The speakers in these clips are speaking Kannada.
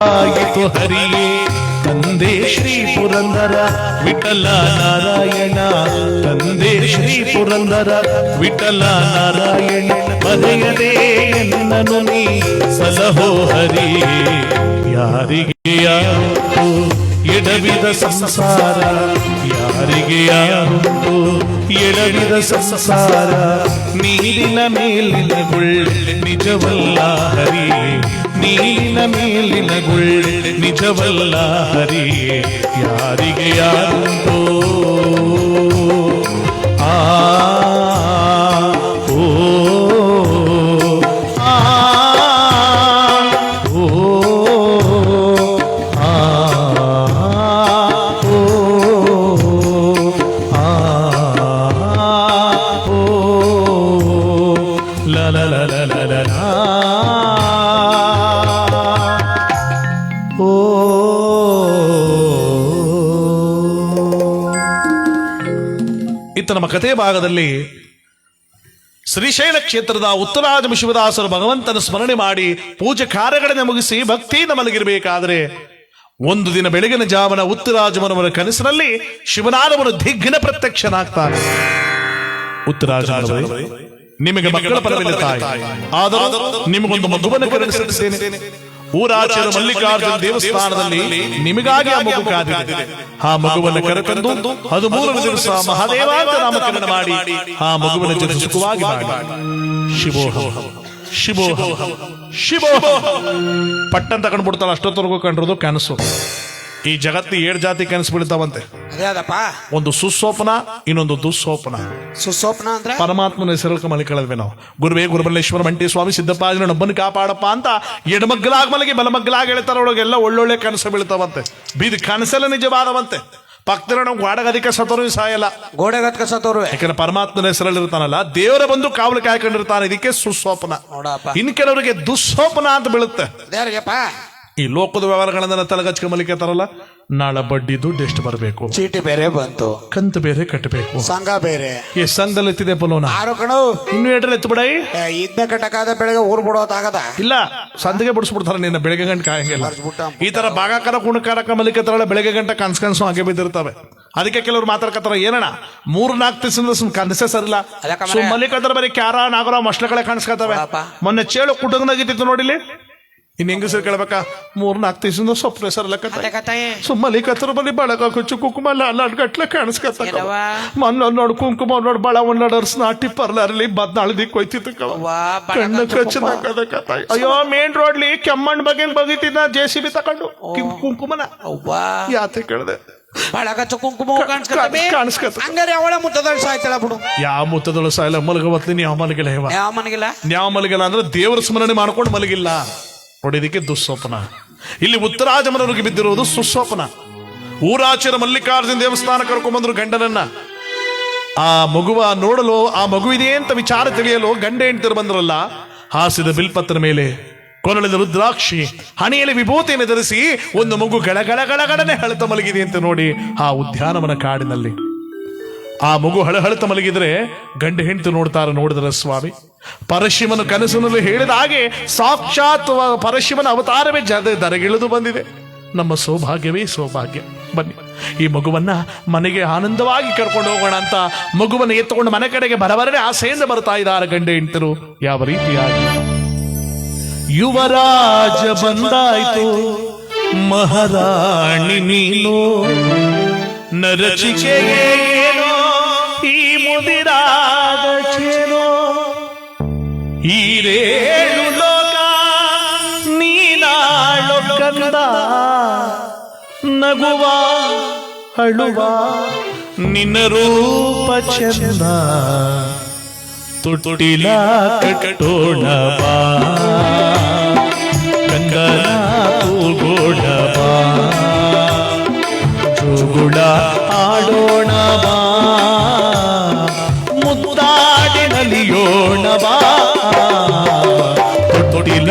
ಆಯಿತು ಹರಿಯೇ ತಂದೆ ಶ್ರೀ ಪುರಂದರ ವಿಠಲ ನಾರಾಯಣ ತಂದೆ ಶ್ರೀ ಪುರಂದರ ವಿಠಲ ನಾರಾಯಣ ಮರೆಯದೆ ಎನ್ನನು ನೀ ಸಲಹೋ ಹರಿಯೇ ಯಾರಿಗೆ ಯಾರುಂಟು ಎಡವಿದ ಸಂಸಾರ ಯಾರಿಗೆ ಯಾರುಂಟು ಎಡವಿದ ಸಂಸಾರ ನೀರಿನ ಮೇಲಿನ ಗುಳ್ಳೆ ನಿಜವಲ್ಲ ಹರಿಯೇ ನೀರಿನ ಮೇಲಿನ ಗುಳ್ಳೆ ನಿಜವಲ್ಲ ಹರಿಯೇ ಯಾರಿಗೆ ಯಾರುಂಟೋ ಆ ಓ ಆ ಓ ಆ ಓ ಆ ಓ ಲ ಲ ಲ ಲ ಲ ಲ ಲ ಇತ್ತ ನಮ್ಮ ಕಥೆಯ ಭಾಗದಲ್ಲಿ ಶ್ರೀಶೈಲ ಕ್ಷೇತ್ರದ ಉತ್ತರಾಜಮ ಶಿವದಾಸರು ಭಗವಂತನ ಸ್ಮರಣೆ ಮಾಡಿ ಪೂಜೆ ಕಾರ್ಯಗಳನ್ನು ಮುಗಿಸಿ ಭಕ್ತಿಯಿಂದ ಮಲಗಿರಬೇಕಾದ್ರೆ ಒಂದು ದಿನ ಬೆಳಗಿನ ಜಾವನ ಉತ್ತರಾಜಮನವರ ಕನಸಿನಲ್ಲಿ ಶಿವನಾದವನು ದಿಗ್ಗಿನ ಪ್ರತ್ಯಕ್ಷನಾಗ್ತಾನೆ. ಉತ್ತರಾಜಮನವರೇ, ನಿಮಗೆ ಮಕ್ಕಳ ಫಲವಿಲ್ಲ ತಾಯಿ, ಆದರೂ ನಿಮಗೊಂದು ಮಗುವನ್ನು ಕರುಣಿಸುತ್ತೇನೆ. ಊರಾಚೆಯ ಮಲ್ಲಿಕಾರ್ಜುನ ದೇವಸ್ಥಾನದಲ್ಲಿ ನಿಮಗಾಗಿ ಆ ಮಗು ಕಾದಿದೆ. ಆ ಮಗುವನ್ನು ಕರೆತಂದು 13ನೇ ದಿವಸ ಮಹಾದೇವ ಅಂತ ನಾಮಕರಣ ಮಾಡಿ ಆ ಮಗುವನ್ನು ಜೊತೆ ಸುಖವಾಗಿ ಮಾಡಿ ಶಿವೋಹಂ ಶಿವೋಹಂ ಶಿವೋಹಂ ಪಟ್ಟಂತ ಕಂಡುಬಿಡ್ತಾಳೆ. ಅಷ್ಟೊತ್ತವರೆಗೂ ಕಂಡಿರೋದು ಕನಸು. ಈ ಜಗತ್ತಿ 7 ಜಾತಿ ಕನಸು ಬೀಳ್ತಾವಂತೆ. ಒಂದು ಸುಸ್ವಪ್ನ, ಇನ್ನೊಂದು ದುಸ್ವಪ್ನ. ಸುಸ್ವಪ್ನ ಅಂದ್ರೆ ಪರಮಾತ್ಮನ ಹೆಸರು ಮಲಿಕಳದ್ವಿ ನಾವು. ಗುರುವೇ ಗುರುಬಲ್ಲೇಶ್ವರ ಮಂಟಿ ಸ್ವಾಮಿ ಸಿದ್ದಪ್ಪ ನೊಬ್ಬನ ಕಾಪಾಡಪ್ಪ ಅಂತ ಎಡಮಗ್ಗಲಾಗ ಮಲಗಿ ಬಲಮಗ್ಗಲಾಗ ಹೇಳ್ತಾರ. ಒಳಗೆಲ್ಲ ಒಳ್ಳೊಳ್ಳೆ ಕನಸು ಬೀಳ್ತಾವಂತೆ. ಬೀದಿ ಕನಸೆಲ್ಲ ನಿಜವಾದವಂತೆ. ಪಕ್ಕದ ನಾವು ಗಾಡಗದಿಕ ಸತ್ತೋರು ಸಾಯಲ್ಲ, ಗೋಡೆಗತ್ಕ ಸತ್ತೋರು. ಯಾಕಂದ್ರೆ ಪರಮಾತ್ಮನ ಹೆಸರಲ್ಲಿ ಇರ್ತಾನಲ್ಲ, ದೇವರ ಬಂದು ಕಾವಲು ಕಾಯ್ಕೊಂಡಿರ್ತಾನೆ. ಇದಕ್ಕೆ ಸುಸ್ವಪ್ನ. ಇನ್ ಕೆಲವರಿಗೆ ದುಸ್ವಪ್ನ ಅಂತ ಬೀಳುತ್ತೆ. ಈ ಲೋಕದ ವ್ಯವಹಾರಗಳನ್ನ ತಲೆಗಚ್ಕ ಮಲಿಕೇತಾರಲ್ಲ, ನಾಳೆ ಬಡ್ಡಿ ದುಡ್ಡು ಎಷ್ಟು ಬರಬೇಕು, ಚೀಟಿ ಬೇರೆ ಬಂತು, ಕಂತು ಬೇರೆ ಕಟ್ಟಬೇಕು, ಸಂಘ ಬೇರೆ. ಈ ಸಂಘದಲ್ಲಿ ಎತ್ತಿದೆ ಪಲೋನ ಇನ್ನು ಏಟ್ರಲ್ಲಿ ಎತ್ತು ಬಿಡ. ಇದನ್ನ ಕಟ್ಟಕಾದ ಬೆಳಗ್ಗೆ ಊರ್ ಬಿಡೋದಾಗದ ಇಲ್ಲ, ಸಂದಿಗೆ ಬಿಡಿಸ್ಬಿಡ್ತಾರ. ನಿನ್ನ ಬೆಳಗ್ಗೆ ಗಂಟೆ ಕಾಯಂಗಿಲ್ಲ. ಈ ತರ ಭಾಗಕಾರ ಕುಣಕಾರಕ ಮಲಿಕೇತಾರಲ್ಲ, ಬೆಳಗ್ಗೆ ಗಂಟೆ ಕನ್ಸು ಹಾಗೆ ಬಿದ್ದಿರ್ತವೆ. ಅದಕ್ಕೆ ಕೆಲವರು ಮಾತಾಡ್ಕತ್ತಾರ, ಏನಣ್ಣ 3-4 ದಿವಸದಿಂದ ಕನಸೆ ಸರಿಲ್ಲ, ಮಲಿಕೇತರ ಬರೀ ಕ್ಯಾರ ನಾಗರ ಮಸ್ಲಗಳೇ ಕಾಣಿಸ್ಕತ್ತವೆ. ಮೊನ್ನೆ ಚೇಳು ಕುಟುಂಬನಾಗಿತ್ತು ನೋಡಿಲಿ. ಇನ್ ಹೆಂಗಸರು ಕೇಳ್ಬೇಕಾ, 3-4 ದಿವಸದಿಂದ ಸೊಪ್ಪು ಸರಲ್ಲ ಸುಮ್ಮಲಿ ಕತ್ರ ಬಲಿ ಬಳಗ ಕೊಚ್ಚು ಕುಂಕುಮ ಅಲ್ಲಾಡ್ಗಟ್ಲೆ ಕಾಣಿಸ್ಕತ್ತ. ಮನ್ನ ನೋಡ್ ಕುಂಕುಮ ನೋಡ್ ಬಳ ಒಂಡ್ಲಡರ್ಸ್ ನಾಟಿ ಪರ್ಲಾರ್ಲಿ ಬದ್ನಾಳ್ದಿಕ್ ಹೋಯ್ತಿತ್ತು ಕಣ್ಣು ಕಚ್ಚದ ಕತ್ತಾಯಿ. ಅಯ್ಯೋ ಮೇನ್ ರೋಡ್ಲಿ ಕೆಮ್ಮಣ್ಣ್ ಬಗ್ಗೆ ಬಗೀತಿದ್ದ JCB ತಕೊಂಡು ಕುಂಕುಮನ ಯಾತೆ ಕೇಳ್ದೆ. ಯಾವ ಮುತ್ತದಳು ಸಾಯಲ್ಲ, ಮಲಗವತ್ಲಿ ನ್ಯಾವ ಮಲಗಿಲ್ಲ ಅಂದ್ರೆ ದೇವರ ಸ್ಮರಣೆ ಮಾಡ್ಕೊಂಡು ಮಲಗಿಲ್ಲ. ನೋಡಿದಕ್ಕೆ ದುಸ್ವಪ್ನ. ಇಲ್ಲಿ ಉತ್ತರಾಜಮನವರಿಗೆ ಬಿದ್ದಿರುವುದು ಸುಸ್ವಪ್ನ. ಊರಾಚೆರ ಮಲ್ಲಿಕಾರ್ಜುನ ದೇವಸ್ಥಾನ ಕರ್ಕೊಂಡ್ಬಂದ್ರು ಗಂಡನನ್ನ. ಆ ಮಗುವ ನೋಡಲು, ಆ ಮಗುವಿದೆ ಅಂತ ವಿಚಾರ ತಿಳಿಯಲು ಗಂಡ ಹೆಂಡತಿರು ಬಂದ್ರಲ್ಲ. ಹಾಸಿದ ಬಿಲ್ಪತ್ರ ಮೇಲೆ ಕೊರಳಿದ ರುದ್ರಾಕ್ಷಿ, ಹಣೆಯಲ್ಲಿ ವಿಭೂತಿಯನ್ನು ಧರಿಸಿ ಒಂದು ಮಗು ಗಳಗಳಗಳಗಡನೆ ಹಳತ ಮಲಗಿದೆ ಅಂತ ನೋಡಿ ಆ ಉದ್ಯಾನವನ ಕಾಡಿನಲ್ಲಿ ಆ ಮಗು ಹಳಹಳತ ಮಲಗಿದ್ರೆ ಗಂಡ ಹೆಂಡತಿ ನೋಡ್ತಾರ. ನೋಡಿದ್ರ ಸ್ವಾಮಿ ಪರಶಿವನ ಕನಸಿನಲ್ಲಿ ಹೇಳಿದ ಹಾಗೆ ಸಾಕ್ಷಾತ್ ಪರಶಿವನ ಅವತಾರವೇ ದರಗಿಳಿದು ಬಂದಿದೆ. ನಮ್ಮ ಸೌಭಾಗ್ಯವೇ ಸೌಭಾಗ್ಯ. ಬನ್ನಿ ಈ ಮಗುವನ್ನ ಮನೆಗೆ ಆನಂದವಾಗಿ ಕರ್ಕೊಂಡು ಹೋಗೋಣ ಅಂತ ಮಗುವನ್ನು ಎತ್ತುಕೊಂಡು ಮನೆ ಕಡೆಗೆ ಬರಬರನೆ ಆಸೆಯಿಂದ ಬರ್ತಾ ಇದ್ದಾರೆ ಗಂಡ ಹೆಂಡತಿರು. ಯಾವ ರೀತಿಯಾಗಿ ಯುವರಾಜ ಬಂದಾಯ್ತು, ಮಹಾರಾಣಿ ನೀನು, ನರಚಿಕೆಗೆ ಏನೋ ಈ ಮುದಿರಾದ ಚೇನೋ, ಈರೇಳು ಲೋಕ ನೀನಾಳು ಕಂದ, ನಗುವ ಅಳುವ ನಿನ್ನ ರೂಪ ಚಂದ, ತೊಟ್ಟಿಲ ಕಟ್ಟೋಣ ಬಾ, ಕಂಗನ ಕೂಗೋಣ ಬಾ, ಜೋಗುಳ ಆಡೋಣ ಬಾ, ಮುದ್ದಾಡಿ ನಲಿಯೋಣ ಬಾ, ತೊಟ್ಟಿಲ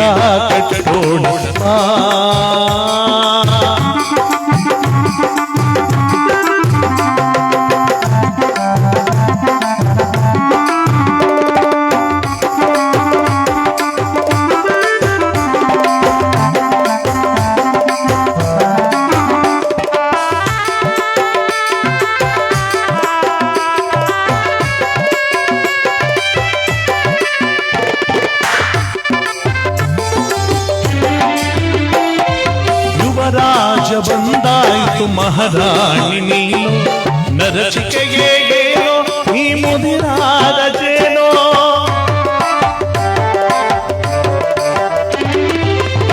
ಕಟ್ಟೋಣ ಬಾ. ಯುವರಾಜ ಬಂದಾಯಿತು ಮಹಾರಾಣಿ ನೀನು ನರಚಿಕೆಗೆ ಏನೋ ಈ ಮುದಿರಾದ ಜೇನೋ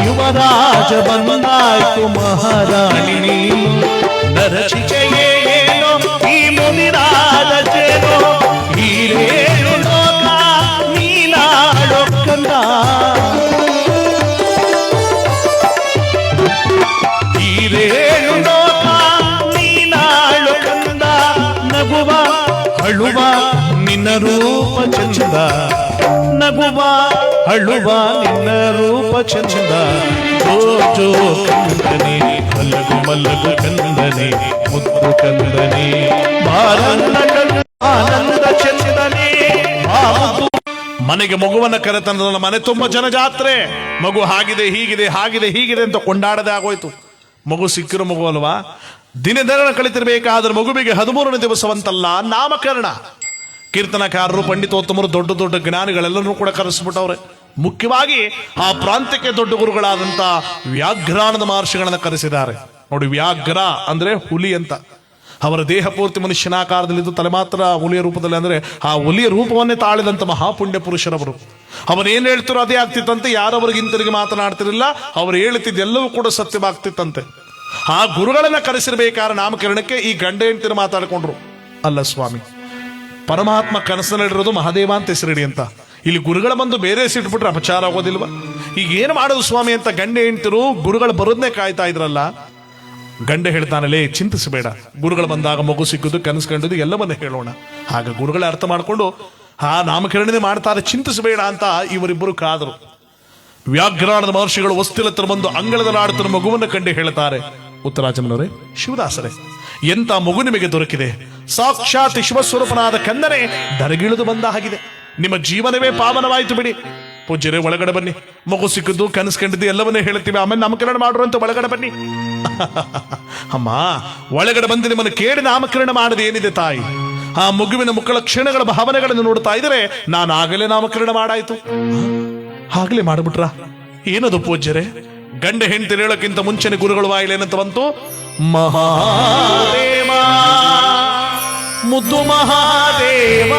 ಯುವರಾಜ ಬಂದಾಯಿತು ಮಹಾರಾಣಿ ನೀನು ನರಚಿಕೆಗೆ ಏನೋ ಈ ಮುದಿರಾದ ಜೇನೋ ಈರೇನು ಲೋಕ ನೀನಾಡೋ ಕಂದ ಈರೇನು ಲೋಕ ನೀನಾಳು ಕಂದ ನಗುವ ಅಳುವ ನಿನ್ನ ರೂಪ ಚಂದ ನಗುವ ಅಳುವ ನಿನ್ನ ರೂಪ ಚಂದ ಜೋ ಜೋ ಕಂದನೆ ಮಲ್ಲಗು ಮಲ್ಲಗು ಕಂದನೆ ಮುದ್ದು ಕಂದನೆ ಬಾರನ್ನ ಆನಂದ ಚಂದನೆ ಮನೆಗೆ ಮಗುವನ್ನ ಕರೆತಂದ್ರಲ್ಲ ಮನೆ ತುಂಬಾ ಜನ ಜಾತ್ರೆ ಮಗು ಹಾಗಿದೆ ಹೀಗಿದೆ ಹಾಗಿದೆ ಹೀಗಿದೆ ಅಂತ ಕೊಂಡಾಡದೆ ಆಗೋಯ್ತು ಮಗು ಸಿಕ್ಕಿರೋ ಮಗು ಅಲ್ವಾ ದಿನ ಕಳಿತಿರ್ಬೇಕಾದ್ರೆ ಮಗುವಿಗೆ 13ನೇ ದಿವಸವಂತಲ್ಲ ನಾಮಕರಣ ಕೀರ್ತನಕಾರರು ಪಂಡಿತೋತ್ತಮರು ದೊಡ್ಡ ದೊಡ್ಡ ಜ್ಞಾನಿಗಳೆಲ್ಲರೂ ಕೂಡ ಕರೆಸ್ಬಿಟ್ಟವ್ರೆ ಮುಖ್ಯವಾಗಿ ಆ ಪ್ರಾಂತ್ಯಕ್ಕೆ ದೊಡ್ಡ ಗುರುಗಳಾದಂತ ವ್ಯಾಘ್ರಾನದ ಮಹರ್ಷಿಗಳನ್ನ ಕರೆಸಿದ್ದಾರೆ ನೋಡಿ ವ್ಯಾಘ್ರ ಅಂದ್ರೆ ಹುಲಿ ಅಂತ ಅವರ ದೇಹ ಪೂರ್ತಿ ಮನುಷ್ಯನಾಕಾರದಲ್ಲಿದ್ದು ತಲೆ ಮಾತ್ರ ಹುಲಿಯ ರೂಪದಲ್ಲಿ ಅಂದ್ರೆ ಆ ಹುಲಿಯ ರೂಪವನ್ನೇ ತಾಳಿದಂತ ಮಹಾಪುಣ್ಯ ಪುರುಷರವರು ಅವರೇನ್ ಹೇಳ್ತಾರೋ ಅದೇ ಆಗ್ತಿತ್ತಂತೆ ಯಾರವರಿಗೆ ಹಿಂತಿರುಗಿ ಮಾತನಾಡ್ತಿರಲಿಲ್ಲ ಅವ್ರು ಹೇಳ್ತಿದ್ದೆಲ್ಲವೂ ಕೂಡ ಸತ್ಯವಾಗ್ತಿತ್ತಂತೆ ಆ ಗುರುಗಳನ್ನ ಕರೆಸಿರ್ಬೇಕಾದ್ರೆ ನಾಮಕರಣಕ್ಕೆ ಈ ಗಂಡ ಹೆಂಡತಿರು ಮಾತಾಡ್ಕೊಂಡ್ರು ಅಲ್ಲ ಸ್ವಾಮಿ ಪರಮಾತ್ಮ ಕನಸಲ್ಲಿರೋದು ಮಹಾದೇವ ಅಂತ ಹೆಸರಿಡಿ ಅಂತ ಇಲ್ಲಿ ಗುರುಗಳ ಬಂದು ಬೇರೆ ಹೆಸರಿಟ್ಬಿಟ್ರೆ ಅಪಚಾರ ಆಗೋದಿಲ್ವಾ ಈಗ ಏನು ಮಾಡೋದು ಸ್ವಾಮಿ ಅಂತ ಗಂಡ ಹೆಂಡತಿರು ಗುರುಗಳು ಬರೋದನ್ನೇ ಕಾಯ್ತಾ ಇದ್ರಲ್ಲ ಗಂಡ ಹೇಳ್ತಾನಲ್ಲೇ ಚಿಂತಿಸಬೇಡ ಗುರುಗಳು ಬಂದಾಗ ಮಗು ಸಿಕ್ಕುದು ಕನಸು ಕಂಡುದು ಎಲ್ಲವನ್ನ ಹೇಳೋಣ ಆಗ ಗುರುಗಳೇ ಅರ್ಥ ಮಾಡಿಕೊಂಡು ಆ ನಾಮಕರಣನೆ ಮಾಡ್ತಾರೆ ಚಿಂತಿಸಬೇಡ ಅಂತ ಇವರಿಬ್ಬರು ಕಾದರು ವ್ಯಾಘ್ರಾನದ ಮಹರ್ಷಿಗಳು ವಸ್ತಿಲತ್ರ ಬಂದು ಅಂಗಳದಲ್ಲಿ ಆಡುತ್ತಿರುವ ಮಗುವನ್ನು ಕಂಡು ಹೇಳ್ತಾರೆ ಉತ್ತರಾಜಮನವರೇ ಶಿವದಾಸರೇ ಎಂತ ಮಗು ನಿಮಗೆ ದೊರಕಿದೆ ಸಾಕ್ಷಾತ್ ಶಿವಸ್ವರೂಪನಾದ ಕಂದನೆ ದರಗಿಳಿದು ಬಂದ ಹಾಗಿದೆ ನಿಮ್ಮ ಜೀವನವೇ ಪಾವನವಾಯಿತು ಬಿಡಿ ಪೂಜ್ಯರೇ ಒಳಗಡೆ ಬನ್ನಿ ಮಗು ಸಿಕ್ಕಿದ್ದು ಕನಸು ಕಂಡಿದ್ದು ಎಲ್ಲವನ್ನೇ ಹೇಳ್ತೀವಿ ಆಮೇಲೆ ನಾಮಕರಣ ಮಾಡ್ರು ಅಂತ ಒಳಗಡೆ ಬನ್ನಿ ಅಮ್ಮ ಒಳಗಡೆ ಬಂದು ನಿಮ್ಮನ್ನು ಕೇಳಿ ನಾಮಕರಣ ಮಾಡದೆ ಏನಿದೆ ತಾಯಿ ಆ ಮಗುವಿನ ಮುಖಗಳ ಕ್ಷಣಗಳ ಭಾವನೆಗಳನ್ನು ನೋಡ್ತಾ ಇದ್ರೆ ನಾನು ಆಗಲೇ ನಾಮಕರಣ ಮಾಡಾಯ್ತು ಆಗ್ಲೇ ಮಾಡ್ಬಿಟ್ರ ಏನದು ಪೂಜ್ಯರೇ ಗಂಡ ಹೆಂಡತಿ ಹೇಳೋಕ್ಕಿಂತ ಮುಂಚೆನೆ ಗುರುಗಳು ವಾಯಿಲೇನಂತ ಬಂತು ಮಹಾದೇವ ಮುದ್ದು ಮಹಾದೇವ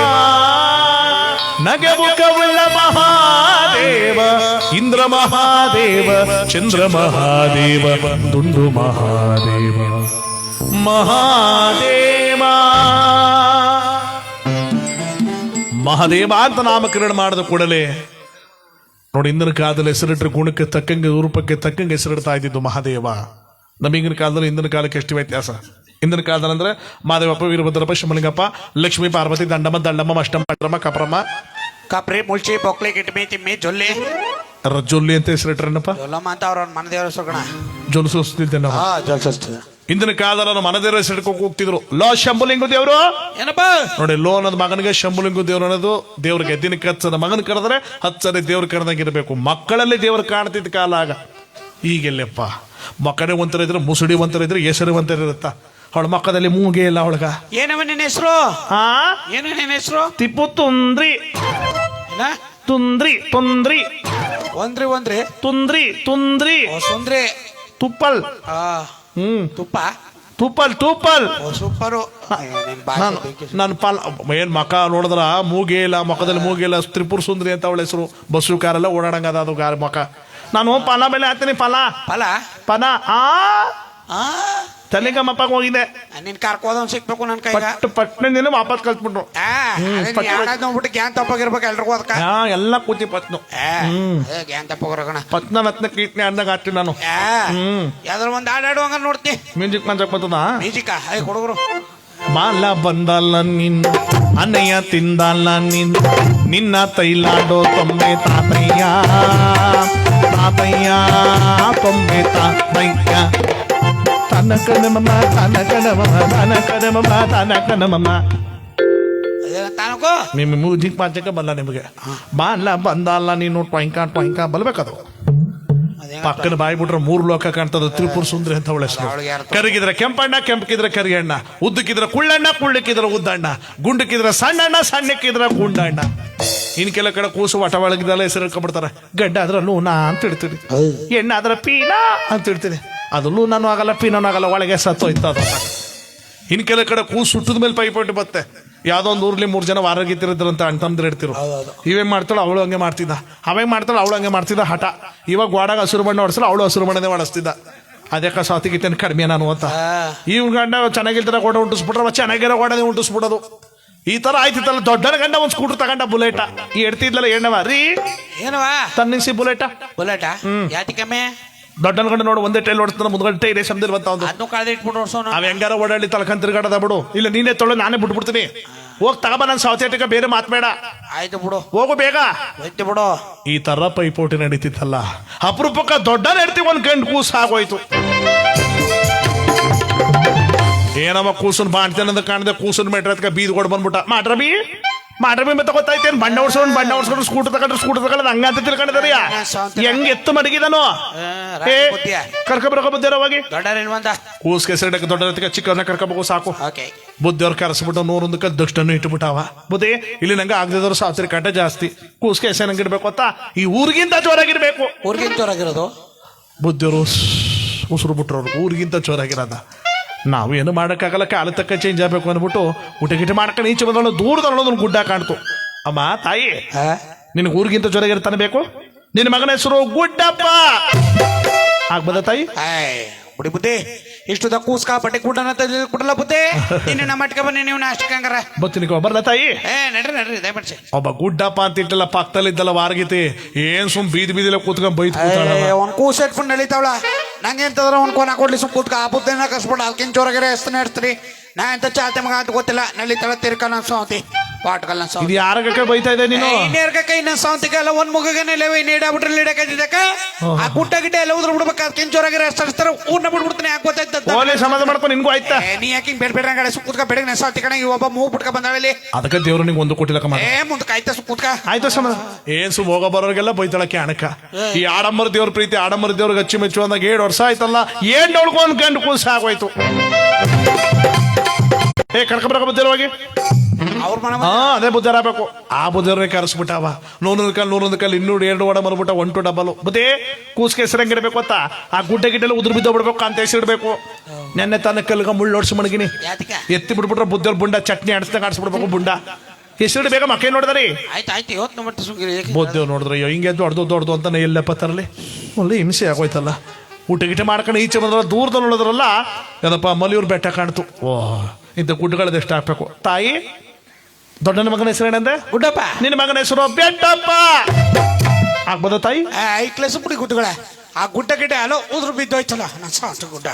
ನಗೆಮುಖವುಳ್ಳ ಮಹಾದೇವ ಇಂದ್ರ ಮಹಾದೇವ ಚಂದ್ರ ಮಹಾದೇವ ದುಂಡು ಮಹಾದೇವ ಮಹಾದೇವ ಮಹಾದೇವ ಅಂತ ನಾಮಕರಣ ಮಾಡಿದ ಕೂಡಲೇ ನೋಡಿ ಇಂದಿನ ಕಾಲದಲ್ಲಿ ಹೆಸರಿಟ್ಟರೆ ಗುಣಕ್ಕೆ ತಕ್ಕಂಗೆ ರೂಪಕ್ಕೆ ತಕ್ಕಂಗೆ ಹೆಸರಿಡ್ತಾ ಇದ್ದಿದ್ದು ಮಹಾದೇವ ನಮಗಿನ ಕಾಲದಲ್ಲಿ ಇಂದಿನ ಕಾಲಕ್ಕೆ ಎಷ್ಟು ವ್ಯತ್ಯಾಸ ಇಂದಿನ ಕಾಲದಲ್ಲಿ ಅಂದ್ರೆ ಮಾದೇವಪ್ಪ ವೀರಭದ್ರಪ್ಪ ಶಿವಲಿಂಗಪ್ಪ ಲಕ್ಷ್ಮೀ ಪಾರ್ವತಿ ದಂಡಮ್ಮ ದಂಡಮ್ಮ ಅಷ್ಟಮ್ಮ ಪಂಡ್ರಮ್ಮ ಕಪ್ರಮ್ಮ ಕಪ್ರಿ ಮುಳ್ಚಿ ಬೊಕ್ಲಿ ಗಿಟ್ಮಿ ತಿಮ್ಮಿ ಜೊಲ್ಲಿ ಜೊಲ್ಲಿ ಅಂತ ಹೆಸರಿಟ್ರನ್ನಪ್ಪ ಜೊಲ್ಲಮ್ಮ ಅಂತ ಅವ್ರ ಮನದೇವ್ರ ಸೊಗಣ ಜೊಲಿಸ್ತಿದ್ದೆ ನಾವು ಜೊಲ್ಸಸ್ತದ ಇಂದಿನ ಕಾಲದಲ್ಲಿ ನಮ್ಮ ಮನದೇವ್ರ ಹೆಸರಿಟ್ಕೊಂಡು ಹೋಗ್ತಿದ್ರು ಲೋ ಶಂಭುಲಿಂಗ ದೇವರು ಏನಪ್ಪ ನೋಡಿ ಲೋ ಅನ್ನೋದು ಮಗನಿಗೆ ಶಂಭುಲಿಂಗ ದೇವ್ರು ಅನ್ನೋದು ದೇವ್ರಿಗೆ ದಿನಕ್ಕೆ ಹಚ್ಚದ ಮಗನ ಕರೆದ್ರೆ ಹಚ್ಚದೆ ದೇವ್ರ ಕರೆದಂಗಿರ್ಬೇಕು ಮಕ್ಕಳಲ್ಲಿ ದೇವ್ರು ಕಾಣ್ತಿದ್ದ ಕಾಲ ಆಗ ಈಗೆಲ್ಲಪ್ಪ ಮಕ್ಕಳೇ ಒಂಥರ ಇದ್ರೆ ಮುಸುಡಿ ಒಂಥರ ಇದ್ರೆ ಹೆಸರು ಒಂಥರ ಇರುತ್ತಾ ಅವಳ ಮಕ್ಕದಲ್ಲಿ ಮೂಗೆ ಇಲ್ಲ ಅವಳಗ ಏನವ ನಿನ್ನ ಹೆಸರು ಏನು ನಿನ್ನ ಹೆಸರು ತಿಪ್ಪು ತುಂದ್ರಿ ತುಂದ್ರಿ ತುಂದ್ರಿ ಒಂದ್ರಿ ಒಂದ್ರಿ ತುಂದ್ರಿ ತುಂದ್ರಿ ಸುಂದ್ರಿ ತುಪ್ಪಲ್ ತುಪ್ಪ ತುಪ್ಪಲ್ ತುಪ್ಪಲ್ ಸೂಪರು ನಾನು ಪಾಲ್ ಏನ್ ಮಕ ನೋಡಿದ್ರ ಮೂಗೆ ಇಲ್ಲ ಮಕದಲ್ಲಿ ಮೂಗೆ ಇಲ್ಲ ತ್ರಿಪುರ ಸುಂದ್ರಿ ಅಂತ ಅವಳ ಹೆಸರು ಬಸ್ಸು ಕಾರೆಲ್ಲ ಓಡಾಡಂಗದ ಅದು ಗಾರ ಮಕ ನಾನು ಫಲ ಮೇಲೆ ಹಾಕ್ತೀನಿ ಫಲ ಫಲ ಫಲ ತಲೆಗಮ್ಮಪ್ಪ ಹೋಗಿದೆ ನಿನ್ ಕಾರ್ಕೋದವ್ ಸಿಕ್ಬೇಕು ನನ್ ಕೈ ಪಟ್ನ ನೀನು ವಾಪಸ್ ಕಳ್ಸ್ಬಿಟ್ರು ನೋಡ್ಬಿಟ್ಟು ಗ್ಯಾನ್ ತಪ್ಪಾಗಿರ್ಬೇಕು ಎಲ್ರಿಗೂ ಅದಕ್ಕ ಎಲ್ಲ ಕೂತಿ ಪತ್ನು ಗ್ಯಾನ್ ತಪ್ಪಾಗಿರೋಣ ಪತ್ನ ನತ್ನ ಕೀಟ್ನೆ ಅಂದಾಗ ಹಾಕ್ತೀನಿ ನಾನು ಯಾವ್ದಾರ ಒಂದ್ ಹಾಡು ಹಂಗ ನೋಡ್ತಿ ಮ್ಯೂಸಿಕ್ ಮಂಚಕ್ ಬರ್ತದ ಮ್ಯೂಸಿಕ್ ಹುಡುಗರು ಬಾಲ ಬಂದಲ್ಲ ನಿನ್ನ ಅನ್ನಯ್ಯ ತಿಂದಲ್ಲ ನಿನ್ನ ತೈಲಾಡೋ ತೊಂಬೆ ತಾತಯ್ಯ ತಾತಯ್ಯ ತೊಂಬೆ ತಾತಯ್ಯ ತನಕನಮ್ಮ ತನಕನಮ್ಮ ತನಕನಮ್ಮ ತನಕನಮ್ಮ ನಿಮ್ಮ ಮ್ಯೂಸಿಕ್ ಮಂಚಕ ಬಲ್ಲ ನಿಮಗೆ ಬಾಲ ಬಂದಲ್ಲ ನೀನು ಟ್ವಾಂಕ ಟ್ವಾಂಕ ಬಲ್ಬೇಕದು ಪಕ್ಕನ ಬಾಯಿ ಬಿಟ್ರೆ 3 ಲೋಕ ಕಾಣ್ತದ ತ್ರಿಪುರ ಸುಂದ್ರಿ ಅಂತ ಅವಳ ಹೆಸರು ಕರಗಿದ್ರೆ ಕೆಂಪಣ್ಣ ಕೆಂಪಕಿದ್ರೆ ಕರಿಯಣ್ಣ ಉದ್ದಕ್ಕಿದ್ರೆ ಕುಳ್ಳಣ್ಣ ಕುಳ್ಳಕ್ಕಿದ್ರೆ ಉದ್ದಣ್ಣ ಗುಂಡಕ್ಕಿದ್ರೆ ಸಣ್ಣಣ್ಣ ಸಣ್ಣಕ್ಕಿದ್ರೆ ಗುಂಡಣ್ಣ ಇನ್ ಕೆಲ ಕಡೆ ಕೂಸು ಒಟ ಒಳಗಿದೆಲ್ಲ ಹೆಸರು ಇಟ್ಕೊಂಡ್ಬಿಡ್ತಾರೆ ಗಡ್ಡ ಆದ್ರ ಲೂನಾ ಅಂತ ಇಡ್ತೀರಿ ಎಣ್ಣ ಆದ್ರ ಪೀನಾ ಅಂತ ಇಡ್ತೀರಿ ಅದಲ್ಲೂ ನಾನು ಆಗಲ್ಲ ಪಿನೋನು ಆಗಲ್ಲ ಒಳಗೆ ಸತ್ತೋಯ್ತು ಅದು. ಇನ್ ಕೆಲ ಕಡೆ ಕೂಸು ಸುಟ್ಟದ ಮೇಲೆ ಪೈಪೋಟಿ ಬತ್ತೆ. ಯಾವ್ದೋ ಒಂದು ಊರ್ಲಿ 3 ಜನ ವಾರಾಗಿತ್ತಿರಂತ ಅಣ್ತಂದ್ರೆ ಇಡ್ತಿರು. ಇವೇನ್ ಮಾಡ್ತಾಳು ಅವಳು ಹಂಗೆ ಮಾಡ್ತಿದ್ದ, ಅವೇಗ್ ಮಾಡ್ತಾಳು ಅವಳು ಹಂಗೆ ಮಾಡ್ತಿದ್ದ ಹಠ. ಇವಾಗ ಗೋಡಾಗ ಹಸಿರು ಬಣ್ಣ ಹೊಡ್ಸಲ್ಲ, ಅವಳು ಹಸಿರು ಬಣ್ಣನೇ ಹೊಡಿಸ್ತಿದ್ದ. ಅದಕ್ಕೆ ಸಾತಿಗಿತ್ತೇನು ಕಡಿಮೆ ನಾನು ಅಂತ. ಇವ್ ಗಂಡ ಚೆನ್ನಾಗಿಲ್ತಾರ ಗೋಡ ಉಂಟಿಸ್ಬಿಟ್ರೆ ಚೆನ್ನಾಗಿರೋ ಗೋಡನೆ ಉಂಟಿಸ್ಬಿಡೋದು. ಈ ತರ ಆಯ್ತಿತ್ತಲ್ಲ. ದೊಡ್ಡನ ಗಂಡ ಒಂದ್ ಸ್ಕೂಟರ್ ತಗೊಂಡ ಬುಲೆಟ. ಈ ಎಡ್ತಿದ್ಲಲ್ಲ ಎಣ್ಣವ ರೀ ಏನವಾ ತನ್ನಿಸಿ ಬುಲೆಟ. ಬುಲೆಟ ಯಾತಿಕಮ್ಮೆ ದೊಡ್ಡನ ಗಂಡ ನೋಡು ಒಂದೇ ಟೈಲ್ ಓಡಿಸ್ತಾನ, ಮುಂದ್ಗಡೆ ಟೈರ್ ಸಮದಿಲ್ ಬಂತ ಒಂದು. ಅದನ್ನು ಕಳೆದ ಇಟ್ಬಿಟ್ಟು ಓಡ್ಸೋಣ. ಅವ್ ಹೆಂಗಾರ ಓಡಾಡಿ ತಲಕಂತ ತಿರ್ಗಾಡದ ಬಿಡು. ಇಲ್ಲ ನೀನೇ ತೊಳೆ ನಾನೇ ಬಿಟ್ಬಿಡ್ತೀನಿ. ಹೋಗ್ ತಗಬ ನನ್ನ ಸಾವಚೇಟಿಗೆ ಬೇರೆ ಮಾತ್ಬೇಡ. ಆಯ್ತು ಬಿಡು, ಹೋಗು ಬೇಗ. ಹೋಯ್ತು ಬಿಡು. ಈ ತರ ಪೈಪೋಟಿ ನಡೀತಿತ್ತಲ್ಲ. ಅಪರೂಪಕ್ಕ ದೊಡ್ಡನ ಹೆಡ್ತಿ ಒಂದ್ ಗಂಡು ಕೂಸು ಆಗೋಯ್ತು. ಏನಮ್ಮ ಕೂಸನ್ ಬಾಣ್ತೇನಂದ ಕಾಣದೆ ಕೂಸನ್ ಮೆಟ್ರತ್ಕ ಬೀದ್ಕೊಡ್ ಬಂದ್ಬಿಟ್ಟ. ಮಾಡ್ರಬಿ ಮತ್ತೆ ಗೊತ್ತಾಯ್ತೇನ್ ಬಣ್ಣ ಹೊಡ್ಸ್ಕೊಂಡು ಸ್ಕೂಟರ್ ತಗೊಂಡ್ರೆ ಹಂಗಂತ ತಿಳ್ಕೊಂಡಿದಾರ. ಹೆಂಗ್ ಎತ್ತು ಮಡಗಿದನು ಕರ್ಕೊಬರಕ ಬುದ್ಧಿಯರ ಹೋಗಿ. ಕೂಸ್ ಕೆಸರಿಡಕ್ಕೆ ದೊಡ್ಡ ಚಿಕ್ಕವ್ರನ್ನ ಕರ್ಕೋಬೇಕು ಸಾಕು. ಬುದ್ಧಿಯವ್ರು ಕರೆಸ್ಬಿಟ್ಟು 101 ಕಲ್ ದಕ್ಷಿಣ ಇಟ್ಬಿಟ್ಟಾವ. ಬುದ್ಧಿ ಇಲ್ಲಿ ನಂಗೆ ಆಗದಿದ್ರು ಸಾತ್ರಿ ಕಾಟ ಜಾಸ್ತಿ. ಕೂಸ್ ಕೆಸ ನಂಗೆ ಇಡ್ಬೇಕು ಅಂತ ಈ ಊರಿಗಿಂತ ಜೋರಾಗಿರ್ಬೇಕು. ಊರಿಗಿಂತ ಜೋರಾಗಿರೋದು ಬುದ್ಧಿಯವರು ಉಸಿರು ಬಿಟ್ರವ್ರು ಊರಿಗಿಂತ ಜೋರಾಗಿರೋದ. ನಾವು ಏನು ಮಾಡೋಕ್ಕಾಗಲ್ಲ, ಕಾಲ ತಕ್ಕ ಚೇಂಜ್ ಆಗ್ಬೇಕು ಅಂದ್ಬಿಟ್ಟು ಊಟ ಗಿಟ ಮಾಡ್ಕೊಂಡು ಈಚೆ ಬಂದವಳು ದೂರದೊಳಗೆ ಗುಡ್ಡ ಕಾಣ್ತು. ಅಮ್ಮ ತಾಯಿ ನಿನಗೆ ಊರಿಗಿಂತ ಜೊತೆಗಿರ್ತಾನೆ ಬೇಕು. ನಿನ್ನ ಮಗನ ಹೆಸರು ಗುಡ್ಡಪ್ಪ ಆಗ್ಬದ ತಾಯಿ. ಬುಡಿ ಬುದ್ಧಿ ಇಷ್ಟು ಕೂಸ್ಕಾ ಬಟ್ಟೆ ಕೂಡನ ಕೊಡಲ್ಲ ಬುದ್ಧಿ. ನಿನ್ನ ಮಟ್ಕ ಬನ್ನಿ ನೀವು ನಾಷ್ಟಕ್ಕಂಗಾರ ಬತ್ತೀನಿ ಬರ್ಲ ತಾಯಿ. ನಡ್ರಿ ದಯಮಾಡ್ಸಿ. ಒಬ್ಬ ಗುಡ್ಡಪ್ಪ ಅಂತ ಇಟ್ಟಲ್ಲ ಪಕ್ಕದಲ್ಲಿ ಇದ್ದಲ್ಲ ವಾರಗೀತಿ ಏನ್ ಸುಮ್ ಬೀದಿಲ್ಲ ಕೂತ್ಕೊಂಡ್ ಬೈತ್ ಒಂದ್ ಕೂಸ್ ಇಟ್ಕೊಂಡು ನಡೀತಾವಳ. ನಂಗೆ ಎಂತದ್ರ ಒಂದ್ ಕೋನ ಕೊಡ್ಲಿ ಸುಮ್ ಕೂತ್ಕ ಆ ಬುದ್ಧಿನ ಕಸ್ಬಿಡ. ಅದಕ್ಕಿಂತ ಜೋರಾಗಿರ ಎಷ್ಟನೇ ಇಡ್ತೀರಿ. ನಾ ಎಂತ ಚಾತೆ ಮಗ ಅಂತ ಗೊತ್ತಿಲ್ಲ. ನಡೀತಾಳ ತಿರ್ಕಲ್ಲ ಅನ್ಸೋತಿ ಪಾಟ್ಕಲ್ಲ ಇದು ಯಾರಗಕ್ಕೆ ಬೈತಾ ಇದೆ ನೀನು? ಇನ್ನೇರ್ಕ ಇನ್ನ ಸಾವಂತಿಗೆಲ್ಲ ಒಂದ್ ಮುಗಗನೆ ನೀಡಾಬಿಟ್ರೆ ನೀಡಕ ಆ ಗುಡ್ಡ ಗಿಡ್ಡ ಎಲ್ಲ ಉದ್ರ ಬಿಡ್ಬೇಕು. ಅದಕ್ಕಿಂತ ಜೋರಾಗಿರ ಎಷ್ಟು ಅಡ್ಸ್ತಾರ ಊರ್ನ ಬಿಡ್ಬಿಡ್ತಾನೆ. ಯಾಕೆ ಗೊತ್ತಾಯ್ತ ಸಮಾಧಾನ ಮಾಡ್ಕೊಂಡು ನಿನ್ಗೂ ಆಯ್ತಾ? ನೀ ಯಾಕೆ ಬೇಡ ಬೇಡ ಕಡೆ ಸುಕ್ಕೂತ್ಕ ಬೆಳಗ್ಗೆ ನೆಸಾತಿ ಕಡೆ ಒಬ್ಬ ಮೂವ್ ಬಿಟ್ಕ ಬಂದಾಳಲ್ಲಿ. ಅದಕ್ಕೆ ದೇವ್ರು ನಿಂಗೆ ಒಂದು ಕೊಟ್ಟಿಲ್ಲ ಕಮ್ಮ. ಮುಂದಕ್ಕೆ ಆಯ್ತಾ ಸುಕ್ಕೂತ್ಕ ಆಯ್ತಾ ಸಮಾಧಾನ. ಏನ್ ಸುಮ್ ಹೋಗ ಬರೋರಿಗೆಲ್ಲ ಬೈತಾಳಕ್ಕೆ ಅಣಕ. ಈ ಆಡಂಬರ ದೇವ್ರ ಪ್ರೀತಿ ಆಡಂಬರ ದೇವ್ರಿಗೆ ಅಚ್ಚಿ ಮೆಚ್ಚು ಅಂದಾಗ 7 ವರ್ಷ ಆಯ್ತಲ್ಲ. ಏನ್ ಒಂದು ಗಂಡು ಕೂಸ ಆಗೋಯ್ತು. ಕರ್ಕಬರಕ ಬುದ್ಧಿರವಾಗಿ ಅವ್ರ ಮನ ಅದೇ ಬುದ್ಧಾರ ಆಗ್ಬೇಕು. ಆ ಬುದ್ಧರನ್ನೇ ಕರೆಸ್ಬಿಟ್ಟವ. 101 ಕಲ್ 200 ವಡ ಮರ್ಬಿಟ್ಟ 1 ಡಬಲ್. ಬುದ್ಧಿ ಕೂಸ್ಗೆ ಹೆಸರಂಗಿಡ್ಬೇಕು ಅಂತ ಆ ಗುಡ್ಡ ಗಿಡ್ಡೆಲ್ಲ ಉದ್ರ ಬಿದ್ದೋಗ್ಬಿಡ್ಬೇಕು ಅಂತ ಹೆಸರಿಡ್ಬೇಕು. ನೆನ್ನೆ ತನ್ನ ಕಲ್ಗ ಮುಳ್ಳು ಹೊಡ್ಸಿ ಮಣಗಿನಿ ಎತ್ತಿ ಬಿಡ್ಬಿಟ್ರೆ ಬುದ್ಧವ್ರ ಬುಂಡ ಚಟ್ನಿ ಆಡಿಸ್ದಂಗ ಆಡಿಸ್ಬಿಡ್ಬೇಕು. ಬುಂಡ ಹೆಸರು ಬೇಗ ಮಕ್ಕಳು ನೋಡಿದ್ರಿ. ಬುದ್ಧವ್ ನೋಡಿದ್ರೆ ಹಿಂಗೆ ದೊಡ್ಡದು ಅಂತ ಎಲ್ಲಪ್ಪ ತರಲಿ ಒಳ್ಳೆ ಹಿಂಸೆ ಆಗೋಯ್ತಲ್ಲ. ಊಟ ಗಿಟ ಮಾಡ್ಕೊಂಡು ಈಚೆ ಬಂದ್ರ ದೂರದಲ್ಲಿ ನೋಡಿದ್ರಲ್ಲ ಏನಪ್ಪ ಮಲಿಯೂರ್ ಬೆಟ್ಟ ಕಾಣ್ತು. ಇಂಥ ಗುಡ್ಡಗಳದ್ದು ಎಷ್ಟು ಹಾಕ್ಬೇಕು. ತಾಯಿ ದೊಡ್ಡನ ಮಗನ ಹೆಸರು ಏನಂದ್ರೆ ಗುಡ್ಡಪ್ಪ. ನಿನ್ನ ಮಗನ ಹೆಸರು ಬೆಟ್ಟಪ್ಪ ಆಗ್ಬೋದ ತಾಯಿ? ಐಕ್ಲಸ್ ಬಿಡಿ ಗುಡ್ಡಗಳ ಆ ಗುಡ್ಡ ಗಿಡ್ಡ ಅಲೋ ಉದ್ರು ಬಿದ್ದೋಯ್ತಲ್ಲ ನನ್ನ ಗುಡ್ಡ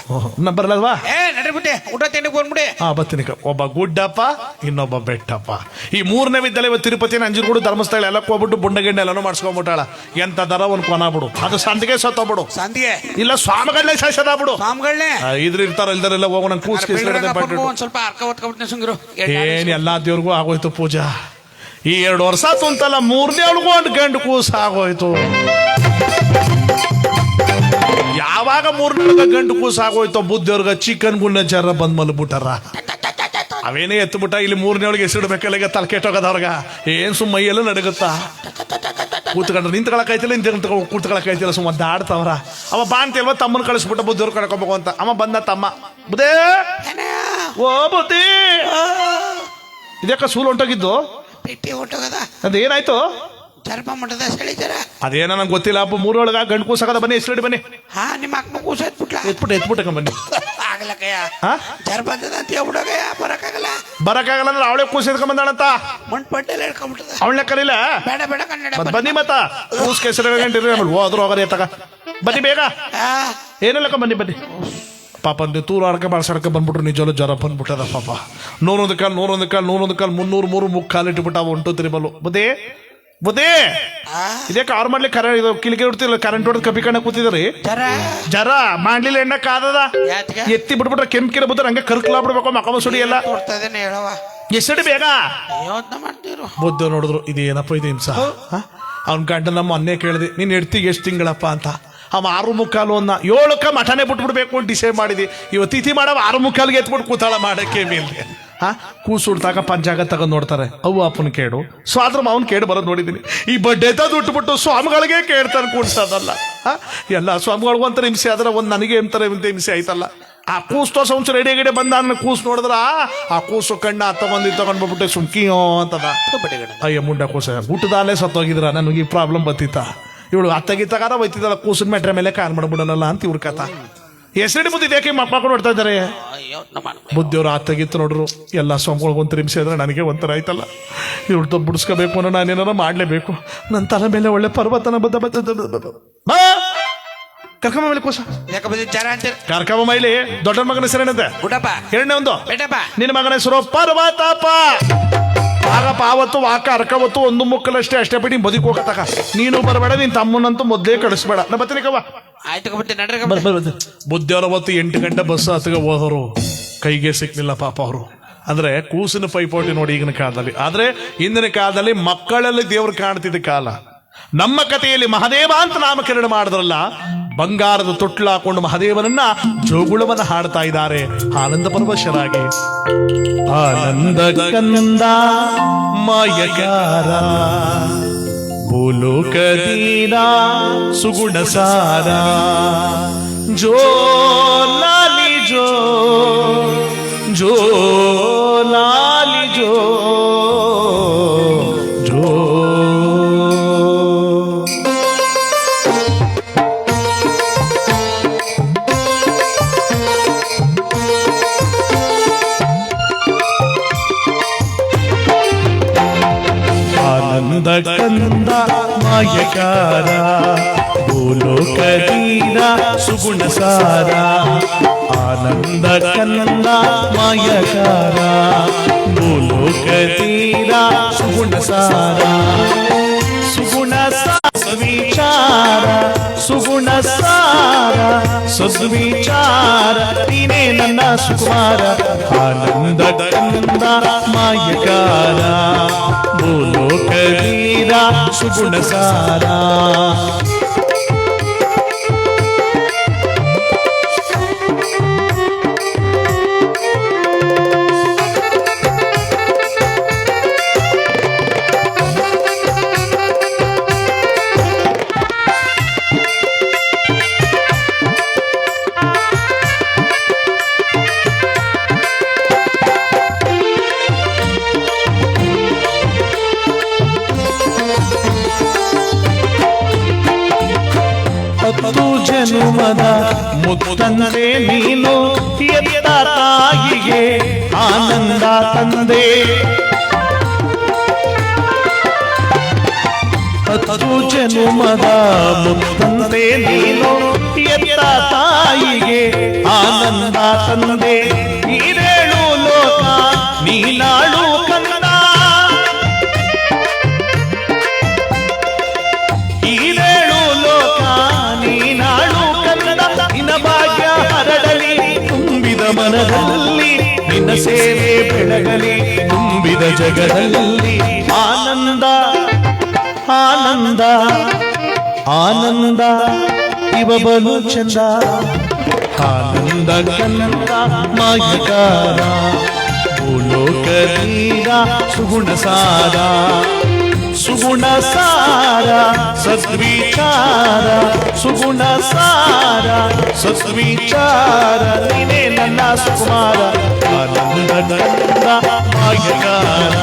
ಬರಲ್ವಾ? ನಡ್ರಿ ಬಿಟ್ಟೆ ಊಟ ತಿಂಡಿ ಬಂದ್ಬಿಡಿ. ಬತ್ತೀನಿ. ಒಬ್ಬ ಗುಡ್ಡಪ್ಪ ಇನ್ನೊಬ್ಬ ಬೆಟ್ಟಪ್ಪ. ಈ 3ನೇ ವಿದ್ಯಾಲಯ ಇವತ್ತು ತಿರುಪತಿ ನಂಜನಗೂಡು ಧರ್ಮಸ್ಥಳ ಎಲ್ಲ ಹೋಗ್ಬಿಟ್ಟು ಬುಂಡಗಿಂಡ ಎಲ್ಲನೂ ಮಾಡ್ಸ್ಕೊಂಡ್ಬಿಟ್ಟಾಳ. ಎಂತ ದರ ಒಂದು ಕೊನ ಬಿಡು. ಅದು ಸಂದಿಗೆ ಸತ್ತೋಗ್ಬಿಡು. ಸಂದಿಗೆ ಇಲ್ಲ ಸ್ವಾಮಿಗಳನ್ನೇ ಶಾಸದ ಬಿಡು. ಸ್ವಾಮಿಗಳನ್ನೇ ಇದ್ರ ಇರ್ತಾರ ಇಲ್ದಾರೆಲ್ಲ ಹೋಗೋ ನಂಗೆ ಕೂಸ್ ಒಂದ್ ಸ್ವಲ್ಪ ಅರ್ಕ ಹೊತ್ಕೊಂಡ್ಬಿಡ್ತೀನಿ ಸುಂಗಿರು. ಏನ್ ಎಲ್ಲಾ ದೇವ್ರಿಗೂ ಆಗೋಯ್ತು ಪೂಜಾ. ಈ 2 ವರ್ಷ ತುಂತಲ್ಲ 3ನೇ ಅವಳಿಗೂ ಒಂದು ಗಂಡು ಕೂಸ ಆಗೋಯ್ತು. ಯಾವಾಗ 3ನೇ ಗಂಡು ಕೂಸ ಆಗೋಯ್ತು ಬುದ್ಧಿಯವ್ರಿಗೆ ಚಿಕನ್ ಗುನ್ನ ಜರ ಬಂದ್ ಮಲ್ಬಿಟ್ಟಾರ. ಅವೇನೇ ಎತ್ಬಿಟ್ಟ. ಇಲ್ಲಿ 3ನೇ ಅವಳಿಗೆ ಹೆಸರಿಡ್ಬೇಕಲ್ಲ. ಈಗ ತಲೆ ಕೆಟ್ಟೋಗದವ್ರಗ ಏನ್ ಸುಮ್ಮ ಮೈಯೆಲ್ಲ ನಡಗುತ್ತಾ. ಕೂತ್ಕೊಂಡ್ರೆ ನಿಂತ್ಕೊಳಕಾಯ್ತಿಲ್ಲ, ಕೂತ್ಕೊಳಕಾಯ್ತಿಲ್ಲ, ಸುಮ್ಮ ಆಡ್ತಾವ್ರ. ಅವ ಬಾಣ್ತಿಲ್ವ ತಮ್ಮನ ಕಳಿಸ್ಬಿಟ್ಟ ಬುದ್ಧಿಯವ್ರು ಕಳ್ಕೊಬೇಕು ಅಂತ. ಅವ ಬಂದ ತಮ್ಮ ಬುದ್ಧೇ ಓ ಬುದ್ಧಿ ಇದಕ್ಕ ಸೂಲ್ ಹೊಂಟೋಗಿದ್ದು ಅದೇನಾಯ್ತು? ಚರ್ಮ ಮಠದ ಸೆಳಿತಾರ ಅದೇನ ನಂಗೆ ಗೊತ್ತಿಲ್ಲ. 3 ಗಂಡು ಕೂಸಾಗದ ಬನ್ನಿ ಹೆಸರಿಡಿ ಬನ್ನಿ. ನಿಮ್ಮ ಅಕ್ಕ ಕೂಸ ಎತ್ಬಿಟ್ಟ ಬನ್ನಿ. ಆಗ್ಲಕ್ಕಯ್ಯ ಚರ್ಮದ ಅಂತ ಹೇಳ್ಬಿಡೋಗಯ್ಯ ಬರಕ್ಕಾಗಲ್ಲ ಅಂದ್ರೆ ಅವಳೆ ಕೂಸ ಎತ್ಕೊಂಡ್ ಮಣ್ ಪಟ್ಟೆಲ್ಲ ಹೇಳ್ಕೊಂಡ್ಬಿಟ್ಟದ. ಅವಳನ್ನ ಕರೀಲ ಬೇಡ ಬೇಡ ಕನ್ನಡ ಬನ್ನಿ. ಮತ್ತ ಕೂಸ್ ಕೆಸರು ಗಂಟಿರಿ ಹೋದ್ರು ಹೋಗರಿ ತಗ ಬನ್ನಿ ಬೇಗ. ಏನೆಲ್ಲ ಬನ್ನಿ ಬನ್ನಿ. ಪಾಪ ತೂರು ಅರ್ಕ ಬಾಳ್ಸಡ್ಕ ಬಂದ್ಬಿಟ್ರು. ನಿಜವಲ್ಲ ಜ್ವರ ಬಂದ್ಬಿಟ್ಟದ ಪಾಪ. 101 ಕಾಲ್ 303 ಮುಕ್ಕಾಲು ಇಟ್ಬಿಟ್ಟ 1 2 3 ಬಲ್ಲು. ಬುದ್ಧಿ ಇದೇ ಕಾರ್ ಮಾಡ್ಲಿ ಕಿಲಿಕೆ ಇಡ್ತಿಲ್ಲ. ಕರೆಂಟ್ ಹೊಡೆದ್ ಕಪ್ಪಿ ಕಣ್ಣ ಕೂತಿದ್ರಿ. ಜರ ಮಾಡ್ಲಿಲ್ಲ ಎಣ್ಣ ಕಾದದ ಎತ್ತಿ ಬಿಟ್ಬಿಟ್ರೆ ಕೆಂಪಿರ ಬುದ್ಧ ಹಂಗೆ ಕರ್ಕಲಾ ಬಿಡ್ಬೇಕು. ಮಕ್ಕ ಸುಡಿ ಎಲ್ಲ ಎಷ್ಟಡಿ ಬೇಗ ಬುದ್ಧ ನೋಡಿದ್ರು. ಇದೇನಪ್ಪ ಇದು ಹಿಂಸ. ಅವ್ನ ಗಂಡ ನಮ್ಮ ಮೊನ್ನೆ ಕೇಳಿದೆ ನೀನ್ ಎಡ್ತಿಗೆ ಎಷ್ಟು ತಿಂಗಳಪ್ಪ ಅಂತ. ಅವ 6 ಮುಕ್ಕಾಲು 7ಕ್ಕೆ ಮಠನೇ ಬಿಟ್ಬಿಡ್ಬೇಕು ಅಂತ ಡಿಸೈಡ್ ಮಾಡಿದಿ. ಇವತ್ತು ತಿಥಿ ಮಾಡವ 6 ಮುಕ್ಕಾಲಿಗೆ ಎತ್ಬಿಟ್ಟು ಕೂತಾಳ ಮಾಡಕ್ಕೆ ಮೇಲೆ. ಕೂಸು ಹುಡ್ತಾಗ ಪಂಚಾಂಗ ತಗೊಂಡ್ ನೋಡ್ತಾರೆ ಅವು ಅಪ್ಪನ ಕೇಡು ಸ್ವಾದ್ರ ಮಾವನ್ ಕೇಡು ಬರೋದು ನೋಡಿದೀನಿ. ಈ ಬಡ್ಡೆ ದುಟ್ಟುಬಿಟ್ಟು ಸ್ವಾಮಿಗಳಿಗೆ ಕೇಳ್ತಾರೆ ಕೂಡ್ಸೋದಲ್ಲ. ಎಲ್ಲ ಸ್ವಾಮಿಗಳಿಗೂ ಒಂಥರ ಹಿಂಸೆ ಆದ್ರೆ ಒಂದು ನನಗೆ ಎಂತರ ಹಿಂಸೆ ಆಯ್ತಲ್ಲ. ಆ ಕೂಸ್ ತೋರ್ಸ ಒಂಚೂರು ಎಡೆ ಬಂದ ಕೂಸು ನೋಡಿದ್ರ ಆ ಕೂಸು ಕಣ್ಣ ತಗೊಂಡ್ಬಿಟ್ಟೆ ಸುಮ್ಕಿಯೋ ಅಂತದ. ಅಯ್ಯ ಮುಂಡ ಕೂಸ ಊಟದಾಲೆ ಸತ್ತೋಗಿದ್ರ ನನಗೆ ಈ ಪ್ರಾಬ್ಲಮ್ ಬತ್ತಿತ್ತ. ಇವಳು ಅತ್ತಗಿತ್ತಾಗಾರ ಬೈತಿದ್ದಲ್ಲ ಕೂಸಿನ ಮೆಟ್ರೆ ಮೇಲೆ ಕಾಲ್ ಮಾಡ್ಬಿಡೋನಲ್ಲ ಅಂತ ಇವ್ರ ಕಥ. ಹೆಸರಿಡಿ ಬುದ್ಧಿ ಯಾಕೆ ಮಕ್ಕಳು ನೋಡ್ತಾ ಇದ್ದಾರೆ. ಬುದ್ಧಿಯವ್ರು ಆತಗಿತ್ತು ನೋಡ್ರು. ಎಲ್ಲ ಸ್ವಾಮಿಗಳಿಗೆ ಒಂಥರ ಹಿಂಸೆ ಆದ್ರೆ ನನಗೆ ಒಂಥರ ಆಯ್ತಲ್ಲ. ಇವ್ರದ್ದು ಬಿಡಿಸ್ಕೋಬೇಕು ಅನ್ನೋ ನಾನೇನಾರ ಮಾಡ್ಲೇಬೇಕು. ನನ್ನ ತಲೆ ಮೇಲೆ ಒಳ್ಳೆ ಪರ್ವತನ ಕರ್ಕಮ್ಮ ಮೇಲೆ ಕೂಸ ಕರ್ಕಮ್ಮ ಮೈಲಿ ದೊಡ್ಡ ಮಗನ ಹೆಸರೇನಂತೆ ಎರಡನೇ ಒಂದು ನಿನ್ನ ಮಗನ ಹೆಸರು ಪರ್ವತಪ್ಪ. ಆಗಪ್ಪ ಆವತ್ತು ವಾಕ ಅರ್ಕವತ್ತು ಒಂದು ಮುಕ್ಕಲಷ್ಟೇ ಅಷ್ಟೇ ಬಿಟ್ಟು ಬದುಕು ಹೋಗತಕ. ನೀನು ಬರಬೇಡ, ನಿನ್ ತಮ್ಮನಂತೂ ಮೊದ್ಲೇ ಕಳಿಸ್ಬೇಡ. ನಾ ಬರ್ತೀನಿ ಕವ್ವ. ಬುದ್ಧಿಯವ್ರ ಅವತ್ತು 8 ಗಂಟೆ ಬಸ್ ಹತ್ತಿಗೆ ಹೋದರು, ಕೈಗೆ ಸಿಕ್ಲಿಲ್ಲ ಪಾಪ ಅವರು. ಅಂದ್ರೆ ಕೂಸಿನ ಪೈಪೋಟಿ ನೋಡಿ ಈಗಿನ ಕಾಲದಲ್ಲಿ. ಆದ್ರೆ ಹಿಂದಿನ ಕಾಲದಲ್ಲಿ ಮಕ್ಕಳಲ್ಲಿ ದೇವ್ರು ಕಾಣ್ತಿದ್ದ ಕಾಲ. ನಮ್ಮ ಕಥೆಯಲ್ಲಿ ಮಹದೇವ ಅಂತ ನಾಮಕರಣ ಮಾಡಿದ್ರಲ್ಲ, ಬಂಗಾರದ ತೊಟ್ಲು ಹಾಕೊಂಡು ಮಹದೇವನನ್ನ ಜೋಗುಳವನ್ನ ಹಾಡ್ತಾ ಇದ್ದಾರೆ ಆನಂದ ಪರವಶರಾಗಿ. ಆನಂದ ಕಂದ ಮಾಯಗಾರ ಭೂಲೋಕದೀನ ಸುಗುಣ ಸಾರ ಜೋ ಲಾಲಿ ಜೋ ಜೋ ಲಾಲಿ ಜೋ ಜೋ. ಆನಂದ ಕಂದ ಮಾಯಕಾರ ಭೂಲೋಕದೀನ ಸುಗುಣ ಸಾರ. ಆನಂದ ಕಂದ ಮಾಯಕಾರ ಭೂಲೋಕದೀನ ಸುಗುಣ ಸಾರ. ಸುಗುಣ ಸದ್ವಿಚಾರ ಸುಗುಣ ಸಾರ ಸದ್ವಿಚಾರ ನೀನೇ ನನ್ನ ಸುಕುಮಾರ. ಆನಂದ ಕಂದ ಮಾಯಕಾರ ಭೂಲೋಕವೀರ ಸುಗುಣ ಸಾರ. ಜನುಮದ ಮುತ್ತಂದೆ ನೀನು ಎತ್ತ ತಾಯಿಗೆ ಆನಂದ ತಂದೆ. ಹತ್ತು ಜನುಮದ ಮುತ್ತಂದೆ ನೀನು ಎತ್ತ ತಾಯಿಗೆ ಆನಂದ ತಂದೆ. ಈರೇಳು ಲೋಕ ನೀನಾಳು ಕಂದ. ಈರೇಳು ಲೋಕ ನೀನಾಳು ಕಂದ. ನಿನ್ನ ಭಾಗ್ಯ ಹರಡಲಿ ತುಂಬಿದ ಮನದಲ್ಲಿ, ನಿನ್ನ ಸೇವೆ ಬೆಳಗಲಿ ತುಂಬಿದ ಜಗದಲ್ಲಿ. ಆನಂದ ಆನಂದ ಆನಂದ ಇವ ಬಲು ಚಂದ. ಆನಂದ ಕಂದ ಮಾಯಕಾರ ಭೂಲೋಕದೀನ ಸುಗುಣ ಸಾರ. ಸುಗುಣ ಸಾರ ಸದ್ವಿಚಾರ ಸುಗುಣ ಸಾರ ಸದ್ವಿಚಾರ ನೀನೇ ನನ್ನ ಸುಕುಮಾರ. ಆನಂದ ಕಂದ ಮಾಯಕಾರ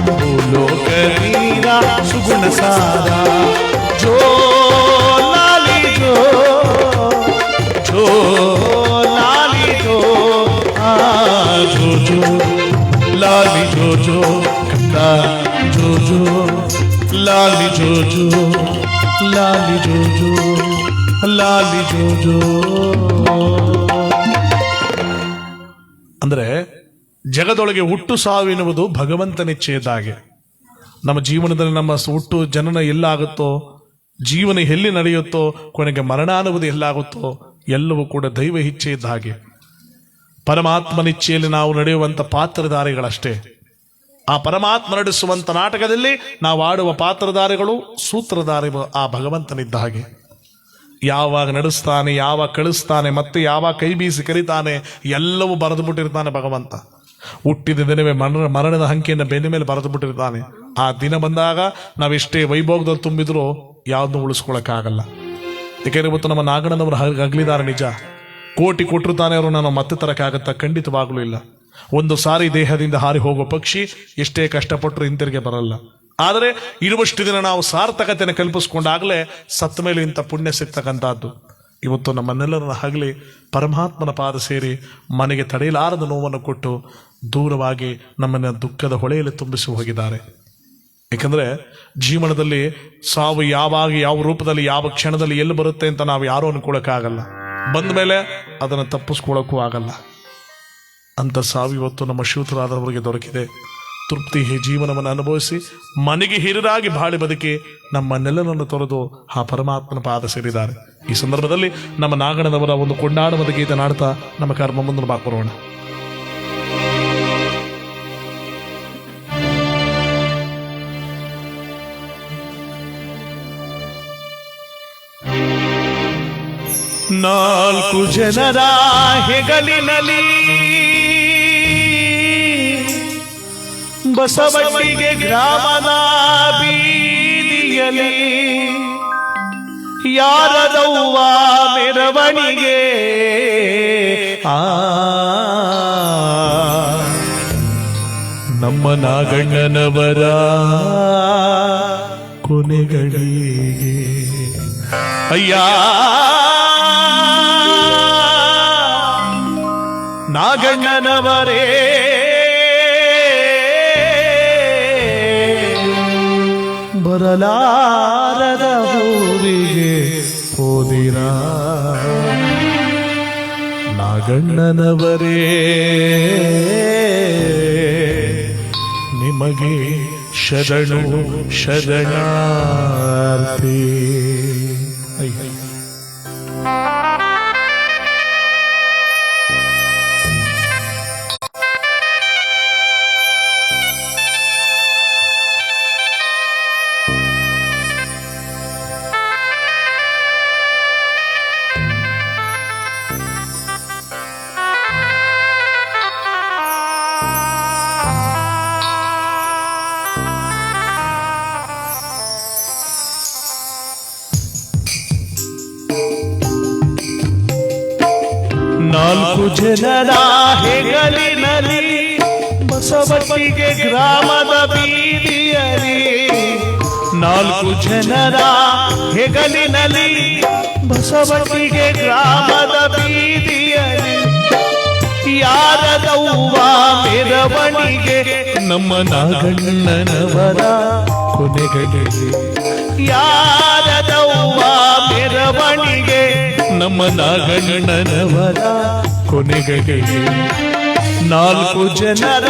ಭೂಲೋಕವೀರ ಸುಗುಣ ಸಾರ. ಜೋ ಲಾಲಿ ಜೋ ಜೋ ಲಾಲಿ ಜೋ ಜೋ ಜೋ ಲಾಲಿ ಜೋ ಜೋ ಕಂದ ಜೋ ಜೋ ಲಾಲಿ ಜೋ ಜೋ ಲಾಲಿ ಜೋ ಜೋ ಲಾಲಿ ಜೋ ಜೋ. ಅಂದ್ರೆ ಜಗದೊಳಗೆ ಹುಟ್ಟು ಸಾವಿನುವುದು ಭಗವಂತನಿಚ್ಛೆಯದಾಗೆ. ನಮ್ಮ ಜೀವನದಲ್ಲಿ ನಮ್ಮ ಹುಟ್ಟು ಜನನ ಎಲ್ಲಾಗುತ್ತೋ, ಜೀವನ ಎಲ್ಲಿ ನಡೆಯುತ್ತೋ, ಕೊನೆಗೆ ಮರಣ ಅನ್ನುವುದು ಎಲ್ಲಾಗುತ್ತೋ, ಎಲ್ಲವೂ ಕೂಡ ದೈವ ಇಚ್ಛೆ ಇದ್ದ ಹಾಗೆ. ಪರಮಾತ್ಮನಿಚ್ಛೆಯಲ್ಲಿ ನಾವು ನಡೆಯುವಂತ ಪಾತ್ರಧಾರಿಗಳಷ್ಟೇ. ಆ ಪರಮಾತ್ಮ ನಡೆಸುವಂತ ನಾಟಕದಲ್ಲಿ ನಾವು ಆಡುವ ಪಾತ್ರಧಾರಿಗಳು ಸೂತ್ರಧಾರಿಗಳು ಆ ಭಗವಂತನಿದ್ದ ಹಾಗೆ. ಯಾವಾಗ ನಡೆಸ್ತಾನೆ, ಯಾವಾಗ ಕಳಿಸ್ತಾನೆ, ಮತ್ತೆ ಯಾವಾಗ ಕೈ ಬೀಸಿ ಕರೀತಾನೆ, ಎಲ್ಲವೂ ಬರೆದು ಬಿಟ್ಟಿರ್ತಾನೆ ಭಗವಂತ. ಹುಟ್ಟಿದ ದಿನವೇ ಮರಣದ ಅಂಕಿಯನ್ನು ಬೆನ್ನ ಮೇಲೆ ಬರೆದು ಬಿಟ್ಟಿರ್ತಾನೆ. ಆ ದಿನ ಬಂದಾಗ ನಾವೆಷ್ಟೇ ವೈಭೋಗದಲ್ಲಿ ತುಂಬಿದ್ರೂ ಯಾವ್ದನ್ನು ಉಳಿಸ್ಕೊಳಕ್ಕಾಗಲ್ಲ. ಯಾಕೆಂದ್ರೆ ಇವತ್ತು ನಮ್ಮ ನಾಗಣ್ಣನವರು ಅಗಲಿದಾರೆ ನಿಜ. ಕೋಟಿ ಕೊಟ್ಟಿರ್ತಾನೆ ಅವರು ನಾನು ಮತ್ತೆ ತರಕ್ಕಾಗತ್ತಾ? ಖಂಡಿತವಾಗ್ಲೂ ಇಲ್ಲ. ಒಂದು ಸಾರಿ ದೇಹದಿಂದ ಹಾರಿ ಹೋಗುವ ಪಕ್ಷಿ ಎಷ್ಟೇ ಕಷ್ಟಪಟ್ಟರು ಹಿಂತಿರುಗಿ ಬರಲ್ಲ. ಆದರೆ ಇರುವಷ್ಟು ದಿನ ನಾವು ಸಾರ್ಥಕತೆಯನ್ನು ಕಲ್ಪಿಸ್ಕೊಂಡಾಗಲೇ ಸತ್ತ ಮೇಲೆ ಇಂಥ ಪುಣ್ಯ ಸಿಗ್ತಕ್ಕಂಥದ್ದು. ಇವತ್ತು ನಮ್ಮನ್ನೆಲ್ಲರನ್ನ ಹಗಲಿ ಪರಮಾತ್ಮನ ಪಾದ ಸೇರಿ ಮನೆಗೆ ತಡೆಯಲಾರದ ನೋವನ್ನು ಕೊಟ್ಟು ದೂರವಾಗಿ ನಮ್ಮನ್ನ ದುಃಖದ ಹೊಳೆಯಲ್ಲಿ ತುಂಬಿಸಿ ಹೋಗಿದ್ದಾರೆ. ಏಕೆಂದರೆ ಜೀವನದಲ್ಲಿ ಸಾವು ಯಾವಾಗ, ಯಾವ ರೂಪದಲ್ಲಿ, ಯಾವ ಕ್ಷಣದಲ್ಲಿ ಎಲ್ಲಿ ಬರುತ್ತೆ ಅಂತ ನಾವು ಯಾರೂ ಅನ್ಕೊಳಕ್ಕಾಗಲ್ಲ. ಬಂದ ಮೇಲೆ ಅದನ್ನು ತಪ್ಪಿಸ್ಕೊಳ್ಳೋಕ್ಕೂ ಆಗಲ್ಲ. ಅಂತ ಸಾವು ಇವತ್ತು ನಮ್ಮ ಶಿವತರಾದವರಿಗೆ ದೊರಕಿದೆ. ತೃಪ್ತಿ ಜೀವನವನ್ನು ಅನುಭವಿಸಿ ಮನೆಗೆ ಹಿರಿದಾಗಿ ಬಾಳಿ ಬದುಕಿ ನಮ್ಮನ್ನೆಲ್ಲರನ್ನು ತೊರೆದು ಆ ಪರಮಾತ್ಮನ ಪಾದ ಸೇರಿದ್ದಾರೆ. ಈ ಸಂದರ್ಭದಲ್ಲಿ ನಮ್ಮ ನಾಗಣ್ಣನವರ ಒಂದು ಕೊಂಡಾಡುವ ಗೀತೆ ನಾಡ್ತಾ ನಮ್ಮ ಕರ್ಮ ಮುಂದೆ ಬಾಕೋರೋಣ. ನಾಲ್ಕು ಜನರ ಹೆಗಲಿನಲ್ಲಿ ಬಸವಣ್ಣಿಗೆ ಗ್ರಾಮದ ಬೀದಿಯಲಿ ಯಾರದವ್ವ ಮೆರವಣಿಗೆ ನಮ್ಮ ನಾಗಣ್ಣನವರ ಕೊನೆಗಳಿಗೆ ಅಯ್ಯ ನಾಗಣ್ಣನವರೇ ಬರಲಾರದ ಊರಿಗೆ ಹೋದಿರ ನಾಗಣ್ಣನವರೇ ನಿಮಗೆ ಶರಣು ಶರಣಾರ್ಥಿ. ನಾಲ್ಕು ಜನರ ಹೆಗಲಿನಲ್ಲಿ ಬಸವಣ್ಣಿಗೆ ಗ್ರಾಮದ ಬೀದಿಯಲಿ ನಾಲ್ಕು ಜನರ ಹೆಗಲಿನಲ್ಲಿ ಬಸವಣ್ಣಿಗೆ ಗ್ರಾಮದ ಬೀದಿಯಲಿ ಯಾರದವ್ವ ಮೆರವಣಿಗೆ ನಮ್ಮ ನಾಗಣ್ಣನವರ ಕೊನೆಗಳಿಗೆ ಯಾರದವ್ವ ಮೆರವಣಿಗೆ ನಮ್ಮ ನಾಗಣ್ಣನವರ ಕೊನೆಗಳಿಗೆ ನಾಲ್ಕು ಜನರ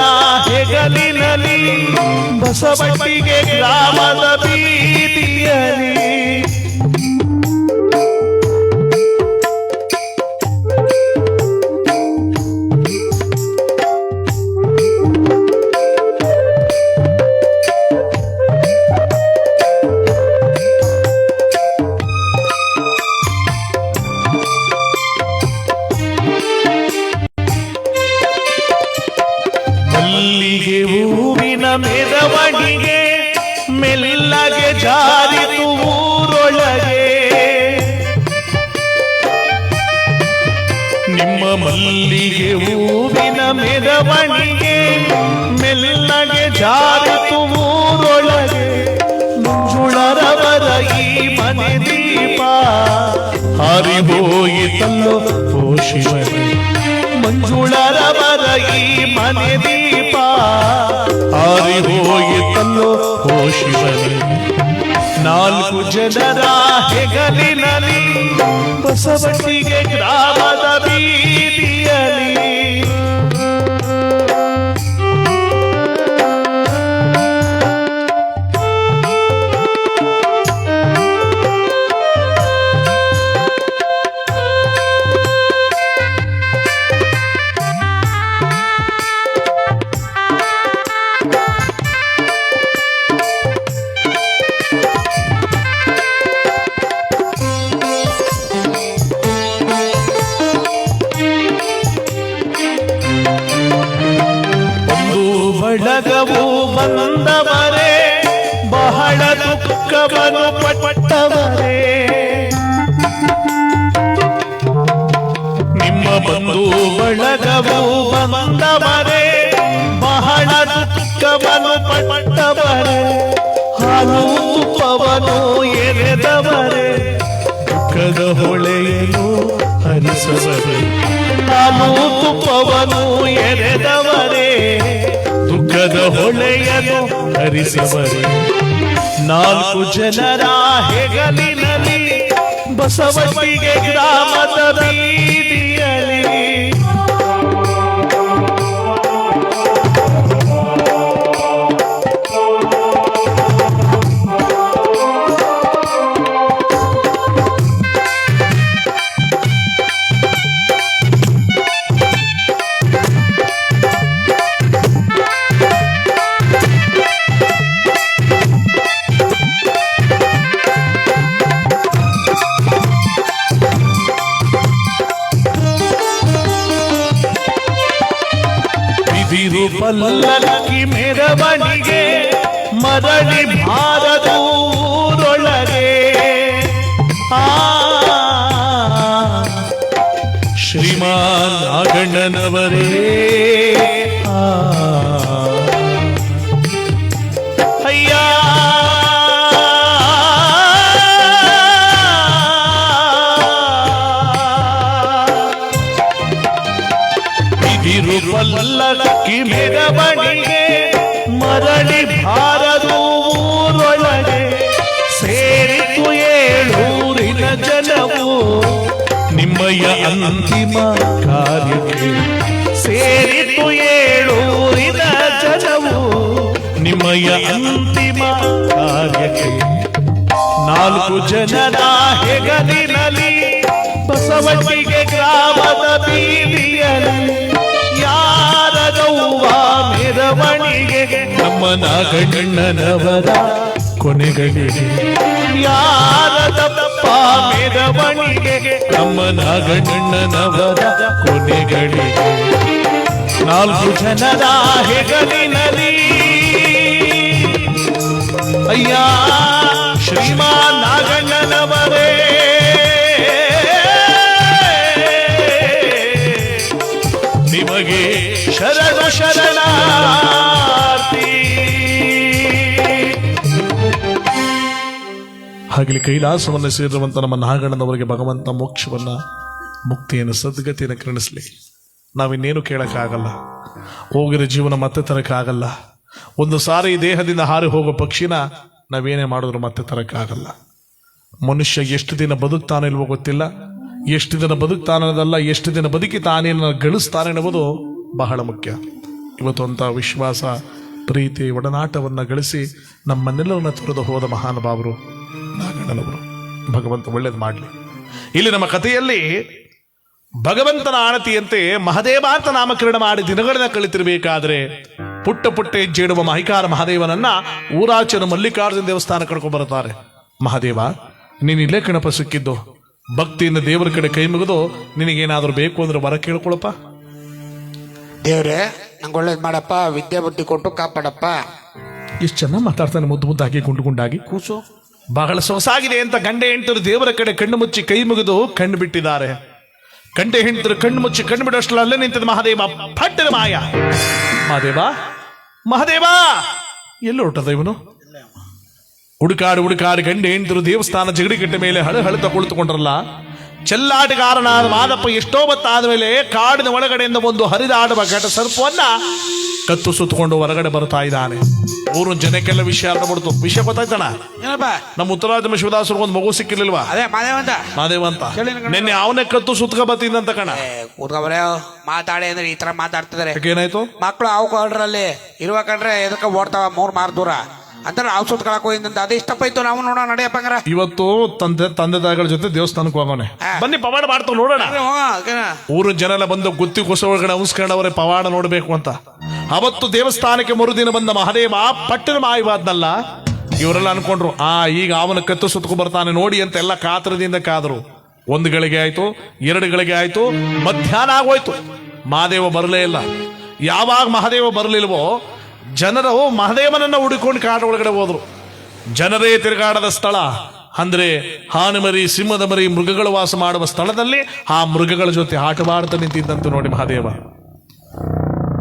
ಹೆಗಲಿನಲ್ಲಿ ಬಸವಣ್ಣಿಗೆ ಗ್ರಾಮದ ಬೀದಿಯಲಿ ಮಲ್ಲಿಗೆ ಹೂವಿನ ಮೆರವಣಿಗೆ ಮೆಲ್ಲಗೆ ಜಾರಿತು ಊರೊಳಗೆ ನಿಮ್ಮ ಮಲ್ಲಿಗೆ ಹೂವಿನ ಮೆರವಣಿಗೆ ಮೆಲ್ಲಗೆ ಜಾರಿತು ಊರೊಳಗೆ ಮಂಜುಳರವರ ಈ ಮನೆ ದೀಪ ಹರಿಬೋಯಿತಲ್ಲೋ ಓ ಶಿವನೇ ಮಂಜುಳರವರ ಈ ಮನೆ ದೀಪ ಹರಿಬೋಯಿತಲ್ಲೋ ಓ ಶಿವನೇ ನಾಲ್ಕು ಜನರ ಹೆಗಲಿನಲ್ಲಿ ಬಸವಣ್ಣಿಗೆ ಗ್ರಾಮದ ಬೀದಿಯಲಿ ಬಳಗವು ಬಂದವರೇ ಬಹಳ ದುಃಖವನ್ನು ಪಟ್ಟವರೇ ನಿಮ್ಮ ಬಂಧು ಬಳಗವು ಬಂದವರೇ ಬಹಳ ದುಃಖವನ್ನು ಪಟ್ಟವರೇ ಹಾಲು ತುಪ್ಪವನ್ನು ಎರೆದವರೇ ದುಃಖದ ಹೊಳೆಯನ್ನು ಹರಿಸವರೇ ಹಾಲು ತುಪ್ಪವನ್ನು ಎರೆದವರೇ ದುಃಖದ ಹೊಳೆಯನ್ನು ಹರಿಸವರೇ ನಾಲ್ಕು ಜನರ ಹೆಗಲಿನಲ್ಲಿ ಬಸವಟ್ಟಿಗೆ ಗ್ರಾಮದ ಬೀದಿಯಲ್ಲಿ ಪಲ್ಲಕ್ಕಿ ಮೆರವಣಿಗೆ ಮರಳಿ ಭಾರದೂರೊಳಗೆ ಶ್ರೀಮಾನ್ ನಾಗಣ್ಣನವರೇ ಅಯ್ಯ ಪಲ್ಲಕ್ಕಿ ಮೆರವಣಿಗೆ ಮರಳಿ ಭಾರದೂರೊಳಗೆ ಸೇರಿತು ಏಳೂರಿನ ಜನವು ನಿಮ್ಮಯ್ಯ ಅಂತಿಮ ಕಾರ್ಯಕ್ಕೆ ಸೇರಿತು ಏಳೂರಿನ ಜನವು ನಿಮ್ಮಯ್ಯ ಅಂತಿಮ ಕಾರ್ಯಕ್ಕೆ ನಾಲ್ಕು ಜನರ ಹೆಗಲಿನಲ್ಲಿ ಬಸವಟ್ಟಿಗೆ ಗ್ರಾಮದ ಬೀದಿಯಲ್ಲಿ ಯಾರದವ್ವ ಮೆರವಣಿಗೆ ನಮ್ಮ ನಾಗಣ್ಣನವರ ಕೊನೆಗಳಿಗೆ ಯಾರದಪ್ಪ ಮೆರವಣಿಗೆ ನಮ್ಮ ನಾಗಣ್ಣನವರ ಕೊನೆಗಳಿಗೆ ನಾಲ್ಕು ಜನರ ಹೆಗಲಿನಲ್ಲಿ ಅಯ್ಯ ಶ್ರೀಮಾನ್ ನಾಗಣ್ಣನವರೇ ನಿಮಗೆ ಶರಣು ಶರಣಾರ್ಥಿ. ಹಾಗೆ ಕೈಲಾಸವನ್ನು ಸೇರಿರುವಂತ ನಮ್ಮ ನಾಗಣ್ಣನವರಿಗೆ ಭಗವಂತ ಮೋಕ್ಷವನ್ನ ಮುಕ್ತಿಯನ್ನು ಸದ್ಗತಿಯನ್ನು ಕರುಣಿಸಲಿ. ನಾವಿನ್ನೇನು ಕೇಳಕ್ಕಾಗಲ್ಲ, ಹೋಗಿರೋ ಜೀವನ ಮತ್ತೆ ತರಕ್ಕಾಗಲ್ಲ. ಒಂದು ಸಾರಿ ಈ ದೇಹದಿಂದ ಹಾರಿ ಹೋಗೋ ಪಕ್ಷಿನ ನಾವೇನೇ ಮಾಡಿದ್ರು ಮತ್ತೆ ತರಕ್ಕಾಗಲ್ಲ. ಮನುಷ್ಯ ಎಷ್ಟು ದಿನ ಬದುಕ್ತಾನೆ ಇಲ್ವೋ ಗೊತ್ತಿಲ್ಲ, ಎಷ್ಟು ದಿನ ಬದುಕ್ತಾನದಲ್ಲ, ಎಷ್ಟು ದಿನ ಬದುಕಿ ತಾನೇನ ಗಳಿಸ್ತಾನೆ ಎನ್ನುವುದು ಬಹಳ ಮುಖ್ಯ. ಇವತ್ತು ಅಂತ ವಿಶ್ವಾಸ, ಪ್ರೀತಿ, ಒಡನಾಟವನ್ನು ಗಳಿಸಿ ನಮ್ಮನ್ನೆಲ್ಲರನ್ನ ತೊರೆದು ಹೋದ ಮಹಾನುಭಾವರು ನಾಗಣ್ಣನವರು. ಭಗವಂತ ಒಳ್ಳೇದು ಮಾಡಲಿ. ಇಲ್ಲಿ ನಮ್ಮ ಕಥೆಯಲ್ಲಿ ಭಗವಂತನ ಆಣತಿಯಂತೆ ಮಹದೇವ ಅಂತ ನಾಮಕರಣ ಮಾಡಿ ದಿನಗಳನ್ನ ಕಳಿತಿರ್ಬೇಕಾದ್ರೆ ಪುಟ್ಟ ಪುಟ್ಟ ಹೆಜ್ಜೆ ಇಡುವ ಮಹಿಕಾರ ಮಹಾದೇವನನ್ನ ಊರಾಚನ ಮಲ್ಲಿಕಾರ್ಜುನ ದೇವಸ್ಥಾನ ಕರ್ಕೊಂಡು ಬರುತ್ತಾರೆ. ಮಹಾದೇವ, ನೀನು ಇಲ್ಲೇ ಕಣಪ ಸಿಕ್ಕಿದ್ದು, ಭಕ್ತಿಯಿಂದ ದೇವರ ಕಡೆ ಕೈ ಮುಗಿದು ನಿನಗೇನಾದ್ರೂ ಬೇಕು ಅಂದ್ರೆ ವರ ಕೇಳ್ಕೊಳಪ್ಪ. ದೇವ್ರೆ, ನಂಗೆ ಒಳ್ಳೇದು ಮಾಡಪ್ಪ, ವಿದ್ಯೆ ಬುದ್ಧಿ ಕೊಟ್ಟು ಕಾಪಾಡಪ್ಪ. ಇಷ್ಟು ಚೆನ್ನಾಗಿ ಮಾತಾಡ್ತಾನೆ, ಮುದ್ದು ಮುದ್ದಾಗಿ ಗುಂಡು ಗುಂಡಾಗಿ. ಕೂಸು ಬಹಳ ಸೊಗಸಾಗಿದೆ ಅಂತ ಗಂಡೆ ಹೆಂಡತರು ದೇವರ ಕಡೆ ಕಣ್ಣು ಮುಚ್ಚಿ ಕೈ ಮುಗಿದು ಕಣ್ಣು ಬಿಟ್ಟಿದ್ದಾರೆ. ಗಂಡೆ ಹೆಂಡತರು ಕಣ್ಣು ಮುಚ್ಚಿ ಕಣ್ಣು ಬಿಡೋಷ್ಟಲ್ಲ ಅಲ್ಲೇ ನಿಂತಿದ್ದ ಮಹಾದೇವ ಪಟ್ಟದ ಮಾಯ. ಮಹಾದೇವ, ಮಹಾದೇವ ಎಲ್ಲಿ ಹೊರಟದ ಇವನು? ಹುಡುಕಾಡಿ ಗಂಡೆ ಹೆಂಡತರು ದೇವಸ್ಥಾನ ಜಗಡಿಕಟ್ಟೆ ಮೇಲೆ ಹಳತ ಕುಳಿತುಕೊಂಡ್ರಲ್ಲ. ಚೆಲ್ಲಾಟಗಾರನಾದ ಮಾದಪ್ಪ ಎಷ್ಟೋ ಹೊತ್ತಾದ ಮೇಲೆ ಕಾಡಿನ ಒಳಗಡೆಯಿಂದ ಒಂದು ಹರಿದಾಡುವ ಘಟ ಸರ್ಪವನ್ನ ಕತ್ತು ಸುತ್ತಕೊಂಡು ಹೊರಗಡೆ ಬರ್ತಾ ಇದ್ದಾನೆ. ಊರು ಜನಕ್ಕೆಲ್ಲ ವಿಷಯ ಅರ್ಥ ಬಿಡ್ತು. ವಿಷಯ ಗೊತ್ತಾಯ್ತಣ? ನಮ್ಮ ಉತ್ತರಾಜಮ ಶಿವದಾಸರು ಒಂದು ಮಗು ಸಿಕ್ಕಿರ್ಲಿಲ್ವಾ? ಅದೇ ಮಾದೇವ ಅಂತ. ನಿನ್ನೆ ಅವನೇ ಕತ್ತು ಸುತ್ತಕ ಬತ್ತಿದಂತ ಕಣ. ಕೂತ್ಕೊಬರೇ ಮಾತಾಡಿ ಅಂದ್ರೆ ಈ ತರ ಮಾತಾಡ್ತಿದಾರೆ. ಏನಾಯ್ತು? ಮಕ್ಕಳು ಅವು ಕಳ್ರಲ್ಲಿ ಇರುವ ಕಂಡ್ರೆ ಎದಕ್ಕೆ ಓಡ್ತಾವ 3 ಮಾರ್ ದೂರ ಅಂತ ನಾವು ಸುತ್ತಕೊಳಕ್ ಹೋಗಿದ್ದಂತ ಅದೇ ಇಷ್ಟಪ್ಪ ಇತ್ತು. ನಾವು ನೋಡೋಣ ನಡೆಯಪ್ಪಂಗಾರ. ಇವತ್ತು ತಂದೆ ತಾಯಿಗಳ ಜೊತೆ ದೇವಸ್ಥಾನಕ್ಕೆ ಹೋಗೋಣ, ಬನ್ನಿ ಪವಾಡ ಮಾಡ್ತಾವ ನೋಡೋಣ. ಊರಿನ ಜನ ಎಲ್ಲ ಬಂದು ಗುತ್ತಿ ಕುಸ ಒಳಗಡೆ ಅವಸ್ಕೊಂಡವರೇ ಪವಾಡ ನೋಡ್ಬೇಕು ಅಂತ. ಅವತ್ತು ದೇವಸ್ಥಾನಕ್ಕೆ ಮರುದಿನ ಬಂದ ಮಹಾದೇವ ಪಟ್ಟಣ ಮಾಯವಾದ್ನಲ್ಲ. ಇವರೆಲ್ಲ ಅನ್ಕೊಂಡ್ರು ಈಗ ಅವನ ಕತ್ತು ಸುತ್ತಕೊ ಬರ್ತಾನೆ ನೋಡಿ ಅಂತ ಎಲ್ಲ ಕಾತರದಿಂದ ಕಾದ್ರು. 1 ಗಳಿಗೆ ಆಯ್ತು, 2 ಗಳಿಗೆ ಆಯ್ತು, ಮಧ್ಯಾಹ್ನ ಆಗೋಯ್ತು. ಮಹಾದೇವ ಬರಲೇ ಇಲ್ಲ. ಯಾವಾಗ ಮಹಾದೇವ ಬರಲಿಲ್ವೋ ಜನರು ಮಹದೇವನನ್ನ ಹುಡುಕೊಂಡು ಕಾಡ ಒಳಗಡೆ ಹೋದ್ರು. ಜನರೇ ತಿರುಗಾಡದ ಸ್ಥಳ ಅಂದ್ರೆ ಹಾನುಮರಿ, ಸಿಂಹದ ಮರಿ, ಮೃಗಗಳು ವಾಸ ಮಾಡುವ ಸ್ಥಳದಲ್ಲಿ ಆ ಮೃಗಗಳ ಜೊತೆ ಆಟವಾಡ್ತಾ ನಿಂತಿದ್ದಂತೆ ನೋಡಿ ಮಹಾದೇವ.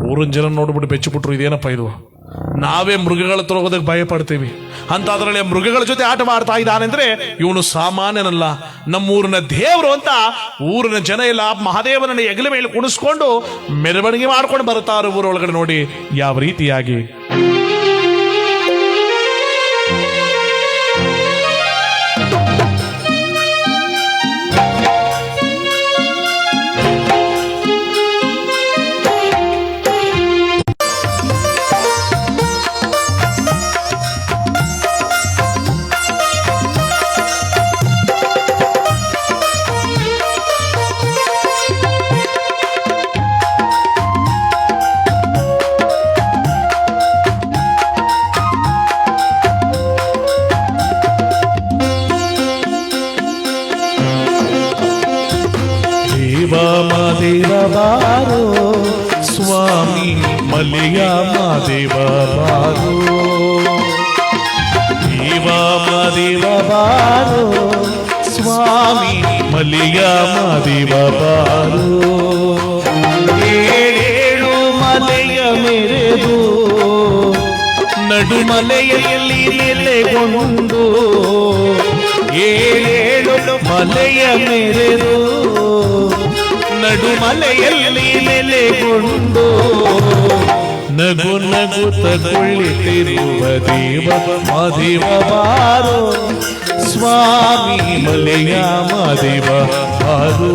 ಊರಿನ ಜನ ನೋಡ್ಬಿಟ್ಟು ಬೆಚ್ಚಿಬಿಟ್ರು, ಇದೇನಪ್ಪ ಇದು, ನಾವೇ ಮೃಗಗಳ ಹತ್ರ ಹೋಗೋದಕ್ಕೆ ಭಯ ಪಡ್ತೀವಿ ಅಂತ, ಅದರಲ್ಲಿ ಮೃಗಗಳ ಜೊತೆ ಆಟವಾಡ್ತಾ ಇದ್ದಾನೆಂದ್ರೆ ಇವನು ಸಾಮಾನ್ಯನಲ್ಲ, ನಮ್ಮೂರಿನ ದೇವರು ಅಂತ ಊರಿನ ಜನ ಎಲ್ಲ ಮಹಾದೇವನನ್ನ ಹೆಗಲ ಮೇಲೆ ಕುಣಿಸ್ಕೊಂಡು ಮೆರವಣಿಗೆ ಮಾಡ್ಕೊಂಡು ಬರ್ತಾರೆ ಊರೊಳಗಡೆ. ನೋಡಿ ಯಾವ ರೀತಿಯಾಗಿ ಮಹಾದೇವ ಬಾರೋ ಸ್ವಾಮಿ ಮಲೆಯ ಮಹಾದೇವ ಬಾರೋ, ದೇವ ಮಹಾದೇವ ಬಾರೋ ಸ್ವಾಮಿ ಮಲೆಯ ಮಹಾದೇವ ಬಾರೋ. ಏಳು ಮಲೆಯ ಮೆರೆದು ನಡುಮಲೆಯಲ್ಲಿ ನೆಲೆಗೊಂಡು, ಏಳೇಳು ಮಲೆಯ ಮೆರೆದು ನಡುಮಲೆಯಲ್ಲಿ ನೆಲೆಗೊಂಡು, ನಗು ನಗುತ್ತ ಕುಳಿತಿರುವ ದೇವ ಮಹಾದೇವ ಬಾರೋ ಸ್ವಾಮಿ ಮಲೆಯ ಮಹಾದೇವ ಬಾರೋ.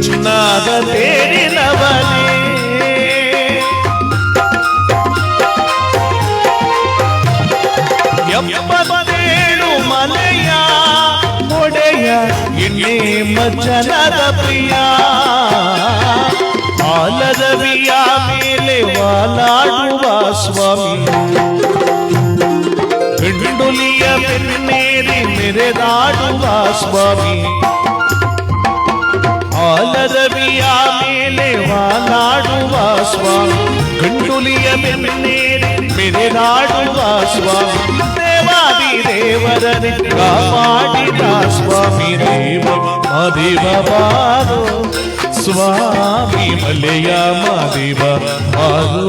ಚಿನ್ನಾದ ತೇರಿನವನೇ ಎಪ್ಪತ್ತೇಳು ಮಲೆಯ ಒಡೆಯ ಎಣ್ಣೆ ಮಜ್ಜನದ ಪ್ರಿಯ, ಆಲದವಿಯ ಮೇಲೆ ವಾಲಾಡುವ ಸ್ವಾಮಿ, ಗಂಡುಲಿಯ ಬೆನ್ನೇರಿ ಮೆರೆದಾಡುವ ಸ್ವಾಮಿ, ಆಲದವಿಯ ಮೇಲೆ ವಾಲಾಡುವ ಸ್ವಾಮಿ, ಗಂಡುಲಿಯ ಬೆನ್ನೇರಿ ಮೆರೆದಾಡುವ ಸ್ವಾಮಿ, ದೇವಾದಿ ದೇವರನೆ ಕಾಪಾಡಿದ ಸ್ವಾಮಿ, ದೇವ ಮಹಾದೇವ ಬಾರೋ ಸ್ವಾಮಿ ಮಲೆಯ ಮಹಾದೇವ ಬಾರೋ.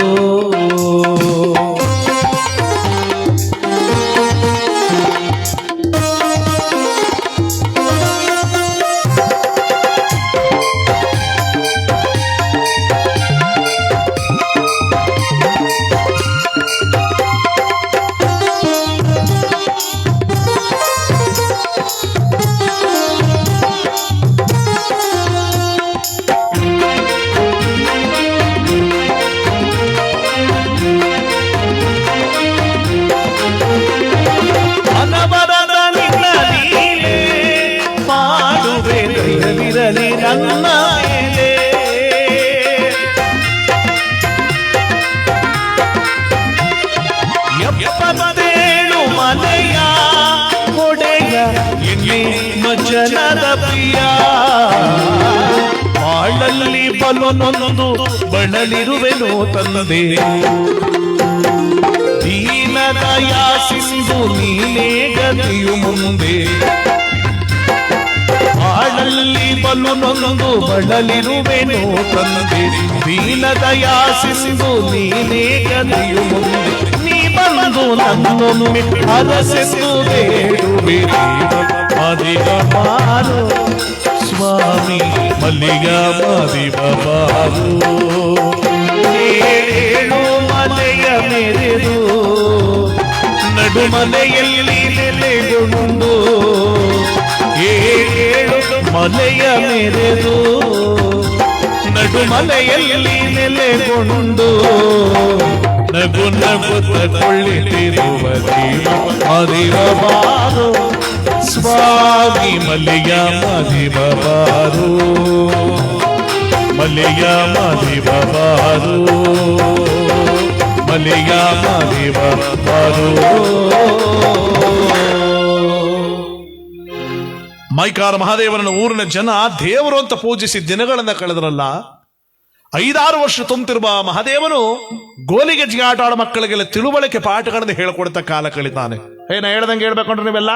ನನ್ನ ಮೇಲೆ ಎಪ್ಪತ್ತೇಳು ಮಲೆಯ ಒಡೆಯ ಎಣ್ಣೆ ಮಜ್ಜನದ ಪ್ರಿಯ, ಬಾಳಲ್ಲಿ ಬಲು ನೊಂದು ಬಳಲಿರುವೆನೋ ತಂದೆ, ದೀನದಯ ಸಿಂಧು ನೀನೇ ಗತಿಯು ಮುಂದೆ, ಬಾಳಲ್ಲಿ ಬಲು ನೊಂದು ಬಳಲಿರುವೆನೋ ತಂದೆ, ದೀನದಯ ಸಿಂಧು ನೀನೇ ಗತಿಯು ಮುಂದೆ, ನೀ ಬಂದು ನನ್ನೊಮ್ಮೆ ಅರಸೆಂದು ಬೇಡುವೆ ಮಹಾದೇವ ಬಾರೋ ಸ್ವಾಮಿ ಮಲೆಯ ಮಹಾದೇವ ಬಾರೋ. ಏಳೇಳು ಮಲೆಯ ಮೆರೆದು ನಡುಮಲೆಯಲ್ಲಿ ನೆಲೆಗೊಂಡು, ಏಳೇಳು ಮಲೆಯ ಮೆರೆದು ನಡುಮಲೆಯಲ್ಲಿ ನೆಲೆಗೊಂಡು ನಗು ನಗುತ್ತ ಕೊಳ್ಳಿಟ್ಟಿರುವ ಮದಿರಬಾರು ಸ್ವಾಮಿ ಮಲ್ಲಿಯ ಮದಿಬಾರು ಮಲ್ಲಿಯ ಮದಿಬಾರು ಮಲ್ಲಿಯ ಮದಿಬಾರು. ಮೈಕಾರ ಮಹಾದೇವರನ್ನು ಊರಿನ ಜನ ದೇವರು ಅಂತ ಪೂಜಿಸಿ ದಿನಗಳನ್ನ ಕಳೆದ್ರಲ್ಲ. 5-6 ವರ್ಷ ತುಂಬಿರುವ ಮಹಾದೇವನು ಗೋಲಿಗೆಜ್ಜಿಗೆ ಆಟ ಆಡೋ ಮಕ್ಕಳಿಗೆಲ್ಲ ತಿಳುವಳಿಕೆ ಪಾಠಗಳನ್ನು ಹೇಳ್ಕೊಡ್ತಾ ಕಾಲ ಕಳಿತಾನೆ. ಏನ ಹೇಳ್ದಂಗೆ ಹೇಳ್ಬೇಕೊಂಡ್ರೆ ನೀವೆಲ್ಲ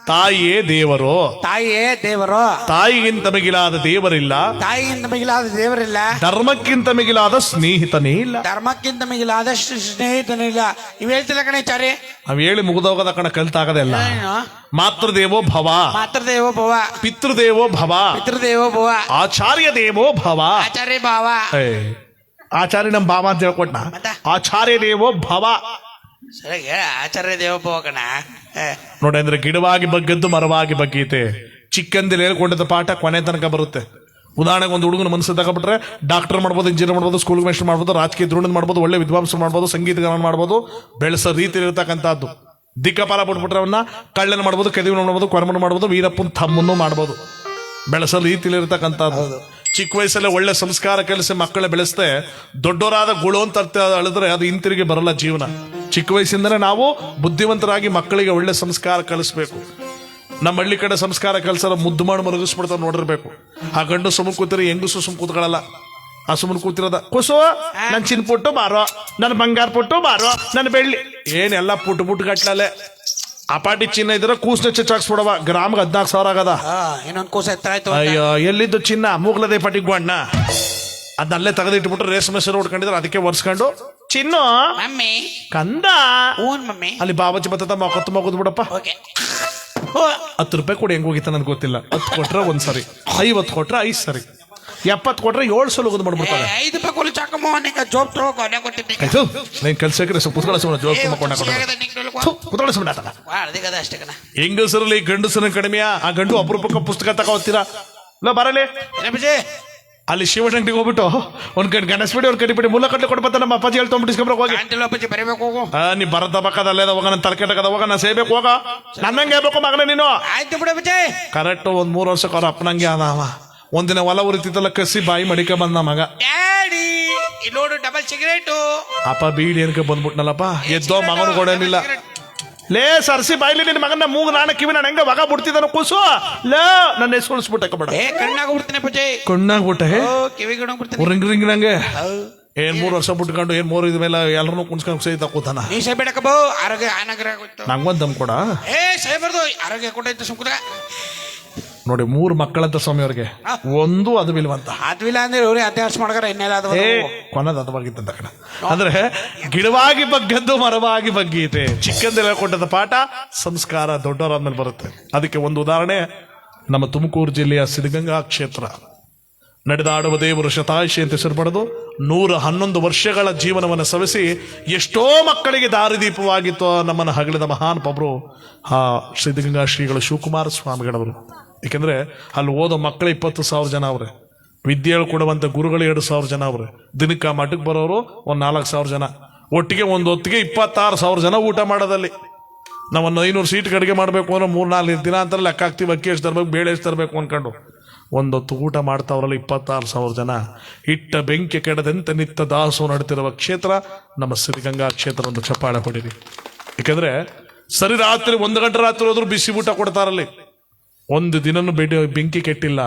ತಾಯಿಯೇ ದೇವರು, ತಾಯಿಯೇ ದೇವರು, ತಾಯಿಗಿಂತ ಮಿಗಿಲಾದ ದೇವರಿಲ್ಲ, ತಾಯಿಗಿಂತ ಮಿಗಿಲಾದ ದೇವರಿಲ್ಲ, ಧರ್ಮಕ್ಕಿಂತ ಮಿಗಿಲಾದ ಸ್ನೇಹಿತನೇ ಇಲ್ಲ, ಧರ್ಮಕ್ಕಿಂತ ಮಿಗಿಲಾದ ಸ್ನೇಹಿತನೇ ಇಲ್ಲ. ಇವ್ ಹೇಳ್ತಿಲ್ಲ ಕಣೇಚಾರಿ, ಅವ್ ಹೇಳಿ ಮುಗಿದೋಗದ ಕಣ ಕಲ್ತಾಗದೆಲ್ಲ. ಮಾತೃದೇವೋ ಭವ, ಮಾತೃದೇವೋ ಭವ, ಪಿತೃದೇವೋ ಭವ, ಪಿತೃದೇವೋ ಭವ, ಆಚಾರ್ಯ ದೇವೋ ಭವ, ಆಚಾರ್ಯ ಭಾವ. ಆಚಾರ್ಯ ನಮ್ ಭಾವ ಅಂತ ಹೇಳ್ಕೊಟ್ನ. ಆಚಾರ್ಯ ದೇವೋ ಭವ. ಸರಿ, ಆಚಾರ್ಯ ದೇವೋಭವ ಕಣ. ನೋಡಿ, ಅಂದ್ರೆ ಗಿಡವಾಗಿ ಬಗ್ಗದ್ದು ಮರವಾಗಿ ಬಗ್ಗೀತೆ. ಚಿಕ್ಕಂದಿಲ್ ಹೇಳ್ಕೊಂಡಿದ್ದ ಪಾಠ ಕೊನೆ ತನಕ ಬರುತ್ತೆ. ಉದಾಹರಣೆಗೆ ಒಂದು ಹುಡುಗನ ಮನಸ್ಸು ತಗೊಬಿಟ್ರೆ ಡಾಕ್ಟರ್ ಮಾಡ್ಬೋದು, ಇಂಜಿನಿಯರ್ ಮಾಡ್ಬೋದು, ಸ್ಕೂಲ್ ಮೇಸ್ಟರ್ ಮಾಡ್ಬೋದು, ರಾಜಕೀಯ ದ್ರೋಣ ಮಾಡ್ಬೋದು, ಒಳ್ಳೆ ವಿದ್ವಾಂಸ ಮಾಡ್ಬೋದು, ಸಂಗೀತಗಾನ ಮಾಡ್ಬೋದು. ಬೆಳೆಸೋ ರೀತಿ ಇರತಕ್ಕಂಥದ್ದು. ದಿಕ್ಕಪಾಲ ಬಿಟ್ಬಿಟ್ರೆ ಅವನ್ನ ಕಳ್ಳನ ಮಾಡ್ಬೋದು, ಕೆದಿವನ ಮಾಡ್ಬೋದು, ಕೊರಮನ ಮಾಡ್ಬೋದು, ವೀರಪ್ಪನ ತಮ್ಮನ್ನು ಮಾಡ್ಬೋದು. ಬೆಳೆಸೋ ರೀತಿಲಿ ಇರತಕ್ಕಂಥದ್ದು. ಚಿಕ್ಕ ವಯಸ್ಸಲ್ಲೇ ಒಳ್ಳೆ ಸಂಸ್ಕಾರ ಕಲಿಸಿ ಮಕ್ಕಳ ಬೆಳೆಸ್ತೆ ದೊಡ್ಡವರಾದ ಗುಳು ಅಂತ ಅಳಿದ್ರೆ ಅದು ಹಿಂತಿರುಗಿ ಬರಲ್ಲ ಜೀವನ. ಚಿಕ್ಕ ವಯಸ್ಸಿಂದನೇ ನಾವು ಬುದ್ಧಿವಂತರಾಗಿ ಮಕ್ಕಳಿಗೆ ಒಳ್ಳೆ ಸಂಸ್ಕಾರ ಕಲಿಸ್ಬೇಕು. ನಮ್ಮ ಹಳ್ಳಿ ಕಡೆ ಸಂಸ್ಕಾರ ಕಲಿಸೋರು ಮುದ್ದು ಮಾಡಿ ಮಲಗಿಸ್ಬಿಡ್ತಾರೆ ನೋಡಿರ್ಬೇಕು. ಆ ಗಂಡು ಸುಮ್ಮನೆ ಕೂತಿರಿ, ಹೆಂಗಸು ಸುಮ್ ಕೂತ್ಕೊಳ್ಳಲ್ಲ. ಆ ಸುಮ್ಮನೆ ಕೂತಿರೋದ ಕುಸು ನನ್ ಚಿನ್ನ ಪುಟ್ಟು ಬಾರೋ, ನನ್ನ ಬಂಗಾರ ಪುಟ್ಟು ಬಾರೋ, ನನ್ನ ಬೆಳ್ಳಿ ಏನೆಲ್ಲ ಪುಟ್ಟು ಗಟ್ಲಲ್ಲೇ. ಅಪಾಟಿ ಚಿನ್ನ ಇದ್ರೆ ಕೂಸ್ನ ಚಚ್ಚಾಕ್ಸ್ಬಿಡವ. ಗ್ರಾಮ್ಗೆ 14,000 ಆಗದ. ಇನ್ನೊಂದು ಕೂಸ ಎತ್ತರ ಆಯ್ತು. ಅಯ್ಯೋ, ಎಲ್ಲಿದ್ದು ಚಿನ್ನ? ಮೂಗ್ಲದೇ ಪಟ್ಟಿಗೆ ಅಣ್ಣ ಅದನ್ನಲ್ಲೇ ತೆಗೆದಿಟ್ಬಿಟ್ರೆ ರೇಷ್ಮೆ ಸೀರೆ ಉಟ್ಕೊಂಡಿದ್ರೆ ಅದಕ್ಕೆ ಒರ್ಸ್ಕೊಂಡು ಚಿನ್ನು ಮಮ್ಮಿ ಕಂದ ಓನ್ ಮಮ್ಮಿ ಅಲ್ಲಿ ಬಾಬಾಜಿ ಬತ್ತ ಕೊತ್ತು ಮಗುದ್ ಬಿಡಪ್ಪ. 10 ರೂಪಾಯಿ ಕೊಡಿ. ಹೆಂಗ್ ಹೋಗಿತ್ತ ನನ್ಗೆ ಗೊತ್ತಿಲ್ಲ. 10 ಕೊಟ್ರೆ 1 ಸರಿ, 50 ಕೊಟ್ರೆ 5 ಸರಿ, 70 ಕೊಟ್ರೆ 7 ಸಲ ಹೋಗೋದು ಮಾಡ್ಬಿಡ್ತಾರೆ. 5 ರೂಪಾಯಿ ಕೊಲಿ ಚಾಕಮ್ಮ ನಿಂಗೆ ಜೋಬ್ ತಗೊಳ್ಳೆ ಕೊಟ್ಟಿದ್ದೆ. ಆಯ್ತು, ನೀನ್ ಕೆಲ್ಸಕ್ಕೆ ಪುಸ್ತಕ ಜೋಬ್ ಕುತ್ಕೊಳ್ಳಿಸ್ಬಿಡ. ಅಷ್ಟೇ ಕಣ. ಹೆಂಗಸರಲ್ಲಿ ಗಂಡಸರ ಕಡಿಮೆಯಾ? ಆ ಗಂಡು ಅಪರೂಪಕ್ಕ ಪುಸ್ತಕ ತಗೋತೀರಾ? ಇಲ್ಲ ಬರಲಿ. ಅಲ್ಲಿ ಶಿವಶಂಕರಿಗೆ ಹೋಗ್ಬಿಟ್ಟು ಒಂದ್ ಕಡೆ ಗಣೇಶ್ಬಿಡಿ ಒಂದ್ ಕಡಿಬಿಡಿ ಮುಲ್ಲ ಕಟ್ಲಿ ಕೊಡ್ಬತ್ತ. ನಮ್ಮ ಅಪ್ಪಾಜಿ ಹೇಳ್ಕೊಂಡ್ಬಿಟ್ಟಿಸ್ಕೊಂಡ್ರೆ ಹೋಗಿ ಅಪ್ಪಾಜಿ ಬರೀಬೇಕು ಹೋಗು. ನೀ ಬರದ ಪಕ್ಕದಲ್ಲೇ ಹೋಗ, ನನ್ನ ತಲೆಕೆಟ್ಟಕದ ಹೋಗ, ನಾ ಸೇಬೇಕು ಹೋಗ. ನನ್ನಂಗೆ ಹೇಳ್ಬೇಕು ಮಗನ ನೀನು. ಆಯ್ತು ಬಿಡ ಬಜೆ. ಕರೆಕ್ಟ್ 1-3 ವರ್ಷಕ್ಕೆ ಅವ್ರ ಅಪ್ಪನಂಗೆ ಅವ. ಒಂದಿನ ಹೊಲ ಉರಿತಿತ್ತಲ್ಲ, ಕಸಿ ಬಾಯಿ ಮಡಿಕ ಬಂದ ಮಗ. ಡ್ಯಾಡಿ ಇಲ್ಲೋಡು ಡಬಲ್ ಸಿಗರೇಟು. ಅಪ್ಪ ಬೀಡಿ ಏನಕ್ಕೆ ಬಂದ್ಬಿಟ್ನಲ್ಲಪ್ಪ. ಎದ್ದೋ ಮಗನು ಕೊಡೋನಿಲ್ಲ. ಲೇ ಸರ್ಸಿ ಬಾಯ್ಲಿ ನಿನ್ನ ಮಗನ ಮೂಗು ನಾಣ ಕಿವಿ ನಾನು ಹೆಂಗ ಮಗ ಬಿಡ್ತಿದ್ದಾನ ಕೂಸು. ಲೇ ನನ್ನ ಹೆಸರು ಉಳಿಸ್ಬಿಟ್ಟಬೇಡ. ಕಣ್ಣಾಗ ಬಿಡ್ತೀನಿ ಪೂಜೆ. ಕಣ್ಣಾಗ ಬಿಟ್ಟೆ ಕಿವಿಗೆ ಬಿಡ್ತೀನಿ. ರಿಂಗ್ ನಂಗೆ ಏನ್ 3 ವರ್ಷ ಬಿಟ್ಕೊಂಡು ಏನ್ 3 ಇದ್ಮೇಲೆ ಎಲ್ಲರನ್ನೂ ಕುಣ್ಸ್ಕೊಂಡು ಸಹಿತ ಕೂತಾನ. ನೀ ಸೈ ಬೇಡಕಬೋ ಆರೋಗ್ಯ ಆನಗ್ರಹ ಗೊತ್ತು. ನಂಗೊಂದ್ ದಮ್ ಕೊಡ. ಸೈ ಬರ್ದು ಆರೋಗ್ಯ ಕೊಟ್ಟೈತೆ ಸುಮ್ಕುದ. ನೋಡಿ 3 ಮಕ್ಕಳಂತ ಸ್ವಾಮಿ ಅವ್ರಿಗೆ ಒಂದು ಅದು ಬಿಲ್ವಂತ. ಅದ್ವಿಲ್ಲ ಅಂದ್ರೆ ಇವ್ರೆ ಅಧ್ಯಾಸ ಮಾಡ್ತಾರ. ಇನ್ನೆಲ್ಲ ಕೊನದ ಅದವಾಗಿತ್ತಂತ ಕಣ. ಅಂದ್ರೆ ಗಿಡವಾಗಿ ಬಗ್ಗದ್ದು ಮರವಾಗಿ ಬಗ್ಗೀತೆ. ಚಿಕ್ಕಂದೆಲ್ಲ ಕೊಟ್ಟದ ಪಾಠ ಸಂಸ್ಕಾರ ದೊಡ್ಡವರಾದ್ಮೇಲೆ ಬರುತ್ತೆ. ಅದಕ್ಕೆ ಒಂದು ಉದಾಹರಣೆ ನಮ್ಮ ತುಮಕೂರು ಜಿಲ್ಲೆಯ ಸಿದ್ಧಗಂಗಾ ಕ್ಷೇತ್ರ. ನಡೆದಾಡುವ ದೇವರು ಶತಾಯುಷಿ ಅಂತ ಹೆಸರು ಪಡೆದು 111 ವರ್ಷಗಳ ಜೀವನವನ್ನು ಸವಿಸಿ ಎಷ್ಟೋ ಮಕ್ಕಳಿಗೆ ದಾರಿದೀಪವಾಗಿತ್ತು ನಮ್ಮನ್ನು ಹಗಲಿದ ಮಹಾನ್ ಪಬ್ರು ಆ ಸಿದ್ಧಗಂಗಾ ಶ್ರೀಗಳು ಶಿವಕುಮಾರ ಸ್ವಾಮಿಗಳವರು. ಏಕೆಂದ್ರೆ ಅಲ್ಲಿ ಓದೋ ಮಕ್ಕಳು 20,000 ಜನ ಅವ್ರೆ. ವಿದ್ಯೆ ಹೇಳ್ಕೊಡುವಂತ ಗುರುಗಳು 2,000 ಜನ ಅವ್ರೆ. ದಿನಕ್ಕೆ ಮಠಕ್ಕೆ ಬರೋರು 4,000 ಜನ. ಒಟ್ಟಿಗೆ ಒಂದು ಹೊತ್ತಿಗೆ 26,000 ಜನ ಊಟ ಮಾಡೋದಲ್ಲಿ. ನಾವೊಂದು 500 ಸೀಟ್ ಅಡುಗೆ ಮಾಡಬೇಕು ಅಂದ್ರೆ 3-4 ದಿನ ಅಂತ ಲೆಕ್ಕ ಹಾಕ್ತಿವಿ. ಅಕ್ಕಿ ಎಷ್ಟು ತರಬೇಕು, ಬೇಳೆ ಎಷ್ಟು ತರಬೇಕು ಅನ್ಕೊಂಡು ಒಂದೊತ್ತು ಊಟ ಮಾಡ್ತಾವ್ರಲ್ಲ 26,000 ಜನ. ಇಟ್ಟ ಬೆಂಕಿ ಕೆಡದಂತೆ ನಿತ್ಯ ದಾಸು ನಡ್ತಿರುವ ಕ್ಷೇತ್ರ ನಮ್ಮ ಸಿದ್ಧಗಂಗಾ ಕ್ಷೇತ್ರ. ಒಂದು ಚಪ್ಪಾಳೆ ಹೊಡಿರಿ. ಯಾಕಂದ್ರೆ ಸರಿ ರಾತ್ರಿ 1 ಗಂಟೆ ರಾತ್ರಿ ಹೋದ್ರು ಬಿಸಿ ಊಟ ಕೊಡ್ತಾರಲ್ಲಿ. ಒಂದು ದಿನನೂ ಬೆಂಕಿ ಕೆಟ್ಟಿಲ್ಲ.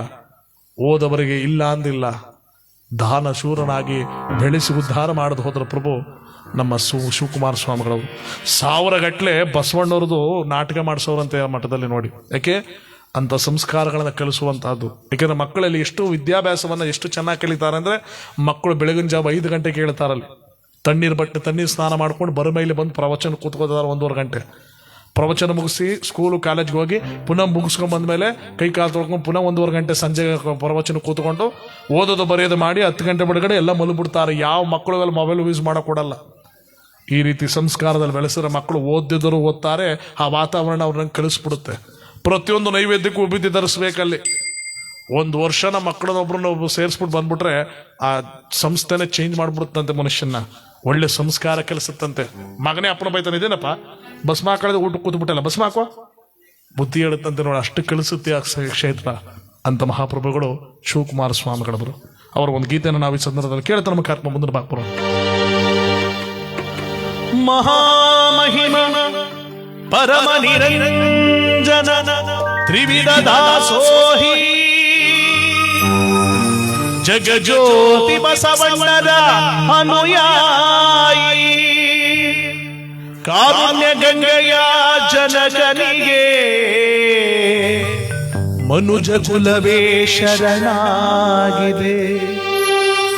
ಓದವರಿಗೆ ಇಲ್ಲ ಅಂದಿಲ್ಲ. ದಾನ ಶೂರನಾಗಿ ಬೆಳೆಸಿ ಉದ್ಧಾರ ಮಾಡದು ಹೋದ್ರ ಪ್ರಭು ನಮ್ಮ ಶಿವಕುಮಾರ ಸ್ವಾಮಿಗಳು. 1000 ಗಟ್ಟಲೆ ಬಸವಣ್ಣವ್ರದ್ದು ನಾಟಕ ಮಾಡಿಸೋರಂತೆ ಮಠದಲ್ಲಿ ನೋಡಿ. ಯಾಕೆ ಅಂತ ಸಂಸ್ಕಾರಗಳನ್ನ ಕಲಿಸುವಂತಹದ್ದು. ಯಾಕೆಂದ್ರೆ ಮಕ್ಕಳಲ್ಲಿ ಎಷ್ಟು ವಿದ್ಯಾಭ್ಯಾಸವನ್ನ ಎಷ್ಟು ಚೆನ್ನಾಗಿ ಕಲಿತಾರೆ ಅಂದ್ರೆ ಮಕ್ಕಳು ಬೆಳಗಿನ ಜಾವ 5 ಗಂಟೆಗೆ ಕೇಳ್ತಾರಲ್ಲಿ. ತಣ್ಣೀರು ಸ್ನಾನ ಮಾಡ್ಕೊಂಡು ಬರಮೈಲಿ ಬಂದು ಪ್ರವಚನ ಕೂತ್ಕೋತಾರೆ 1.5 ಗಂಟೆ. ಪ್ರವಚನ ಮುಗಿಸಿ ಸ್ಕೂಲು ಕಾಲೇಜ್ಗೆ ಹೋಗಿ ಪುನಃ ಮುಗಿಸ್ಕೊಂಡ್ ಬಂದ್ಮೇಲೆ ಕೈ ಕಾಲು ತೊಳ್ಕೊಂಡು ಪುನಃ 1.5 ಗಂಟೆ ಸಂಜೆ ಪ್ರವಚನ ಕೂತ್ಕೊಂಡು ಓದೋದು ಬರೆಯೋದು ಮಾಡಿ 10 ಗಂಟೆ ಬಿಡುಗಡೆ ಎಲ್ಲ ಮಲಗ್ಬಿಡ್ತಾರೆ. ಯಾವ ಮಕ್ಕಳು ಮೊಬೈಲ್ ಯೂಸ್ ಮಾಡಕ್ ಕೊಡಲ್ಲ. ಈ ರೀತಿ ಸಂಸ್ಕಾರದಲ್ಲಿ ಬೆಳೆಸಿದ್ರೆ ಮಕ್ಕಳು ಓದಿದ್ರು ಓದ್ತಾರೆ. ಆ ವಾತಾವರಣ ಅವ್ರನ್ನ ಕಲಿಸ್ಬಿಡುತ್ತೆ. ಪ್ರತಿಯೊಂದು ನೈವೇದ್ಯಕ್ಕೂ ಉಬ್ಬಿದ್ದು ಧರಿಸ್ಬೇಕಲ್ಲಿ. ಒಂದು ವರ್ಷ ನಮ್ಮ ಮಕ್ಕಳನ್ನ ಒಬ್ರನ್ನ ಸೇರಿಸ್ಬಿಟ್ಟು ಬಂದ್ಬಿಟ್ರೆ ಆ ಸಂಸ್ಥೆನೆ ಚೇಂಜ್ ಮಾಡ್ಬಿಡುತ್ತಂತೆ, ಮನುಷ್ಯನ ಒಳ್ಳೆ ಸಂಸ್ಕಾರ ಕೆಲಸತ್ತಂತೆ. ಮಗನೇ ಅಪ್ಪನ ಬೈತಾನೆ, ಇದೇನಪ್ಪ ಬಸ್ ಹಾಕೊಳ್ಳೋದು ಊಟ ಕೂತ್ಬಿಟ್ಟಲ್ಲ, ಬಸ್ ಹಾಕೋ ಬುದ್ಧಿ ಹೇಳುತ್ತಂತೆ ನೋಡಿ, ಅಷ್ಟು ಕಲಿಸುತ್ತೆ ಆ ಕ್ಷೇತ್ರ ಅಂತ ಮಹಾಪ್ರಭುಗಳು ಶಿವಕುಮಾರ ಸ್ವಾಮಿಗಳವರು. ಅವರ ಒಂದು ಗೀತೆಯನ್ನು ನಾವು ಈ ಸಂದರ್ಭದಲ್ಲಿ ಕೇಳ್ತಾ ನಮ್ಮ ಕಾರ್ಯಕ್ರಮ ಮುಂದೆ ಬಾಕ್ಬರೋ. ಮಹಾಮಹಿಮ ಪರಮ ನಿರಂಜನ ತ್ರಿವಿಧ ದಾಸೋಹಿ ಜಗಜ್ಯೋತಿ ಬಸವಣ್ಣರ ಅನುಯಾಯಿ ಕಾರುಣ್ಯ ಗಂಗೆಯ ಜನಕನಿಗೆ ಮನುಜ ಕುಲವೇ ಶರಣಾಗಿದೆ.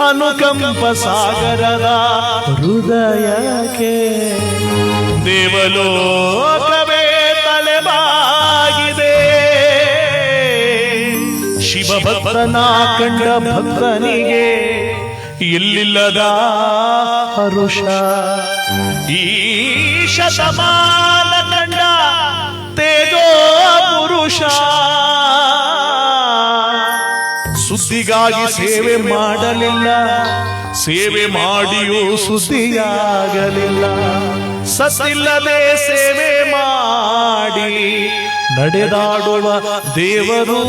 ಅನುಕಂಪ ಸಾಗರದ ಹೃದಯಕ್ಕೆ ದೇವಲೋಕವೇ ತಲೆಬಾಗಿದೆ. ಶಿವಭಕ್ತನ ಕಂಡ ಭಕ್ತನಿಗೆ ಎಲ್ಲಿಲ್ಲದ ಹರುಷ. ಈ ಶತಮಾನ ಕಂಡ ತೇಜೋ ಪುರುಷ ಸುದ್ದಿಗಾಗಿ ಸೇವೆ ಮಾಡಲಿಲ್ಲ, ಸೇವೆ ಮಾಡಿಯೂ ಸುದ್ದಿಯಾಗಲಿಲ್ಲ. ಸತ್ತಿಲ್ಲದೆ ಸೇವೆ ಮಾಡಿ ನಡೆದಾಡುವ ದೇವರು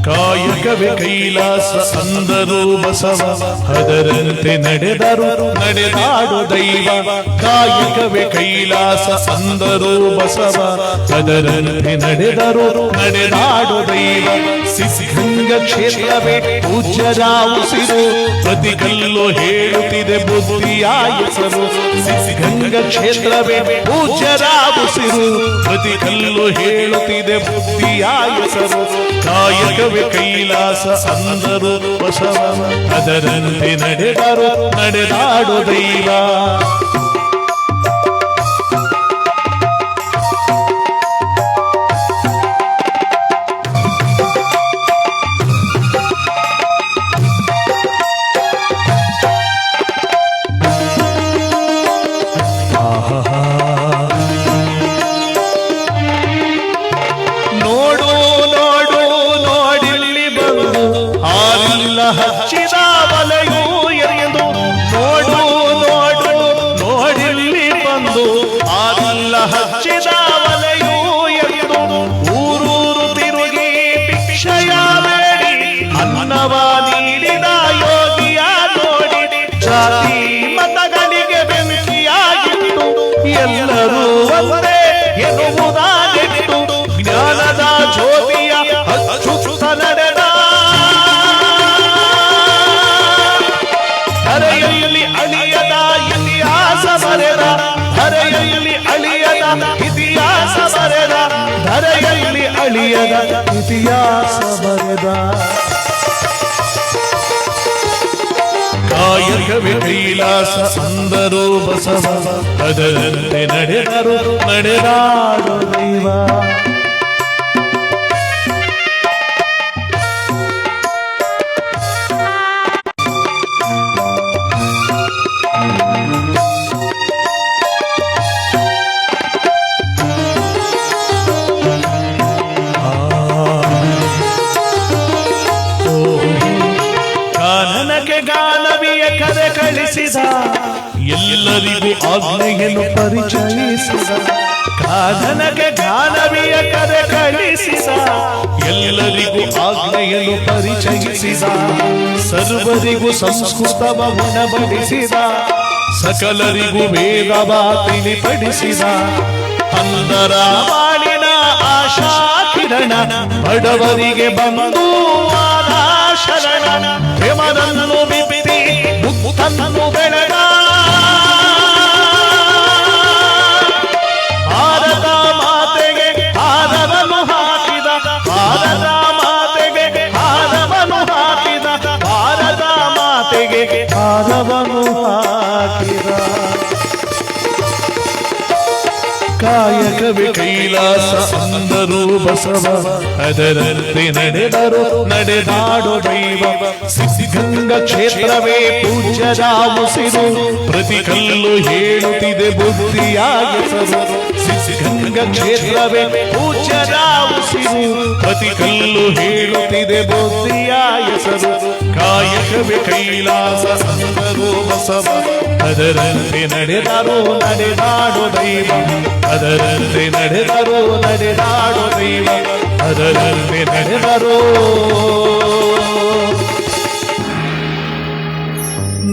ಕಾಯಕವೇ ಕೈಲಾಸ ಅಂದರು ಬಸವ, ಅದರಂತೆ ನಡೆದರು ನಡೆದಾಡು ದೈವ. ಕಾಯಕವೇ ಕೈಲಾಸ ಅಂದರು ಬಸವ, ಅದರಂತೆ ನಡೆದರು ನಡೆದಾಡು ದೈವ. ಸಿದ್ಧಗಂಗ ಕ್ಷೇತ್ರವೇ ಪೂಜ್ಯರ ಉಸಿರು, ಪ್ರತಿ ಕಲ್ಲು ಹೇಳುತ್ತಿದೆ ಬುದ್ಧಿಯ ಹೆಸರು. ಸಿದ್ಧಗಂಗ ಕ್ಷೇತ್ರವೇ ಪೂಜ್ಯರ ಉಸಿರು, ಪ್ರತಿ ಕಲ್ಲು ಹೇಳುತ್ತಿದೆ ಬುದ್ಧಿಯ ಹೆಸರು. ಕಾಯಕವೇ ಕೈಲಾಸ ಅಂದರು ಬಸವ, ಅದರಂತೆ ನಡೆದರು ನಡೆದಾಡು ದೈವ. ಹಚ್ಚಿದ ಬಲೆಯೂ ಎರೆದು ನೋಡು ನೋಡು ನೋಡಿಲ್ಲಿ ಬಂದು ಆದಿಲ್ಲ ಹಚ್ಚಿದ ಬಲೆಯೂ ಎರೆದು ಊರೂರು ತಿರುಗಿ ಭಿಕ್ಷೆಯ ಬೇಡಿ ಅನ್ನವ ನೀಡಿದ ಯೋಗಿಯ ನೋಡಿ ಜಾತಿ ಮತಗಳಿಗೆ ಬೆಂಕಿಯಾಗಿಟ್ಟು ಎಲ್ಲರೂ ಒಂದೇ ಎನ್ನುವುದಾಗಿಟ್ಟು ಜ್ಞಾನದ ಜ್ಯೋತಿಯ ಹಚ್ಚುತ್ತ ನಡೆದ ಧರೆಯಲ್ಲಿ ಅಳಿಯದ ಇತಿಹಾಸ ಬರೆದ, ಧರೆಯಲ್ಲಿ ಅಳಿಯದ ಇತಿಹಾಸ ಬರೆದ, ಧರೆಯಲ್ಲಿ ಅಳಿಯದ ಇತಿಹಾಸ ಬರೆದ. ಕಾಯಕವೇ ಕೈಲಾಸ ಅಂದರು ಬಸವ, ಅದರಂತೆ ನಡೆದರು ನಡೆದಾಡು ದೈವ. ಗಾನನಕ್ಕೆ ಗಾನವಿಯ ಕರೆ ಕಳಿಸಿದ, ಎಲ್ಲರಿಗೂ ಆಜ್ಞೆಯನ್ನು ಪರಿಚಯಿಸಿದ. ಗಾನನಕ್ಕೆ ಗಾನವಿಯ ಕರೆ ಕಳಿಸಿದ, ಎಲ್ಲರಿಗೂ ಆಜ್ಞೆಯನ್ನು ಪರಿಚಯಿಸಿದ. ಸರ್ವರಿಗೂ ಸಂಸ್ಕೃತವ ಉಣಬಡಿಸಿದ, ಸಕಲರಿಗೂ ವೇದವ ತಿಳಿಪಡಿಸಿದ. ಅಂದರ ಬಾಳಿನ ಆಶಾ ಕಿರಣ, ಬಡವರಿಗೆ ಬಂದು ಶರಣ. ಪ್ರೇಮದನ್ನು ಬಿತ್ತಿ ಮುಕ್ತನ್ನು ಬೆಳೆದ, ಭಾರತ ಮಾತೆಗೆ ಹಾರವನ್ನು ಹಾಕಿದ, ಭಾರತ ಮಾತೆಗೆ ಹಾರವನ್ನು ಹಾಕಿದ, ಭಾರತ ಮಾತೆಗೆ ಹಾರವನ್ನು ಹಾಕಿದ. ಕಾಯಕವೇ ಕೈಲಾಸ ಅಂದರು ಬಸವ ಅದರಂತೆ ನಡೆದರು ನಡೆದಾಡೋ ದೈವ ಸಿದ್ಧಗಂಗಾ ಕ್ಷೇತ್ರವೇ ಪೂಜ್ಯದ ಉಸಿರು ಪ್ರತಿ ಕಲ್ಲು ಹೇಳುತ್ತಿದೆ ಬುದ್ಧಿಯಾಗಿಸರು ಸಿದ್ಧಗಂಗಾ ಕ್ಷೇತ್ರವೇ ಪೂಜ್ಯದ ಉಸಿರು ಪ್ರತಿ ಕಲ್ಲು ಹೇಳುತ್ತಿದೆ ಬುದ್ಧಿಯ ಹೆಸರು ಕಾಯಕವೇ ಕೈಲಾಸ ಅಂದರು ಬಸವ ಅದರಂತೆ ನಡೆದರು ನಡೆದಾಡೋ ದೈವ ಅದರಂತೆ ನಡೆದರು ನಡೆದಾಡೋ ದೈವ ಅದರಂತೆ ನಡೆದರು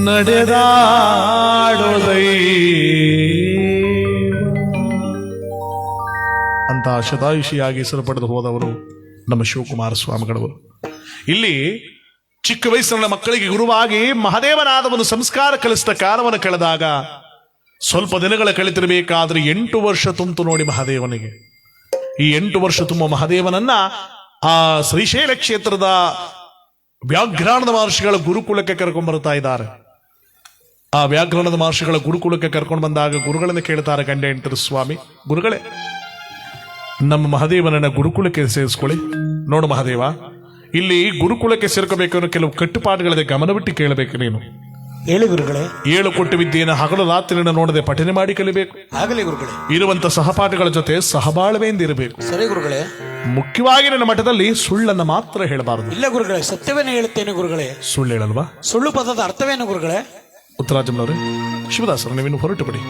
ನಡೆದಾಡೋ ದೈವ ಅಂತ ಶತಾಯುಷಿಯಾಗಿ ಹೆಸರು ಪಡೆದು ಹೋದವರು ನಮ್ಮ ಶಿವಕುಮಾರ ಸ್ವಾಮಿಗಳವರು. ಇಲ್ಲಿ ಚಿಕ್ಕ ವಯಸ್ಸಿನ ಮಕ್ಕಳಿಗೆ ಗುರುವಾಗಿ ಮಹದೇವನಾದ ಒಂದು ಸಂಸ್ಕಾರ ಕಲಿಸಿದ ಕಾಲವನ್ನು ಕಳೆದಾಗ ಸ್ವಲ್ಪ ದಿನಗಳ ಕಳಿತಿರಬೇಕಾದ್ರೆ 8 ವರ್ಷ ತುಂಬಿತು ನೋಡಿ ಮಹಾದೇವನಿಗೆ. ಈ 8 ವರ್ಷ ತುಂಬ ಮಹಾದೇವನನ್ನ ಆ ಶ್ರೀಶೈಲ ಕ್ಷೇತ್ರದ ವ್ಯಾಘ್ರಾನದ ಮಹರ್ಷಿಗಳ ಗುರುಕುಲಕ್ಕೆ ಕರ್ಕೊಂಡು ಬರ್ತಾ ಇದ್ದಾರೆ. ಆ ವ್ಯಾಘ್ರಾನದ ಮಹರ್ಷಿಗಳ ಗುರುಕುಲಕ್ಕೆ ಕರ್ಕೊಂಡು ಬಂದಾಗ ಗುರುಗಳನ್ನು ಕೇಳ್ತಾರೆ ಗಂಡ ಹೆಂಡರು, ಸ್ವಾಮಿ ಗುರುಗಳೇ ನಮ್ಮ ಮಹಾದೇವನನ್ನ ಗುರುಕುಲಕ್ಕೆ ಸೇರಿಸ್ಕೊಳ್ಳಿ. ನೋಡು ಮಹಾದೇವ, ಇಲ್ಲಿ ಗುರುಕುಲಕ್ಕೆ ಸೇರ್ಕೋಬೇಕು ಅನ್ನೋ ಕೆಲವು ಕಟ್ಟುಪಾಡುಗಳಿದೆ, ಗಮನವಿಟ್ಟು ಕೇಳಬೇಕು ನೀನು. ಹೇಳಿ ಗುರುಗಳೇ. 7 ಕೋಟಿ ವಿದ್ಯೆಯನ್ನು ಹಗಲು ರಾತ್ರಿಯನ್ನು ನೋಡದೆ ಪಠನೆ ಮಾಡಿ ಕಲಿಬೇಕು. ಆಗಲಿ ಗುರುಗಳೇ. ಇರುವಂತ ಸಹಪಾಠಿಗಳ ಜೊತೆ ಸಹಬಾಳ್ವೆಯಿಂದ ಇರಬೇಕು. ಸರಿ ಗುರುಗಳೇ. ಮುಖ್ಯವಾಗಿ ನನ್ನ ಮಠದಲ್ಲಿ ಸುಳ್ಳನ್ನು ಮಾತ್ರ ಹೇಳಬಾರದು. ಇಲ್ಲ ಗುರುಗಳೇ, ಸತ್ಯವೇನು ಹೇಳುತ್ತೇನೆ ಗುರುಗಳೇ. ಸುಳ್ಳು ಹೇಳಲ್ವಾ? ಸುಳ್ಳು ಪದದ ಅರ್ಥವೇನು ಗುರುಗಳೇ? ಉತ್ತರಾಜಮ್ಮನವರೇ, ಶಿವದಾಸರು ನೀವಿನ್ನು ಹೊರಟು ಬಿಡಿ.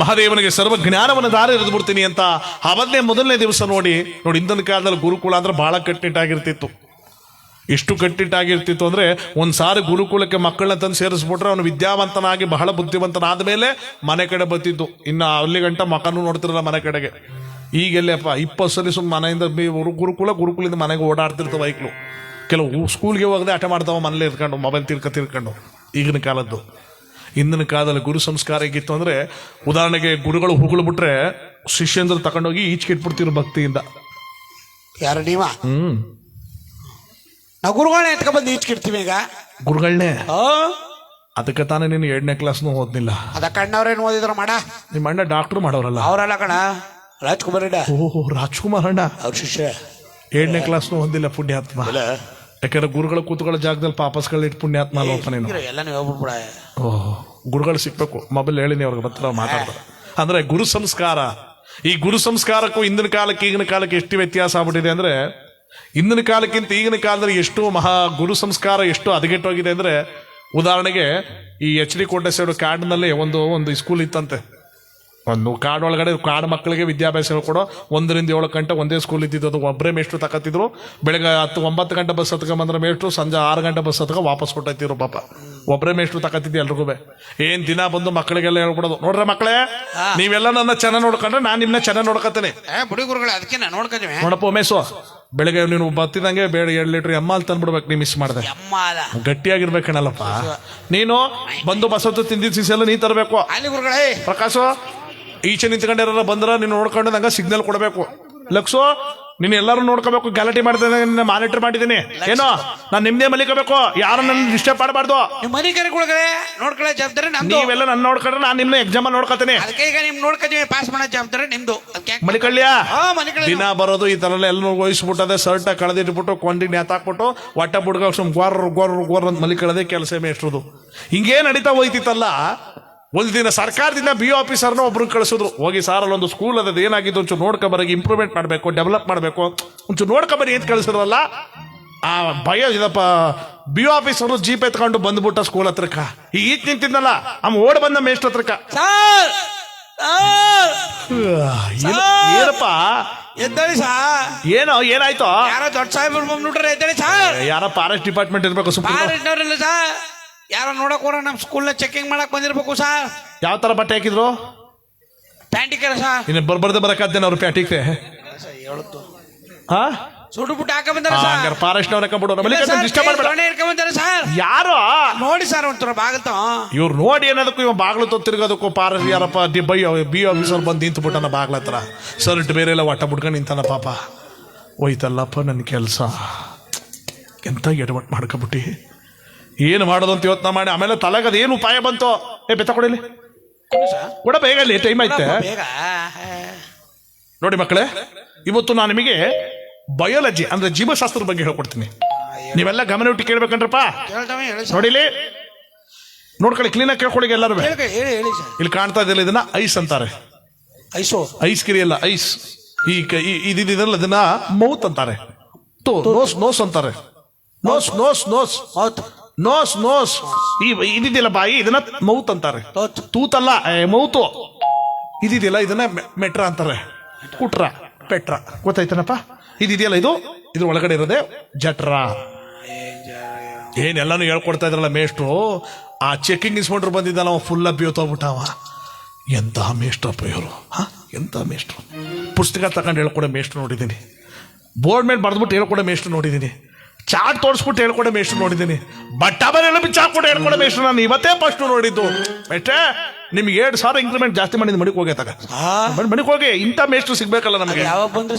ಮಹಾದೇವನಿಗೆ ಸರ್ವ ಜ್ಞಾನವನ್ನು ದಾರಿ ಎರೆದು ಬಿಡ್ತೀನಿ ಅಂತ ಮೊದಲನೇ ದಿವಸ ನೋಡಿ ಇಂದಿನ ಕಾಲದಲ್ಲಿ ಗುರುಕುಲ ಅಂದ್ರೆ ಬಹಳ ಕಟ್ಟಿಟ್ಟಾಗಿರ್ತಿತ್ತು. ಎಷ್ಟು ಕಟ್ಟಿಟ್ಟಾಗಿರ್ತಿತ್ತು ಅಂದ್ರೆ ಒಂದ್ಸಾರಿ ಗುರುಕುಲಕ್ಕೆ ಮಕ್ಕಳನ್ನ ತಂದು ಸೇರಿಸ್ಬಿಟ್ರೆ ಅವನು ವಿದ್ಯಾವಂತನಾಗಿ ಬಹಳ ಬುದ್ಧಿವಂತನಾದ ಮೇಲೆ ಮನೆ ಕಡೆ ಬರ್ತಿದ್ದು. ಇನ್ನು ಅಲ್ಲಿ ಗಂಟ ಮಕ್ಕನೂ ನೋಡ್ತಿರಲ್ಲ ಮನೆ ಕಡೆಗೆ. ಈಗೆಲ್ಲಪ್ಪ 20 ಸಲ ಸುಮ್ಮ ಮನೆಯಿಂದ ಗುರುಕುಲದಿಂದ ಮನೆಗೆ ಓಡಾಡ್ತಿರ್ತಾವ ಬೈಕ್ಲು. ಕೆಲವು ಸ್ಕೂಲ್ಗೆ ಹೋಗದೆ ಆಟ ಮಾಡ್ತಾವ ಮನೇಲಿ ಇರ್ಕೊಂಡು ಮೊಬೈಲ್ ತಿರ್ಕೊಂಡು. ಈಗಿನ ಕಾಲದ್ದು. ಹಿಂದಿನ ಕಾಲದಲ್ಲಿ ಗುರು ಸಂಸ್ಕಾರ ಹೇಗಿತ್ತು ಅಂದ್ರೆ, ಉದಾಹರಣೆಗೆ ಗುರುಗಳು ಹುಗುಳು ಬಿಟ್ರೆ ಶಿಷ್ಯಂದ್ರು ತಗೊಂಡೋಗಿ ಈಚೆಗೆ ಇಟ್ಬಿಡ್ತಿರು ಭಕ್ತಿಯಿಂದ. ಯಾರ ನೀವ? ನಾವು ಗುರುಗಳನ್ನ ಎತ್ಕೊಂಡ್ಬಂದು ಈಚೆಕಿಡ್ತೀವಿ ಈಗ. ಗುರುಗಳನ್ನೇ. ಅದಕ್ಕೆ ತಾನೇ ನೀನು 2ನೇ ಕ್ಲಾಸ್ನು ಓದ್ನಿಲ್ಲ. ಅದಕ್ಕೆ ಅಣ್ಣವ್ರೇನು ಓದಿದ್ರು ಮಾಡ? ನಿಮ್ಮ ಅಣ್ಣ ಡಾಕ್ಟರ್ ಮಾಡೋರಲ್ಲ. ಅವರಲ್ಲ ಕಣ, ರಾಜ್ಕುಮಾರ್ ಅಣ್ಣ. ಓಹೋ, ರಾಜ್ಕುಮಾರ್ ಅಣ್ಣ ಅವ್ರ ಶಿಷ್ಯ. 7ನೇ ಕ್ಲಾಸ್ನು ಹೊಂದಿಲ್ಲ ಪುಣ್ಯಾತ್ಮ. ಯಾಕಂದ್ರೆ ಗುರುಗಳ ಕೂತುಗಳ ಜಾಗದಲ್ಲಿ ಪಾಪಸ್ಗಳು ಇಟ್ಟು ಪುಣ್ಯಾತ್ಮ ಅಲ್ವಪ್ಪ ನೀನು. ಎಲ್ಲ ನೀವು ಹೋಗ್ಬಿಡ. ಓಹ್, ಗುರುಗಳು ಸಿಕ್ಬೇಕು. ಮೊಬೈಲ್ ಹೇಳಿನಿ ಅವ್ರಿಗೆ ಬರ್ತಾರ ಮಾತಾಡ್ತಾರೆ. ಅಂದ್ರೆ ಗುರು ಸಂಸ್ಕಾರ. ಈ ಗುರು ಸಂಸ್ಕಾರಕ್ಕೂ ಹಿಂದಿನ ಕಾಲಕ್ಕೆ ಈಗಿನ ಕಾಲಕ್ಕೆ ಎಷ್ಟು ವ್ಯತ್ಯಾಸ ಆಗ್ಬಿಟ್ಟಿದೆ ಅಂದ್ರೆ, ಹಿಂದಿನ ಕಾಲಕ್ಕಿಂತ ಈಗಿನ ಕಾಲದಲ್ಲಿ ಎಷ್ಟು ಗುರು ಸಂಸ್ಕಾರ ಎಷ್ಟು ಹದಗೆಟ್ಟೋಗಿದೆ ಅಂದ್ರೆ, ಉದಾಹರಣೆಗೆ ಈ HD ಕೋಟೆ ಸೈಡ್ ಕಾಡಿನಲ್ಲಿ ಒಂದು ಸ್ಕೂಲ್ ಇತ್ತಂತೆ. ಒಂದು ಕಾಡೊಳಗಡೆ ಕಾಡು ಮಕ್ಕಳಿಗೆ ವಿದ್ಯಾಭ್ಯಾಸ ಹೇಳ್ಕೊಡೋ 1 ರಿಂದ 7 ಗಂಟೆ ಒಂದೇ ಸ್ಕೂಲ್ ಇದ್ದಿದ್ದು. ಅದು ಒಬ್ಬರೇ ಮೇಷ್ಟ್ರು ತಕತ್ತಿದ್ರು. ಬೆಳಗ್ಗೆ 9 ಗಂಟೆ ಬಸ್ ಹತ್ಕೊಂಬಂದ್ರೆ ಮೇಷ್ಟ್ರು, ಸಂಜೆ 6 ಗಂಟೆ ಬಸ್ ಹತ್ಕ ವಾಪಸ್ ಕೊಟ್ಟಿದ್ರು. ಪಾಪ ಒಬ್ಬರೇ ಮೇಷ್ಟ್ರು ತಕತ್ತಿದ್ದೆ ಎಲ್ರಿಗೂ. ಏನ್ ದಿನ ಬಂದು ಮಕ್ಕಳಿಗೆಲ್ಲ ಹೇಳ್ಕೊಡೋದು, ನೋಡ್ರೆ ಮಕ್ಕಳೇ ನೀವೆಲ್ಲ ನನ್ನ ಚೆನ್ನಾಗಿ ನೋಡ್ಕೊಂಡ್ರೆ ನಾನು ನಿಮ್ನ ಚೆನ್ನಾಗಿ ನೋಡ್ಕತ್ತೇನೆ. ಬುಡಿ ಗುರುಗಳೇ, ಅದಕ್ಕೆ ನಾನು ನೋಡ್ಕೊಂತೀವಿ. ನೋಡಪ್ಪ ಉಮೇಶು, ಬೆಳಗ್ಗೆ ನೀನು ಬತ್ತಿದಂಗೆ 2 ಲೀಟರ್ ಎಮ್ಮಾಲ್ ತಂದ್ಬಿಡ್ಬೇಕು. ನೀ ಮಿಸ್ ಮಾಡಿದೆ. ಗಟ್ಟಿಯಾಗಿರ್ಬೇಕಣಲ್ಲಪ್ಪ ನೀನು. ಬಂದು ಬಸ್ ಹತ್ತು ತಿಂದಿಲ್ಲ ನೀ ತರಬೇಕು. ಪ್ರಕಾಶು, ಈಚೆ ನಿಂತ್ಕೊಂಡ್ಯಾರ ಬಂದ್ರ ನೀನು ನೋಡ್ಕೊಂಡು ನಂಗೆ ಸಿಗ್ನಲ್ ಕೊಡಬೇಕು. ಲಕ್ಸು, ನೀನು ಎಲ್ಲರೂ ನೋಡ್ಕೋಬೇಕು. ಗ್ಯಾಲಟಿ ಮಾಡ್ತೇನೆ, ಮಾನಿಟರ್ ಮಾಡಿದ್ದೀನಿ. ಏನೋ ನಾನು ನಿಮ್ದೇ ಮಲಿಕೋಬೇಕು, ಯಾರು ನನ್ನ ಡಿಸ್ಟರ್ಬ್ ಮಾಡಬಾರ್ದು. ನೋಡ್ಕೊಳ್ಳೋ ಜವಾಬ್ದಾರಿ ನೀವೆಲ್ಲ ನನ್ನ ನೋಡ್ಕೊಂಡ್ರೆ ನಾನು ನಿಮ್ನ ಎಕ್ಸಾಮ್ ನೋಡ್ಕೊತೀನಿ. ಪಾಸ್ ಮಾಡೋ ಜವಾಬ್ದಾರಿ ನಿಮ್ದು. ಮಲಿಕಳ್ಳಿಯ ದಿನ ಬರೋದು ಈ ತರ ಎಲ್ಲ ವಹಿಸ್ಬಿಟ್ಟದೆ. ಶರ್ಟ್ ಕಳೆದಿಟ್ಬಿಟ್ಟು ಕೊಂಡಿಗೆ ನೇತಾಕ್ಬಿಟ್ಟು ಹೊಟ್ಟೆ ಬುಡ್ಗ ಗೋರ್ ಅಂತ ಮಲಿಕಳದೆ ಕೆಲಸ ಮೇಷ್ಟ್ರದು. ಹಿಂಗೇ ನಡೀತಾ ಹೋಯ್ತಿತ್ತಲ್ಲ. ಒಂದು ದಿನ ಸರ್ಕಾರದಿಂದ BO ಆಫೀಸರ್ನ ಒಬ್ರು ಕಳಿಸಿದ್ರು. ಹೋಗಿ ಸಾರಲ್ಲಿ ಒಂದು ಸ್ಕೂಲ್ ಅದ, ಏನಾಗಿದ್ದು ಒಂಚೂರು ನೋಡ್ಕೊಬರಿ, ಇಂಪ್ರೂವ್ಮೆಂಟ್ ಮಾಡಬೇಕು, ಡೆವಲಪ್ ಮಾಡಬೇಕು, ಒಂಚೂರು ನೋಡ್ಕೊಬರಿ ಅಂತ ಕಳಿಸಿದ್ರಲ್ಲ. ಆ ಭಯ ಇದಪ್ಪ. BO ಆಫೀಸರ್ ಜೀಪ್ ಎತ್ಕೊಂಡು ಬಂದ್ಬಿಟ್ಟ ಸ್ಕೂಲ್ ಹತ್ರಕ್ಕ. ಈಗ ನಿಂತಿದ್ನಲ್ಲ ಓಡ್ ಬಂದ ಮೇಷ್ಟ್ರ ಹತ್ರಕ್ಕ. ಏನಪ್ಪ ಎದ್ದಳಿ ಸಾ? ಏನಾಯ್ತು? ಯಾರೋ ದೊಡ್ಡ ಸಾಹೇಬ್ರು ಬಂದ್ಬಿಟ್ರೆ ಎದ್ದಳಿ ಸಾ? ಯಾರೋ ಫಾರೆಸ್ಟ್ ಡಿಪಾರ್ಟ್ಮೆಂಟ್ ಇರ್ಬೇಕು. ಫಾರೆಸ್ಟ್ನವ್ರಿಲ್ಲ ಸಾ, ಯಾರೋ ನೋಡಕ್ ಹೋರ ನಮ್ಮ ಸ್ಕೂಲ್ನ ಚೆಕಿಂಗ್ ಮಾಡಕ್ ಬಂದಿರ್ಬೇಕು ಸರ್. ಯಾವ ತರ ಬಟ್ಟೆ ಹಾಕಿದ್ರು? ಪ್ಯಾಂಟಿಕರ ಸರ್. ಇನ್ನು ಬರ್ಬರ್ದೆ ಬರಕಾದ್ದೇನೆ ಅವ್ರು ಪ್ಯಾಂಟಿಗೆ. ಸುಡು ಬಿಟ್ಟು ಹಾಕ ಬಂದಾರ ಸರ್. ಫಾರೆಸ್ಟ್ ಯಾರು ನೋಡಿ ಸರ್, ಒಂಥರ ಬಾಗಲ್ತ ಇವ್ರು ನೋಡಿ ಏನದಕ್ಕೂ ಇವ ಬಾಗ್ಲು ತಿರ್ಗೋದಕ್ಕೂ ಫಾರೆಸ್ಟ್ ಯಾರಪ್ಪ BO ಆಫೀಸರ್ ಬಂದು ನಿಂತು ಬಿಟ್ಟನ ಬಾಗ್ಲ ಹತ್ರ. ಸರ್ಟ್ ಬೇರೆ ಎಲ್ಲ ಒಟ್ಟ ಬಿಡ್ಕೊಂಡು ನಿಂತಾನ. ಪಾಪ ಹೋಯ್ತಲ್ಲಪ್ಪ ನನ್ನ ಕೆಲಸ. ಎಂತ ಎಡವಟ್ ಮಾಡ್ಕೊಬಿಟ್ಟಿ. ಏನು ಮಾಡೋದು ಅಂತ ಯೋಚನೆ ಮಾಡಿ ಆಮೇಲೆ ತಲೆಗದ ಏನು ಉಪಾಯ ಬಂತು. ಬೆತ್ತ ಕೊಡಿಲಿ ಕೊಡ ಬೇಗ, ಅಲ್ಲಿ ಟೈಮ್ ಐತೆ. ನೋಡಿ ಮಕ್ಕಳೇ, ಇವತ್ತು ನಾನು ನಿಮಗೆ ಬಯಾಲಜಿ ಅಂದ್ರೆ ಜೀವಶಾಸ್ತ್ರದ ಬಗ್ಗೆ ಹೇಳ್ಕೊಡ್ತೀನಿ. ನೀವೆಲ್ಲ ಗಮನ ಇಟ್ಟು ಕೇಳ್ಬೇಕಂದ್ರಪ್ಪ. ನೋಡಿಲಿ, ನೋಡ್ಕೊಳ್ಳಿ, ಕ್ಲೀನಾಗಿ ಕೇಳ್ಕೊಳ್ಳಿ ಎಲ್ಲರೂ. ಇಲ್ಲಿ ಕಾಣ್ತಾ ಇದೆಯಲ್ಲ, ಇದನ್ನ ಐಸ್ ಅಂತಾರೆ. ಐಸ್ ಕಿರಿ ಅಲ್ಲ, ಐಸ್. ಇದಲ್ಲ, ಇದನ್ನ ಮೌತ್ ಅಂತಾರೆ. ನೋಸ್ ಅಂತಾರೆ. Nose nose nose nose nose. ಇದಿದೆಯಲ್ಲ ಬಾಯಿ, ಇದನ್ನ ಮೌತ್ ಅಂತಾರೆ. ತೂತಲ್ಲ, ಮೌತು. ಇದಿದೆಯಲ್ಲ, ಇದನ್ನ ಮೆಟ್ರ ಅಂತಾರೆ. ಕುಟ್ರ, ಪೆಟ್ರ, ಗೊತ್ತಾಯ್ತನಪ್ಪ? ಇದಿದೆಯಲ್ಲ, ಇದ್ರ ಒಳಗಡೆ ಇರೋದೆ ಜಟ್ರ. ಏನೆಲ್ಲಾನು ಹೇಳ್ಕೊಡ್ತಾ ಇದ್ರಲ್ಲ ಮೇಷ್ಟ್ರು. ಆ ಚೆಕಿಂಗ್ ಇನ್ಸ್ಪೆಕ್ಟರ್ ಬಂದಿದ್ದಲ್ಲ, ಅವ ಫುಲ್ ಅಬ್ಬಿಯೋತೋಗ್ಬಿಟ್ಟವ. ಎಂತಹ ಮೇಷ್ಟ್ರಪ್ಪ ಇವರು, ಎಂತ ಮೇಷ್ಟ್ರು. ಪುಸ್ತಕ ತಗೊಂಡು ಹೇಳ್ಕೊಡೋ ಮೇಷ್ಟ್ರು ನೋಡಿದ್ದೀನಿ. ಬೋರ್ಡ್ ಮೇಲೆ ಬರೆದ್ಬಿಟ್ಟು ಹೇಳ್ಕೊಡೋ ಮೇಷ್ಟ್ರು ನೋಡಿದ್ದೀನಿ. ಚಾಟ್ ತೋರಿಸ್ಬಿಟ್ಟು ಹೇಳ್ಕೊಡೋ ಮೇಷ್ಟ್ರು ನೋಡಿದ್ದೀನಿ. ಬಟ್ಟೆಲ್ಲ ಬಿಚ್ಚಾಕ್ಬಿಟ್ಟು ಹೇಳ್ಕೊಡೋ ಮೇಷ್ಟ್ರು ನಾನು ಇವತ್ತೇ ಫಸ್ಟ್ ನೋಡಿದ್ದು. ಮೇಷ್ಟ್ರೆ, ನಿಮ್ಗೆ 2,000 ಇಂಕ್ರಿಮೆಂಟ್ ಜಾಸ್ತಿ ಮಾಡಿದ್ ಮಣಿಗೆ ಹೋಗ್ಯಾತಾಗ. ಮಣಿಗೆ ಹೋಗಿ ಇಂಥ ಮೇಷ್ಟ್ರು ಸಿಗ್ಬೇಕಲ್ಲ ನಮಗೆ.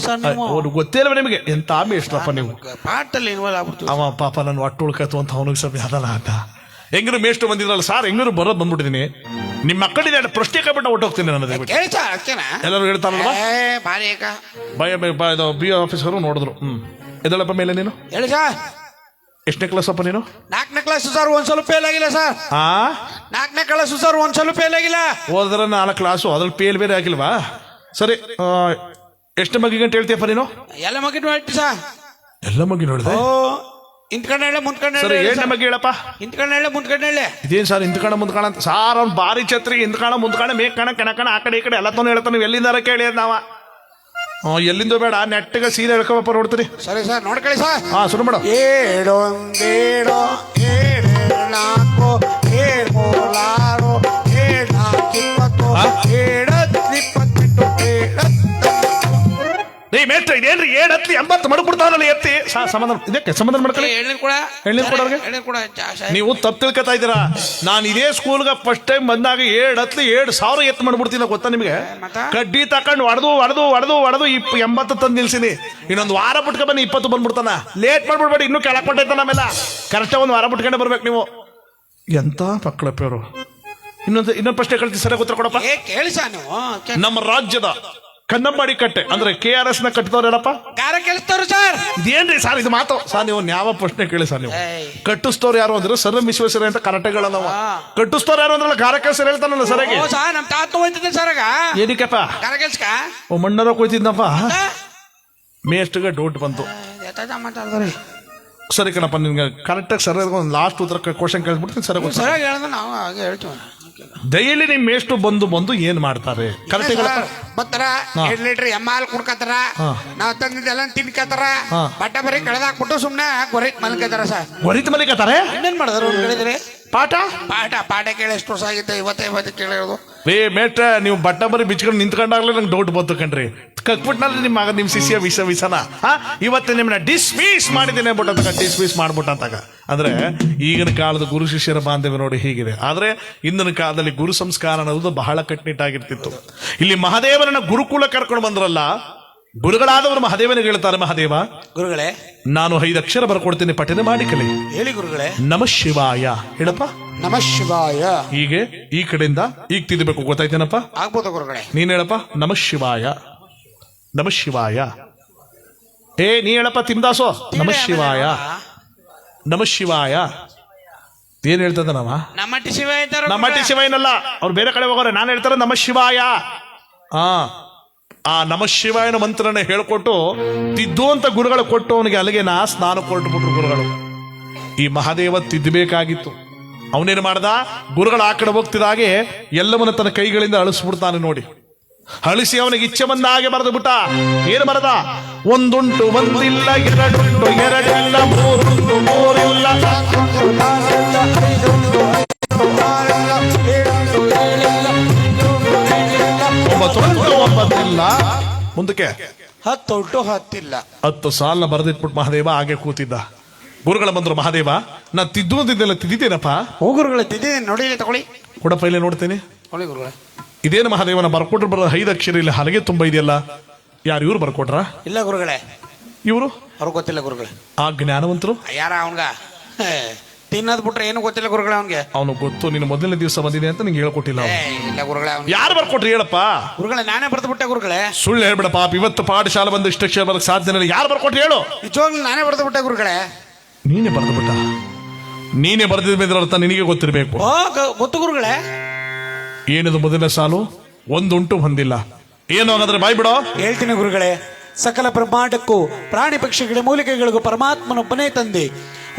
ಅವ್ರು ಗೊತ್ತಿಲ್ಲ ನಿಮಗೆ ಎಂತ ಮೇಷ್ಟ್ರಪ್ಪ ನೀವು. ಅವ ಪಾಪ ನನ್ನ ಒಟ್ಟು ಉಳ್ಕತ್ತು ಅಂತ ಅವನಿಗೆ ಸಭೆ ಅದಲ್ಲ ಅಂತ. ಹೆಂಗಿರು ಮೇಷ್ಟ್ರು ಬಂದಿದ್ರಲ್ಲ ಸರ್, ಹೆಂಗಿರು ಬರೋದು ಬಂದ್ಬಿಟ್ಟಿದ್ದೀನಿ. ನಿಮ್ಮ ಮಕ್ಕಳಿಗೆ ಪ್ರಶ್ನೆ ಕೇಳ್ಬಿಟ್ಟು ಹೊಟ್ಟೋಗ್ತೀನಿ ನಾನು. ಎಲ್ಲರೂ ಹೇಳ್ತಾರಲ್ವಾ, ಬಿ ಆಫೀಸರು ನೋಡಿದ್ರು. ಎದಳಪ್ಪ ಮೇಲೆ ನೀನು ಹೇಳಿ ಸರ್. ಎಷ್ಟನೇ ಕ್ಲಾಸ್ ಅಪ್ಪ ನೀನು? 4ನೇ ಕ್ಲಾಸ್ ಸರ್. ಒಂದ್ಸಲ ಫೇಲ್ ಆಗಿಲ್ಲ ಸರ್. 4ನೇ ಕ್ಲಾಸ್ ಸರ್, ಒಂದ್ಸಲ ಫೇಲ್ ಆಗಿಲ್ಲ. ಹೋದ್ರ 4 ಕ್ಲಾಸು, ಅದ್ರಲ್ಲಿ ಫೇಲ್ ಬೇರೆ ಆಗಿಲ್ವಾ? ಸರಿ, ಎಷ್ಟು ಮಗಿಗೆ ಅಂತ ಹೇಳ್ತೀಯಪ್ಪ ನೀನು? ಎಲ್ಲ ಮಗಿನ ಹೇಳ್ತಿ ಸರ್. ಎಲ್ಲ ಮಗಿ ನೋಡಿದೆ. ಇಂತ್ಕಂಡು ಹೇಳ, ಮುಂದ್ಕಂಡು ಹೇಳಿ. ಏನ್ ಬಗ್ಗೆ ಹೇಳಪ್ಪ? ಇಂತ್ಕಂಡು ಹೇಳ, ಮುಂದ್ಕಂಡು ಹೇಳಿ. ಇದೇನ್ ಸರ್ ಇಂತ್ಕಣ ಮುಂದ್ಕಣ ಅಂತ? ಸಾರ್ ಅವ್ನು ಬಾರಿ ಛತ್ರಿ, ಇಂತ್ಕಣ ಮುಂದ್ಕಣ, ಮೇಕಣ, ಕೆಣಕಣ, ಆ ಕಡೆ ಈ ಕಡೆ ಎಲ್ಲ ತಾನು ಹೇಳ್ತಾನೆ. ನೀವು ಎಲ್ಲಿಂದಾರ ಕೇಳಿ ನಾವ. ಎಲ್ಲಿಂದ ಬೇಡ, ನೆಟ್ಟಿಗೆ ಸೀರೆ ಹೇಳ್ಕೊಬಪ್ಪ, ನೋಡ್ತೀರಿ. ಸರಿ ಸರ್, ನೋಡ್ಕೊಳ್ಳಿ ಸರ್. ಶುರು ಮಾಡು. 7 7 7 4 7 6 7 20 7 ನೀ ಮೇಷ್ಟ್ರ ಇದೇನ್ರಿ 7 ಹತ್ತಿ 80 ಮಡ್ಬಿಡ್ತಾವಲ್ಲ ಎತ್ತಿ. ಸಮಾಧಾನ, ಇದಕ್ಕೆ ಸಮಾಧಾನ ಮಾಡ್ಕೊಳ್ಳಿ. ಎಳ್ನೀರು ಕೊಡೋರ್ಗೆ ನೀವು ತಪ್ಪು ತಿಳ್ಕೊತಾ ಇದ್ದೀರಾ. ನಾನು ಇದೇ ಸ್ಕೂಲ್ಗೆ ಫಸ್ಟ್ ಟೈಮ್ ಬಂದಾಗ 7 ಹತ್ತಿ 7,000 ಎತ್ತು ಮಾಡ್ಬಿಡ್ತೀನಿ, ಗೊತ್ತಾ ನಿಮಗೆ? ಕಡ್ಡಿ ತಕೊಂಡು ಹೊಡೆದು 80 ತಂದು ನಿಲ್ಸಿನಿ. ಇನ್ನೊಂದು ವಾರ ಬಿಟ್ಕೊ ಬನ್ನಿ, 20 ಬಂದ್ಬಿಡ್ತಾನ. ಲೇಟ್ ಮಾಡ್ಬಿಡ್ಬೇಡಿ, ಇನ್ನೂ ಕೆಳಕ್ ಕೊಟ್ಟೈತಾನ. ಆಮೇಲೆ ಕರೆಕ್ಟಾಗಿ 1 ವಾರ ಬಿಟ್ಕೊಂಡೆ ಬರ್ಬೇಕು ನೀವು. ಎಂತ ಮಕ್ಕಳಪ್ಪ ಇವರು. ಇನ್ನೊಂದು ಪ್ರಶ್ನೆ ಕಳ್ತಿ, ಸರಿಯಾಗಿ ಉತ್ತರ ಕೊಡಪ್ಪ. ನಮ್ಮ ರಾಜ್ಯದ ಕನ್ನಂಬಾಡಿ ಕಟ್ಟೆ ಅಂದ್ರೆ KRS ನ ಕಟ್ಟಿದವ್ರು ಯಾರಪ್ಪ? ಗಾರ ಕೆಲಸದವ್ರು ಸರ್. ಇದೇನ್ರಿ ಸರ್ ಇದು ಮಾತು? ಸರ್ ನೀವು ಯಾವ ಪ್ರಶ್ನೆ ಕೇಳಿ ಸರ್. ನೀವು ಕಟ್ಟಿಸ್ತವ್ರು ಯಾರು ಅಂದ್ರೆ ಸರ್ ವಿಶ್ವೇಶ್ವರ ಅಂತ ಕರಾಟೆಗಳ ನಾವು. ಕಟ್ಟಿಸ್ತವ್ರು ಯಾರು ಅಂದ್ರಲ್ಲ, ಗಾರ ಕೆಲಸ ಹೇಳ್ತಾನಲ್ಲ ಸರಿಯಾಗಿ. ನಮ್ ತಾತ ಹೋಯ್ತಿದ್ದೆ ಸರ್. ಏನಕ್ಕಪ್ಪ? ಗಾರ ಕೆಲ್ಸಕ ಮಣ್ಣರ ಹೋಯ್ತಿದ್ದಪ್ಪ. ಮೇಷ್ಟ್ಗೆ ಡೌಟ್ ಬಂತು. ಸರಿ ಕಣಪ್ಪ, ನಿನ್ಗೆ ಕರೆಕ್ಟಾಗಿ ಸರಿಯಾಗಿ ಒಂದು ಲಾಸ್ಟ್ ಉತ್ತರ ಕ್ವಶನ್ ಕೇಳ್ಬಿಡ್ತೀನಿ. ಸರಿಯಾಗಿ ಹೇಳಿದ್ರೆ ನಾವು ಹಾಗೆ ಹೇಳ್ತೀವಿ. ಡೈಲಿ ನಿಮ್ ಮೇಷ್ಟ್ರು ಬಂದು ಏನ್ ಮಾಡ್ತಾರೆ? ಕರೆಕ್ಟ್ ಬರ್ತಾರ, 2 ಲೀಟರ್ ಎಮ್ಮಾಲ್ ಕುಡ್ಕತ್ತಾರ, ನಾವ್ ತಂದಿದ್ದೆಲ್ಲ ತಿನ್ಕತ್ತಾರ, ಬಟ್ಟೆ ಬರೀ ಕಳೆದಾಕ್ಬಿಟ್ಟು ಸುಮ್ನೆ ಗೊರಿತ್ ಮಲ್ಕತ್ತಾರ ಸರ್. ಗೊರಿತ್ ಮಲಿಕತ್ತಾರೆ. ಇನ್ನೇನ್ ಮಾಡಿದ್ರು ಹೇಳಿದ್ರಿ? ಪಾಠ ಕೇಳಿ ಎಷ್ಟು ವರ್ಷ ಆಗಿತ್ತು? ಇವತ್ತೇ ಕೇಳಿರೋದು. ಮೇಟ್ರ, ನೀವು ಬಟ್ಟೆ ಬರೀ ಬಿಚ್ಕೊಂಡು ನಿಂತ್ಕೊಂಡಾಗ್ಲೇ ನಂಗೆ ಡೌಟ್ ಬಂತು ಕಣ್ರಿ. ಕಕ್ಬಿಟ್ನಲ್ಲಿ ನಿಮ್ಮ ಮಗ ನಿಮ್ ಶಿಷ್ಯ ವಿಸನ ಇವತ್ತು ನಿಮ್ಮನ್ನ ಡಿಸ್ಮಿಸ್ ಮಾಡಿದ್ದೇನೆ ಬಿಟ್ಟ, ಡಿಸ್ಮಿಸ್ ಮಾಡ್ಬಿಟ್ಟಂತಾಗ. ಅಂದ್ರೆ ಈಗಿನ ಕಾಲದ ಗುರು ಶಿಷ್ಯರ ಬಾಂಧವ್ಯ ನೋಡಿ ಹೀಗಿದೆ. ಆದ್ರೆ ಇಂದಿನ ಕಾಲದಲ್ಲಿ ಗುರು ಸಂಸ್ಕಾರ ಅನ್ನೋದು ಬಹಳ ಕಟ್ಟುನಿಟ್ಟಾಗಿರ್ತಿತ್ತು. ಇಲ್ಲಿ ಮಹಾದೇವರನ್ನ ಗುರುಕುಲ ಕರ್ಕೊಂಡು ಬಂದ್ರಲ್ಲ, ಗುರುಗಳಾದವರು ಮಹಾದೇವನಿಗೆ ಹೇಳ್ತಾರೆ, ಮಹಾದೇವ ಗುರುಗಳೇ, ನಾನು 5 ಅಕ್ಷರ ಬರ್ಕೊಡ್ತೀನಿ, ಪಠನೆ ಮಾಡಿ ಕಲಿ. ಹೇಳಿ ಗುರುಗಳೇ. ನಮಃ ಶಿವಾಯ ಹೇಳಪ್ಪ. ನಮಃ ಶಿವಾಯ. ಹೀಗೆ ಈ ಕಡೆಯಿಂದ ಈಗ ತಿದ್ದಬೇಕು, ಗೊತ್ತಾಯ್ತೇನಪ್ಪ? ಆಗ್ಬೋದು ಗುರುಗಳೇ. ನೀನ್ ಹೇಳಪ್ಪ ನಮಃ ಶಿವಾಯ. ನಮಃ ಶಿವಾಯ. ನೀ ಹೇಳಪ್ಪ ತಿಮ್ದಾಸೋ. ನಮಃ ಶಿವಾಯ. ನಮಃ ಶಿವಾಯ. ಏನ್ ಹೇಳ್ತದ ನಾವ? ನಮ್ಮಟ್ಟಿ ಶಿವಾಯನಲ್ಲ, ಅವ್ರು ಬೇರೆ ಕಡೆ ಹೋಗೋರೆ. ನಾನು ಹೇಳ್ತಾರೆ ನಮಃ ಶಿವಾಯ. ಆ ನಮಃ ಶಿವಾಯನ ಮಂತ್ರನ ಹೇಳ್ಕೊಟ್ಟು ತಿದ್ದುವಂತ ಗುರುಗಳು ಕೊಟ್ಟು ಅವನಿಗೆ ಅಲ್ಲಿಗೆ ಸ್ನಾನ ಕೊಟ್ಟುಬಿಟ್ರು ಗುರುಗಳು. ಈ ಮಹಾದೇವ ತಿದ್ದಬೇಕಾಗಿತ್ತು. ಅವನೇನು ಮಾಡ್ದ? ಗುರುಗಳು ಆ ಕಡೆ ಹೋಗ್ತಿದಾಗೆ ಎಲ್ಲವನ್ನ ತನ್ನ ಕೈಗಳಿಂದ ಅಳಿಸ್ಬಿಡ್ತಾನೆ ನೋಡಿ. ಅಳಿಸಿ ಅವನಿಗೆ ಇಚ್ಛೆ ಬಂದ ಹಾಗೆ ಬರೆದು ಬಿಟ್ಟ. ಏನು ಬರದ? ಒಂದುಂಟು ಒಂದಿಲ್ಲ, ಎರಡುಂಟು ಎರಡಿಲ್ಲ, ಮೂರುಂಟು ಮೂರಿಲ್ಲ, ಒಂಬತ್ತಿಲ್ಲ, ಮುಂದಕ್ಕೆ 10 ಉಂಟು 10 ಇಲ್ಲ. 10 ಸಾಲನ್ನ ಬರೆದಿಟ್ಬಿಟ್ಟು ಮಹಾದೇವ ಹಾಗೆ ಕೂತಿದ್ದ. ಗುರುಗಳ ಬಂದ್ರು, ಮಹಾದೇವ ನಾ ತಿದ್ದುವುದಿದ್ದೆಲ್ಲ ತಿದ್ದಿದ್ದೇನಪ್ಪ? ಗುರುಗಳ ತಿದ್ದಿದ್ದೇನೆ ನೋಡಿ, ತಗೊಳ್ಳಿ ಕೊಡಪ್ಪ, ಇಲ್ಲೇ ನೋಡ್ತೇನೆ. ಗುರುಗಳ ಇದೇನು ಮಹಾದೇವನ ಬರ್ಕೊಟ್ರು ಬರೋ 5 ಅಕ್ಷರ ಇಲ್ಲಿ ಹಲಗೆ ತುಂಬ ಇದೆಯಲ್ಲ, ಯಾರು ಇವ್ರು ಬರ್ಕೊಟ್ರ? ಇಲ್ಲ ಗುರುಗಳೇ, ಇವರು ಅವ್ರು ಗೊತ್ತಿಲ್ಲ ಗುರುಗಳೇ. ಆ ಜ್ಞಾನವಂತರು ಯಾರ ಅವನ್ಗ ತಿನ್ನೋದ್ ಬಿಟ್ರೆ ಏನು ಗೊತ್ತಿಲ್ಲ ಗುರುಗಳೇ ಅವನ್ಗೆ. ಅವನು ಗೊತ್ತು ನೀನು ಮೊದಲನೇ ದಿವಸ ಬಂದಿದೆ ಅಂತ ನಿಂಗೆ ಹೇಳ್ಕೊಟ್ಟಿಲ್ಲ ಅವ್ನು. ಇಲ್ಲ ಗುರುಗಳೇ ಅವ್ನು. ಯಾರು ಬರ್ಕೊಟ್ರಿ ಹೇಳಪ್ಪ? ಗುರುಗಳೇ ನಾನೇ ಬರೆದು ಬಿಟ್ಟೆ ಗುರುಗಳೇ. ಸುಳ್ಳು ಹೇಳ್ಬೇಡ ಪಾಪ, ಇವತ್ತು ಪಾಠಶಾಲೆ ಬಂದು ಇಷ್ಟು ಅಕ್ಷರ ಬರಕ್ ಸಾಧ್ಯ ಇಲ್ಲ. ಯಾರು ಬರ್ಕೊಟ್ರಿ ಹೇಳು? ನಿಜವಾಗ್ಲೂ ನಾನೇ ಬರೆದು ಬಿಟ್ಟೆ ಗುರುಗಳೇ. ನೀನೇ ಬರೆದು ಬಿಟ್ಟ? ನೀನೇ ಬರೆದಿದ್ದ ಅರ್ಥ ನಿನಗೆ ಗೊತ್ತಿರಬೇಕು. ಗೊತ್ತು ಗುರುಗಳೇ. ಏನಿದು ಮೊದಲನೇ ಸಾಲು? ಒಂದುಂಟು ಹೊಂದಿಲ್ಲ. ಏನು ಹಾಗಾದ್ರೆ ಬಾಯ್ ಬಿಡೋ. ಹೇಳ್ತೀನಿ ಗುರುಗಳೇ. ಸಕಲ ಬ್ರಹ್ಮಾಂಡಕ್ಕೂ ಪ್ರಾಣಿ ಪಕ್ಷಿಗಳ ಮೂಲಿಕೆಗಳಿಗೂ ಪರಮಾತ್ಮನೊಬ್ಬನೇ ತಂದೆ.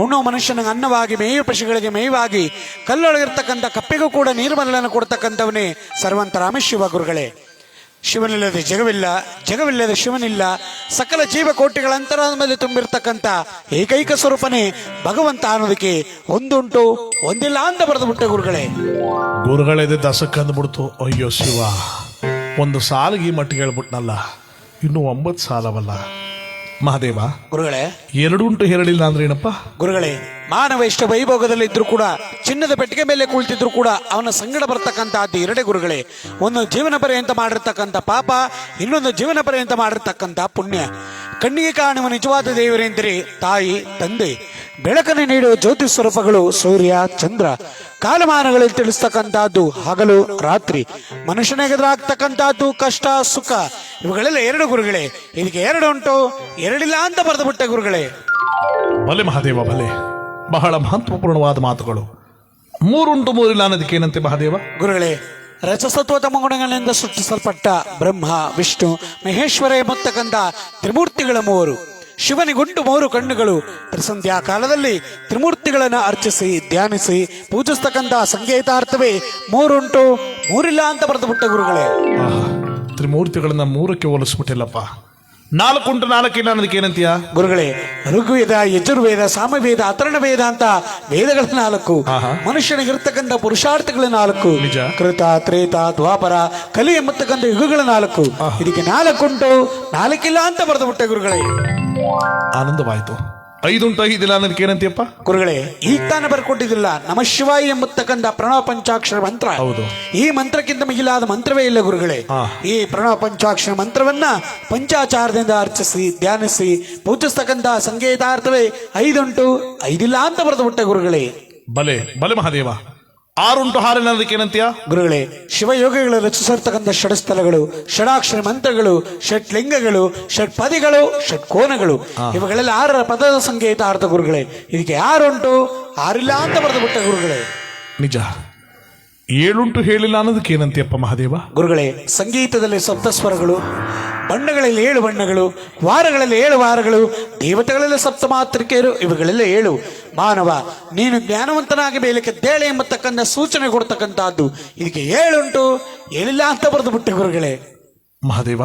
ಉಣ್ಣೋ ಮನುಷ್ಯನಿಗೆ ಅನ್ನವಾಗಿ, ಮೇಯುವ ಪಶುಗಳಿಗೆ ಮೇಯವಾಗಿ, ಕಲ್ಲೊಳಗಿರ್ತಕ್ಕಂಥ ಕಪ್ಪಿಗೂ ಕೂಡ ನೀರ್ಮಲನ್ನು ಕೊಡ್ತಕ್ಕಂಥವನೇ ಸರ್ವಂತರಾಮ ಶಿವ ಗುರುಗಳೇ. ಶಿವನಿಲ್ಲದೆ ಜಗವಿಲ್ಲ, ಜಗವಿಲ್ಲದೆ ಶಿವನಿಲ್ಲ. ಸಕಲ ಜೀವಕೋಟಿಗಳ ಅಂತರಾದ ಮೇಲೆ ತುಂಬಿರ್ತಕ್ಕಂಥ ಏಕೈಕ ಸ್ವರೂಪನೇ ಭಗವಂತ ಅನ್ನೋದಕ್ಕೆ ಒಂದುಂಟು ಒಂದಿಲ್ಲ ಅಂತ ಬರೆದು ಬಿಟ್ಟೆ ಗುರುಗಳೇ. ಗುರುಗಳೇ ದಸಕ್ ಅಂದ್ಬಿಡ್ತು. ಅಯ್ಯೋ ಶಿವ, ಒಂದು ಸಾಲಿಗೆ ಮಟ್ಟಿಗೆ ಹೇಳ್ಬಿಟ್ನಲ್ಲ, ಇನ್ನು 9 ಸಾಲವಲ್ಲ. ಮಹಾದೇವ ಗುರುಗಳೇ, ಎರಡುಂಟು ಎರಡಿಲ್ಲ ಅಂದ್ರೆ ಏನಪ್ಪ? ಗುರುಗಳೇ, ಮಾನವ ಎಷ್ಟು ವೈಭೋಗದಲ್ಲಿ ಇದ್ರು ಕೂಡ, ಚಿನ್ನದ ಪೆಟ್ಟಿಗೆ ಮೇಲೆ ಕುಳಿತಿದ್ರು ಕೂಡ ಅವನ ಸಂಗಡ ಬರ್ತಕ್ಕಂಥದ್ದು ಎರಡೇ ಗುರುಗಳೇ. ಒಂದು ಜೀವನ ಪರ್ಯಂತ ಮಾಡಿರ್ತಕ್ಕಂಥ ಪಾಪ, ಇನ್ನೊಂದು ಜೀವನ ಪರ್ಯಂತ ಮಾಡಿರ್ತಕ್ಕಂಥ ಪುಣ್ಯ. ಕಣ್ಣಿಗೆ ಕಾಣುವ ನಿಜವಾದ ದೇವರೆಂದರೆ ತಾಯಿ, ತಂದೆ. ಬೆಳಕನ್ನು ನೀಡುವ ಜ್ಯೋತಿ ಸ್ವರೂಪಗಳು ಸೂರ್ಯ, ಚಂದ್ರ. ಕಾಲಮಾನಗಳಲ್ಲಿ ತಿಳಿಸ್ತಕ್ಕಂಥದ್ದು ಹಗಲು, ರಾತ್ರಿ. ಮನುಷ್ಯನಿಗೆದುರಾಗ್ತಕ್ಕಂಥದ್ದು ಕಷ್ಟ, ಸುಖ. ಇವುಗಳೆಲ್ಲ ಎರಡು ಗುರುಗಳೇ. ಇದಕ್ಕೆ ಎರಡು ಉಂಟು, ಎರಡಿಲ್ಲ ಅಂತ ಬರೆದು ಬಿಟ್ಟೆ ಗುರುಗಳೇ. ಭಲೆ ಮಹಾದೇವ, ಭಲೆ. ಬಹಳ ಮಹತ್ವಪೂರ್ಣವಾದ ಮಾತುಗಳು. ಮೂರುಂಟು ಮೂರಿಲ್ಲ ಅನ್ನೋದಕ್ಕೆ ಏನಂತೆ ಮಹಾದೇವ? ಗುರುಗಳೇ, ರಜಸತ್ವ ತಮ ಗುಣಗಳಿಂದ ಸೃಷ್ಟಿಸಲ್ಪಟ್ಟ ಬ್ರಹ್ಮ, ವಿಷ್ಣು, ಮಹೇಶ್ವರ ಎಂಬತಕ್ಕಂಥ ತ್ರಿಮೂರ್ತಿಗಳ ಮೂವರು. ಶಿವನಿಗುಂಟು 3 ಕಣ್ಣುಗಳು. ತ್ರಿಸಂಧ್ಯಾ ಕಾಲದಲ್ಲಿ ತ್ರಿಮೂರ್ತಿಗಳನ್ನು ಅರ್ಚಿಸಿ, ಧ್ಯಾನಿಸಿ, ಪೂಜಿಸ್ತಕ್ಕಂಥ ಸಂಗೀತಾರ್ಥವೇ ಮೂರುಂಟು ಮೂರಿಲ್ಲ ಅಂತ ಬರೆದು ಬಿಟ್ಟ ಗುರುಗಳೇ. ತ್ರಿಮೂರ್ತಿಗಳನ್ನ 3ಕ್ಕೆ ಹೋಲಿಸ್ಬಿಟ್ಟಿಲ್ಲಪ್ಪ. 4 ಉಂಟು 4 ಇಲ್ಲ ಅನ್ನೋದಕ್ಕೆ ಏನಂತೀಯ? ಗುರುಗಳೇ, ಋಗ್ವೇದ, ಯಜುರ್ವೇದ, ಸಾಮವೇದ, ಅಥರ್ಣ ವೇದ ಅಂತ ವೇದಗಳ 4. ಮನುಷ್ಯನಿಗಿರ್ತಕ್ಕಂಥ ಪುರುಷಾರ್ಥಗಳ 4. ನಿಜ. ಕೃತ, ತ್ರೇತ, ದ್ವಾಪರ, ಕಲಿ ಎಂಬತಕ್ಕಂಥ ಯುಗಗಳ 4. ಇದಕ್ಕೆ 4 ಉಂಟು 4 ಇಲ್ಲ ಅಂತ ಬರೆದು ಬಿಟ್ಟೆ ಗುರುಗಳೇ. ಆನಂದವಾಯ್ತು. 5 ಉಂಟು 5 ಇಲ್ಲ ಅನ್ನೋದಕ್ಕೆ ಏನಂತೀಯಪ್ಪ? ಗುರುಗಳೇ, ಈಗ ತಾನೇ ಬರ್ಕೊಟ್ಟಿದ್ದಿಲ್ಲ ನಮ ಶಿವಾಯ ಎಂಬತಕ್ಕಂಥ ಪ್ರಣವ ಪಂಚಾಕ್ಷರ ಮಂತ್ರ. ಹೌದು. ಈ ಮಂತ್ರಕ್ಕಿಂತ ಮಿಗಿಲಾದ ಮಂತ್ರವೇ ಇಲ್ಲ ಗುರುಗಳೇ. ಈ ಪ್ರಣವ ಪಂಚಾಕ್ಷರ ಮಂತ್ರವನ್ನ ಪಂಚಾಚಾರದಿಂದ ಅರ್ಚಿಸಿ, ಧ್ಯಾನಿಸಿ, ಪೂಜಿಸ್ತಕ್ಕಂಥ ಸಂಗೀತಾರ್ಥವೇ 5 ಉಂಟು 5 ಇಲ್ಲ ಅಂತ ಬರೆದು ಬಿಟ್ಟೆ ಗುರುಗಳೇ. ಬಲೆ ಬಲೆ ಮಹಾದೇವ. 6 ಉಂಟು 6 ಇಲ್ಲ ಅನ್ನೋದಕ್ಕೆ ಏನಂತೀಯ? ಗುರುಗಳೇ, ಶಿವಯೋಗಿಗಳು ರಚಿಸಿರ್ತಕ್ಕಂಥ ಷಡಸ್ಥಲಗಳು, ಷಡಾಕ್ಷರ ಮಂತ್ರಗಳು, ಷಟ್ಲಿಂಗಗಳು, ಷಟ್ಪದಿಗಳು, ಷಟ್ಕೋನಗಳು. ಇವುಗಳೆಲ್ಲ 6 ಪದದ ಸಂಗೀತಾರ್ಥ ಗುರುಗಳೇ. ಇದಕ್ಕೆ 6 ಉಂಟು 6 ಇಲ್ಲ ಅಂತ ಬರೆದು ಬಿಟ್ಟ ಗುರುಗಳೇ. ನಿಜ. 7 ಉಂಟು ಹೇಳಿಲ್ಲ ಅನ್ನೋದಕ್ಕೆ ಏನಂತೀಯಪ್ಪ ಮಹಾದೇವ? ಗುರುಗಳೇ, ಸಂಗೀತದಲ್ಲಿ ಸಪ್ತಸ್ವರಗಳು, ಬಣ್ಣಗಳಲ್ಲಿ 7 ಬಣ್ಣಗಳು, ವಾರಗಳಲ್ಲಿ 7 ವಾರಗಳು, ದೇವತೆಗಳಲ್ಲಿ 7 ಮಾತೃಕೆಯರು. ಇವುಗಳೆಲ್ಲ 7. ಮಾನವ, ನೀನು ಜ್ಞಾನವಂತನಾಗಿ ಬೇಲಿಕೆದ್ದೇಳೆ ಎಂಬತಕ್ಕಂಥ ಸೂಚನೆ ಕೊಡ್ತಕ್ಕಂಥದ್ದು. ಇದಕ್ಕೆ 7 ಉಂಟು 7 ಇಲ್ಲ ಅಂತ ಬರೆದು ಬಿಟ್ಟೆ ಗುರುಗಳೇ. ಮಹಾದೇವ,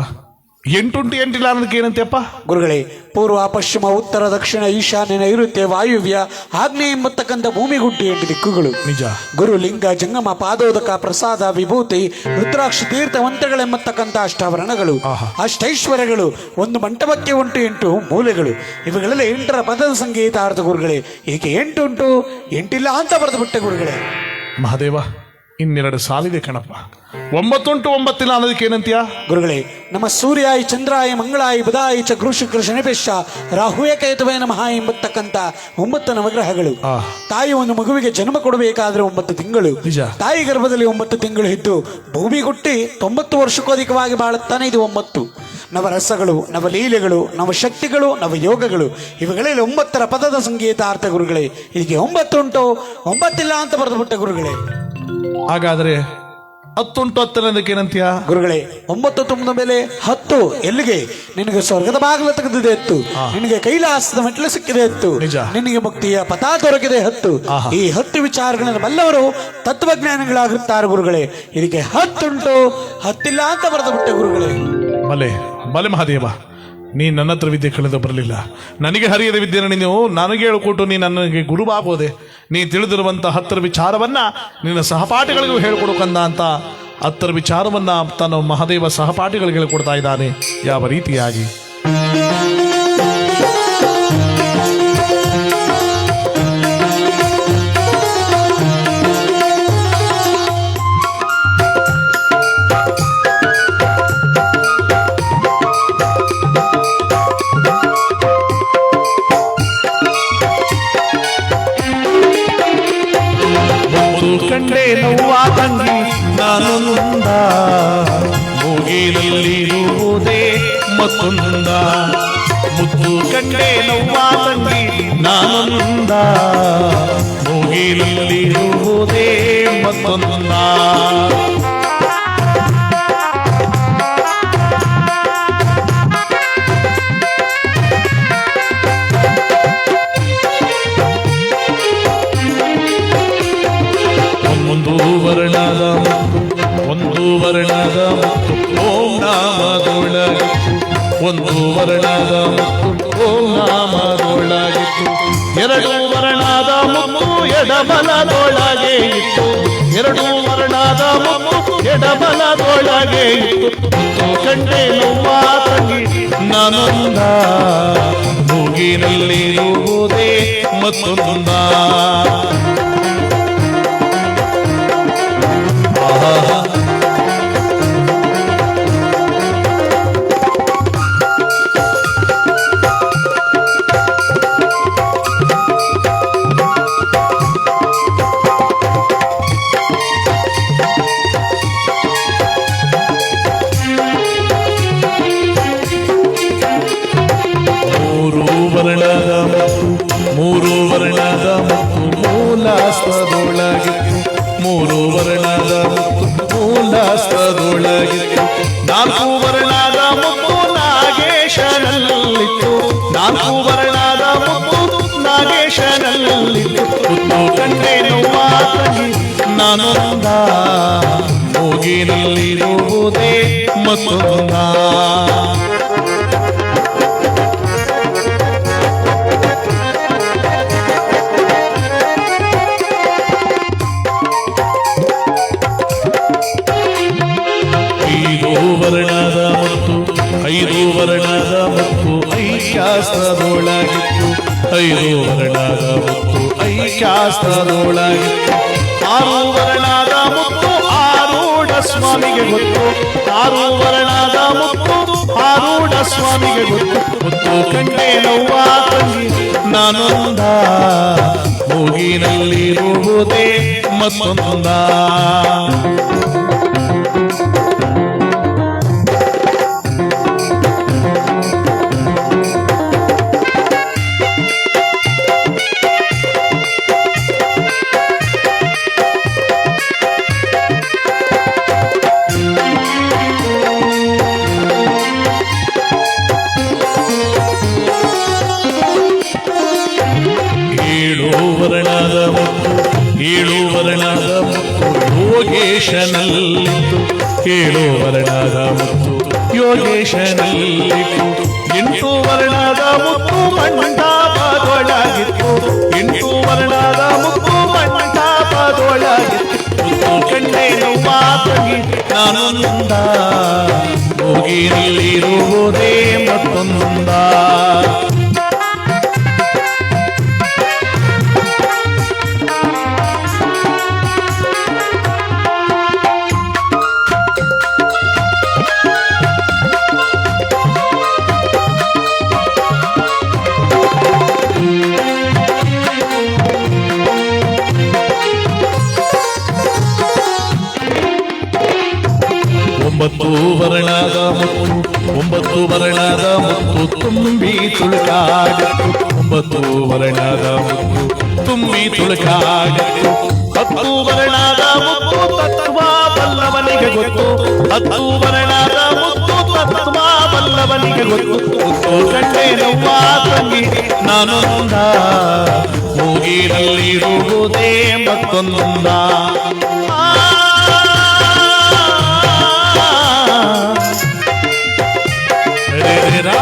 8 ಉಂಟು 8 ಇಲ್ಲ ಅನ್ನೋದಕ್ಕೆ ಏನಂತೀಯಪ್ಪ? ಗುರುಗಳೇ, ಪೂರ್ವ, ಪಶ್ಚಿಮ, ಉತ್ತರ, ದಕ್ಷಿಣ, ಈಶಾನ್ಯ, ನೈಋತ್ಯ, ವಾಯುವ್ಯ, ಆಗ್ನೇಯ ಎಂಬತಕ್ಕಂಥ ಭೂಮಿಗುಂಟು 8 ದಿಕ್ಕುಗಳು. ನಿಜ. ಗುರು, ಲಿಂಗ, ಜಂಗಮ, ಪಾದೋದಕ, ಪ್ರಸಾದ, ವಿಭೂತಿ, ರುದ್ರಾಕ್ಷ, ತೀರ್ಥ, ಮಂತ್ರಗಳೆಂಬತಕ್ಕಂಥ ಅಷ್ಟಾವರಣಗಳು, ಅಷ್ಟೈಶ್ವರ್ಯಗಳು. ಒಂದು ಮಂಟಪಕ್ಕೆ ಉಂಟು 8 ಮೂಲೆಗಳು. ಇವುಗಳೆಲ್ಲ 8ರ ಪದದ ಸಂಗೀತಾರ್ಥ ಗುರುಗಳೇ. ಇದಕ್ಕೆ 8 ಉಂಟು 8 ಇಲ್ಲ ಅಂತ ಬರೆದು ಬಿಟ್ಟೆ ಗುರುಗಳೇ. ಮಹಾದೇವ, 2 ಸಾಲಿದೆ ಕಣಪ್ಪ. 9 ಉಂಟು 9 ಇಲ್ಲ ಅನ್ನೋದಕ್ಕೆ ಏನಂತೀಯ? ಗುರುಗಳೇ, ನಮ್ಮ ಸೂರ್ಯಾಯ, ಚಂದ್ರಾಯ, ಮಂಗಳಾಯ, ಬುಧಾಯ, ಚ ಗುರು, ಶುಕ್ರ, ಶನಿಪೇಶ, ರಾಹುಯ, ಕೇತುವೇ ನಮಃ ಎಂಬತಕ್ಕಂಥ 9 ನವಗ್ರಹಗಳು. ತಾಯಿ ಒಂದು ಮಗುವಿಗೆ ಜನ್ಮ ಕೊಡಬೇಕಾದ್ರೆ 9 ತಿಂಗಳು. ತಾಯಿ ಗರ್ಭದಲ್ಲಿ 9 ತಿಂಗಳು ಇದ್ದು ಭೂಮಿ ಹುಟ್ಟಿ 90 ವರ್ಷಕ್ಕೂ ಅಧಿಕವಾಗಿ ಬಾಳುತ್ತಾನೆ. ಇದು 9 ನವರಸಗಳು, ನವಲೀಲೆಗಳು, ನವಶಕ್ತಿಗಳು, ನವಯೋಗಗಳು. ಇವುಗಳಲ್ಲಿ 9ರ ಪದದ ಸಂಗೀತಾರ್ಥ ಗುರುಗಳೇ. ಇದಕ್ಕೆ 9 ಉಂಟು 9 ಇಲ್ಲ ಅಂತ ಬರೆದು ಬಿಟ್ಟ ಗುರುಗಳೇ. ಹಾಗಾದ್ರೆ 10 ಉಂಟು 10 ಅನ್ನೋದಕ್ಕೆ ಏನಂತೀಯ? ಗುರುಗಳೇ, 9 ತುಂಬಿದ ಮೇಲೆ 10 ಎಲ್ಲಿಗೆ? ನಿನಗೆ ಸ್ವರ್ಗದ ಬಾಗಿಲು ತೆಗೆದಿದೆ 10, ನಿನಗೆ ಕೈಲಾಸದ ಮೆಟ್ಲು ಸಿಕ್ಕಿದೆ 10, ನಿನಗೆ ಮುಕ್ತಿಯ ಪಥ ದೊರಕಿದೆ 10. ಈ 10 ವಿಚಾರಗಳನ್ನು ಬಲ್ಲವರು ತತ್ವಜ್ಞಾನಿಗಳಾಗುತ್ತಾರೆ ಗುರುಗಳೇ. ಇದಕ್ಕೆ 10 ಉಂಟು 10 ಇಲ್ಲ ಅಂತ ಬರೆದು ಬಿಟ್ಟೆ ಗುರುಗಳೇ. ಬಲೆ ಬಲೆ ಮಹಾದೇವ, ನೀ ನನ್ನ ಹತ್ರ ವಿದ್ಯೆ ಕಳೆದು ಬರಲಿಲ್ಲ. ನನಗೆ ಹರಿಯದ ವಿದ್ಯೆಯನ್ನು ನೀನು ನನಗೆ ಹೇಳಿಕೊಟ್ಟು ನೀ ನನಗೆ ಗುರುವಾಗೋದೆ. ನೀ ತಿಳಿದಿರುವಂತ 10 ವಿಚಾರವನ್ನ ನಿನ್ನ ಸಹಪಾಠಿಗಳಿಗೂ ಹೇಳ್ಕೊಡಕಂದ ಅಂತ 10 ವಿಚಾರವನ್ನ ತನ್ನ ಮಹಾದೇವ ಸಹಪಾಠಿಗಳಿಗೆ ಹೇಳ್ಕೊಡ್ತಾ ಇದ್ದಾನೆ. ಯಾವ ರೀತಿಯಾಗಿ? ನೋವ ತಂಗಿ ನಾನೊಂದ ಮೂಗಿನಲ್ಲಿರುವುದೇ ಮತ್ತೊಂದ ಮುದ್ದು ಕಂಡೆ ನೋವ ತಂಗಿ ನಾನೊಂದ ಮೂಗಿನಲ್ಲಿರುವುದೇ ಮತ್ತೊಂದ ಒಂದು ವರ್ಣದ ಮುತ್ತು ಓಂ ನಾಮದೊಳಗಿತ್ತು ಒಂದು ವರ್ಣದ ಮುತ್ತು ಓಂ ನಾಮದೊಳಗಿತ್ತು ಎರಡು ವರ್ಣದ ಮುತ್ತು ಎಡಬಲದೊಳಗೆ ಇತ್ತು ಎರಡು ವರ್ಣದ ಮುತ್ತು ಎಡಬಲದೊಳಗೆ ಇತ್ತು ಕಂಡೆ ನೋವ ತಂಗಿ ನಾನೊಂದ ಮೂಗಿನಲ್ಲಿರುವುದೇ ಮತ್ತೊಂದ ಮೂರು ವರ್ಣದ ಮತ್ತು ಮೂಲಾಸ್ತ್ರದೊಳಗಿತ್ತು ಮೂರು ವರ್ಣದ ಮತ್ತು ಮೂಲಾಸ್ತ್ರದೊಳಗಿತ್ತು ನಾಲ್ಕು ವರ್ಣದ ಮುತ್ತು ನಾಗೇಶನಲ್ಲಿತ್ತು ನಾಲ್ಕು ವರ್ಣದ ಮುತ್ತು ನಾಗೇಶನಲ್ಲಿತ್ತು ಮುತ್ತು ಕಂಡೆ ನೋವ ತಂಗಿ ನಾನೊಂದ ಮೂಗಿನಲ್ಲಿರುವುದೇ ಮತ್ತೊಂದ ಐದು ವರ್ಣದ ಮತ್ತು ಐಕ್ಯಾಸ್ತ್ರದೊಳಗಿತ್ತು ಐದು ವರ್ಣದ ಮತ್ತು ಐಕ್ಯಾಸ್ತ್ರದೊಳಗಿತ್ತು ಆರು ವರ್ಣದ ಮುತ್ತು ಆರೂಢ ಸ್ವಾಮಿಗೆ ಗೊತ್ತು ಆರು ವರ್ಣದ ಮುತ್ತು ಆರೂಢ ಸ್ವಾಮಿಗೆ ಗೊತ್ತು ಮುತ್ತು ಕಂಡೆ ನೋವ ತಂಗಿ ನಾನೊಂದ ಮೂಗಿನಲ್ಲಿರುವುದೇ ಮತ್ತೊಂದ ಏಳು ವರ್ಣದ ಮುತ್ತು ಯೋಗೇಶನಲ್ಲಿತ್ತು ಏಳು ವರ್ಣದ ಮುತ್ತು ಯೋಗೇಶನಲ್ಲಿತ್ತು ಎಂಟು ವರ್ಣದ ಮುತ್ತು ಮಂಟಪದೊಳಗಿತ್ತು ಎಂಟು ವರ್ಣದ ಮುತ್ತು ಮಂಟಪದೊಳಗಿತ್ತು ಮುತ್ತು ಕಂಡೆ ನೋವ ತಂಗಿ ನಾನೊಂದ ಮೂಗಿನಲ್ಲಿರುವುದೇ ಮತ್ತೊಂದ ಒಂಬತ್ತು ವರ್ಣದ ಮುತ್ತು ಒಂಬತ್ತು ವರ್ಣದ ಮುತ್ತು ತುಂಬಿ ತುಳುಕಾಡಿತ್ತು ಒಂಬತ್ತು ವರ್ಣದ ಮುತ್ತು ತುಂಬಿ ತುಳುಕಾಡಿತ್ತು ಹತ್ತು ವರ್ಣದ ಮುತ್ತು ತತ್ವ ಬಲ್ಲವನಿಗೆ ಗೊತ್ತು ಹತ್ತು ವರ್ಣದ ಮುತ್ತು ತತ್ವ ಬಲ್ಲವನಿಗೆ ಗೊತ್ತು ಮುತ್ತು ಕಂಡೆ ನೋವ ತಂಗಿ ನಾನೊಂದ ಮೂಗಿನಲ್ಲಿರುವುದೇ ಮತ್ತೊಂದ ರಾ